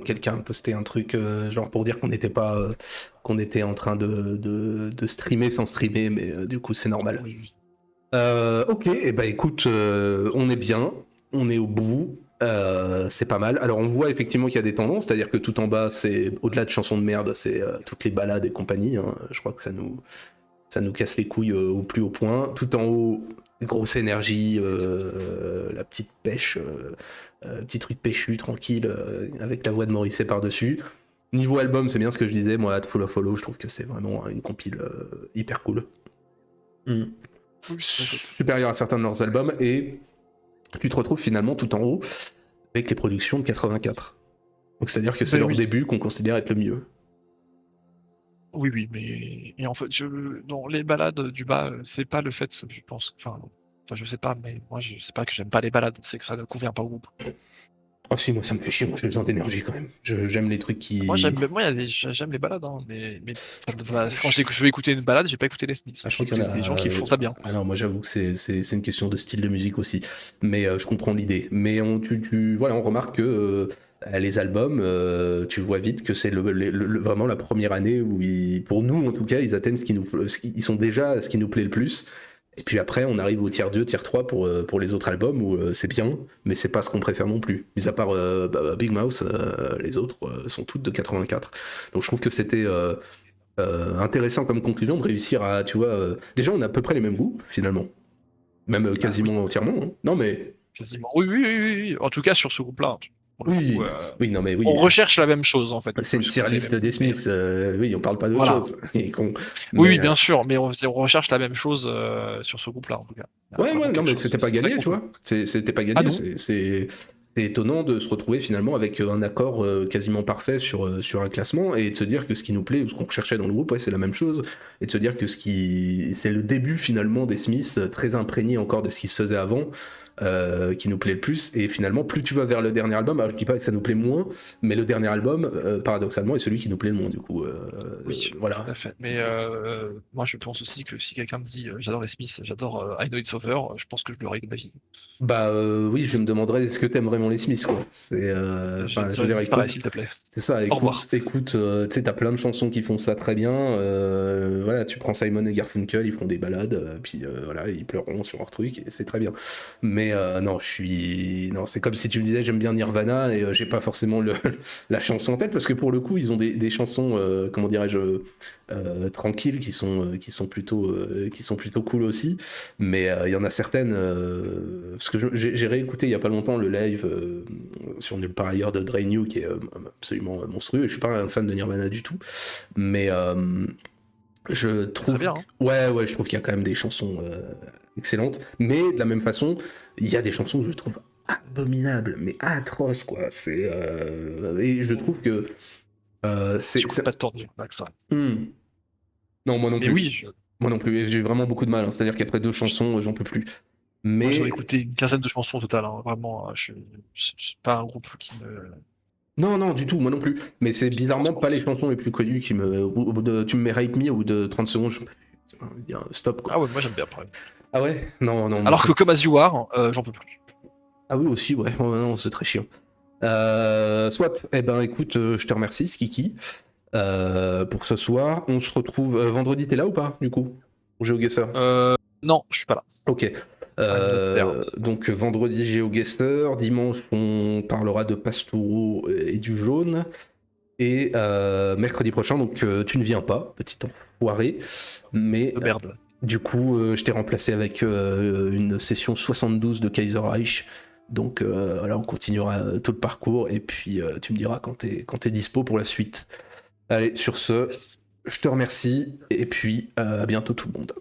Quelqu'un a posté un truc genre pour dire qu'on n'était pas qu'on était en train de streamer sans streamer, mais du coup c'est normal. Ok, et bah écoute, on est bien, on est au bout, c'est pas mal. Alors on voit effectivement qu'il y a des tendances, c'est-à-dire que tout en bas, c'est au-delà de chansons de merde, c'est toutes les balades et compagnie. Hein. Je crois que ça nous casse les couilles au plus haut point. Tout en haut, grosse énergie, la petite pêche, petit truc péchu, tranquille, avec la voix de Morrissey par-dessus. Niveau album, c'est bien ce que je disais, moi, Full of Follow, je trouve que c'est vraiment une compile hyper cool. Supérieur à certains de leurs albums, et tu te retrouves finalement tout en haut avec les productions de 84. Donc c'est-à-dire que c'est leur début qu'on considère être le mieux. Oui, mais et en fait, dans les balades du bas, c'est pas le fait, je pense, enfin, je sais pas, mais moi, je sais pas que j'aime pas les balades, c'est que ça ne convient pas au groupe. Ah si, moi ça me fait chier, moi j'ai besoin d'énergie quand même. J'aime les trucs qui... Moi, j'aime les balades, hein, mais quand je vais écouter une balade, j'ai pas écouté les Smiths. Je crois qu'il y a des gens qui font ça bien. Alors moi j'avoue que c'est une question de style de musique aussi, mais je comprends l'idée. Mais voilà, on remarque que les albums, tu vois vite que c'est vraiment la première année où pour nous en tout cas, ils atteignent ils sont déjà à ce qui nous plaît le plus. Et puis après, on arrive au tiers 2, tiers 3 pour les autres albums où c'est bien, mais c'est pas ce qu'on préfère non plus. Mis à part Big Mouth, les autres sont toutes de 84. Donc je trouve que c'était intéressant comme conclusion de réussir à, tu vois... déjà, on a à peu près les mêmes goûts, finalement. Même quasiment entièrement. Hein. Non, mais... Quasiment. Oui. En tout cas, sur ce groupe-là. Oui, non, mais oui. On recherche la même chose, en fait. C'est une tier list des Smiths. Oui, on parle pas d'autre chose. Oui, bien sûr, mais on recherche la même chose sur ce groupe-là, en tout cas. Ouais, non, mais c'était pas gagné, tu vois. C'était pas gagné. C'est étonnant de se retrouver finalement avec un accord quasiment parfait sur un classement et de se dire que ce qui nous plaît ou ce qu'on recherchait dans le groupe, ouais, c'est la même chose. Et de se dire que c'est le début finalement des Smiths, très imprégné encore de ce qui se faisait avant. Qui nous plaît le plus, et finalement plus tu vas vers le dernier album, alors je dis pas que ça nous plaît moins, mais le dernier album paradoxalement est celui qui nous plaît le moins, du coup oui, voilà. Tout à fait. Mais moi je pense aussi que si quelqu'un me dit j'adore les Smiths, j'adore I Know It's Over, je pense que je le règle de ma vie. Bah oui, je me demanderais est-ce que t'aimes vraiment les Smiths, quoi. C'est je veux dire, écoute, s'il te plaît. c'est ça, écoute, tu sais, t'as plein de chansons qui font ça très bien, voilà, tu prends Simon et Garfunkel, ils font des balades, puis voilà, ils pleureront sur leur truc, et c'est très bien. Mais Mais non, non, c'est comme si tu me disais j'aime bien Nirvana et j'ai pas forcément la chanson en tête parce que pour le coup ils ont des chansons comment dirais-je tranquilles qui sont plutôt cool aussi. Mais il y en a certaines parce que j'ai réécouté il y a pas longtemps le live sur Nulle part ailleurs de Dre New qui est absolument monstrueux. Je suis pas un fan de Nirvana du tout, mais je trouve Très bien, hein. ouais, je trouve qu'il y a quand même des chansons excellentes, mais de la même façon, il y a des chansons que je trouve abominables, mais atroces quoi. Et je trouve que Je n'écoute pas tant de Max. Non, moi non Mais plus. oui, Moi non plus. Et j'ai vraiment beaucoup de mal. Hein. C'est-à-dire qu'après 2 chansons, j'en peux plus. moi Mais j'en ai écouté une quinzaine de chansons au total, hein. Vraiment, je suis pas un groupe qui me. non, du tout. Moi non plus. Mais c'est bizarrement pas les chansons les plus connues qui me. Tu me mets Rape Me au bout de 30 secondes. Je veux dire, stop quoi. Ah ouais, moi j'aime bien. Après. Ah ouais. Non. Moi, Alors que comme As You Are, j'en peux plus. Ah oui aussi. Ouais. Non, c'est très chiant. Soit. Eh ben écoute, je te remercie, Skiki. Pour ce soir. On se retrouve vendredi. T'es là ou pas, du coup, au GeoGuessr? Non, je suis pas là. Ok. Donc vendredi GeoGuessr, dimanche on parlera de Pastoureau et du jaune. Et mercredi prochain, donc tu ne viens pas, petit enfoiré. Mais De merde. du coup, je t'ai remplacé avec une session 72 de Kaiser Reich. Donc voilà, on continuera tout le parcours et puis tu me diras quand t'es dispo pour la suite. Allez, sur ce, je te remercie et puis à bientôt tout le monde.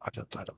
À bientôt alors.